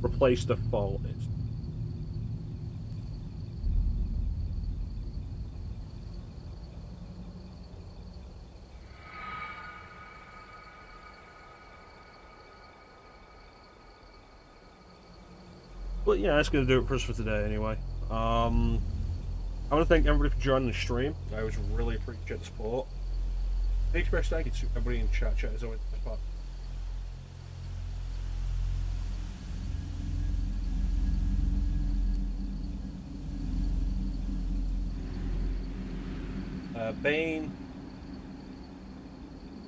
Replace the fault. But yeah, that's going to do it for us for today anyway. I want to thank everybody for joining the stream. I always really appreciate the support. Big special thank you to everybody in chat. Chat is always the best part. Bane,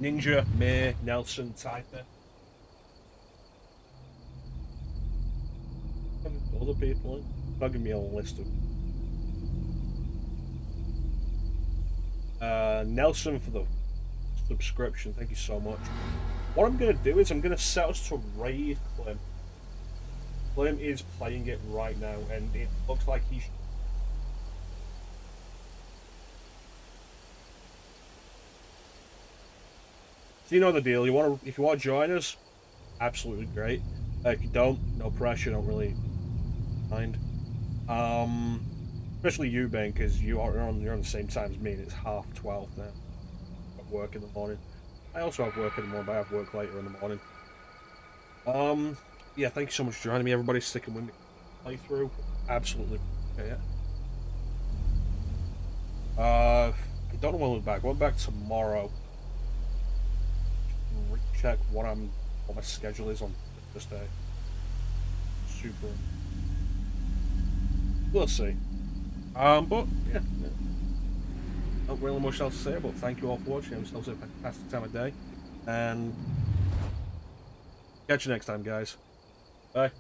Ninja, May, Nelson, Typer. Other people in. Not giving me a list of Nelson for the subscription, thank you so much. What I'm gonna do is I'm gonna set us to raid Clem. Clem is playing it right now and it looks like he's so you know the deal. If you want to join us, absolutely great. If you don't, no pressure, don't really mind. Especially you, Ben, because you're on the same time as me, and it's 12:30 now. I've got work in the morning. I also have work in the morning, but I have work later in the morning. Yeah, thank you so much for joining me, everybody, sticking with me. Playthrough, absolutely. Okay, yeah. I don't know when we're back. We're back tomorrow. Recheck what my schedule is on this day. Super. We'll see. But yeah, not really much else to say. But thank you all for watching. It was a fantastic time of day, and catch you next time, guys. Bye.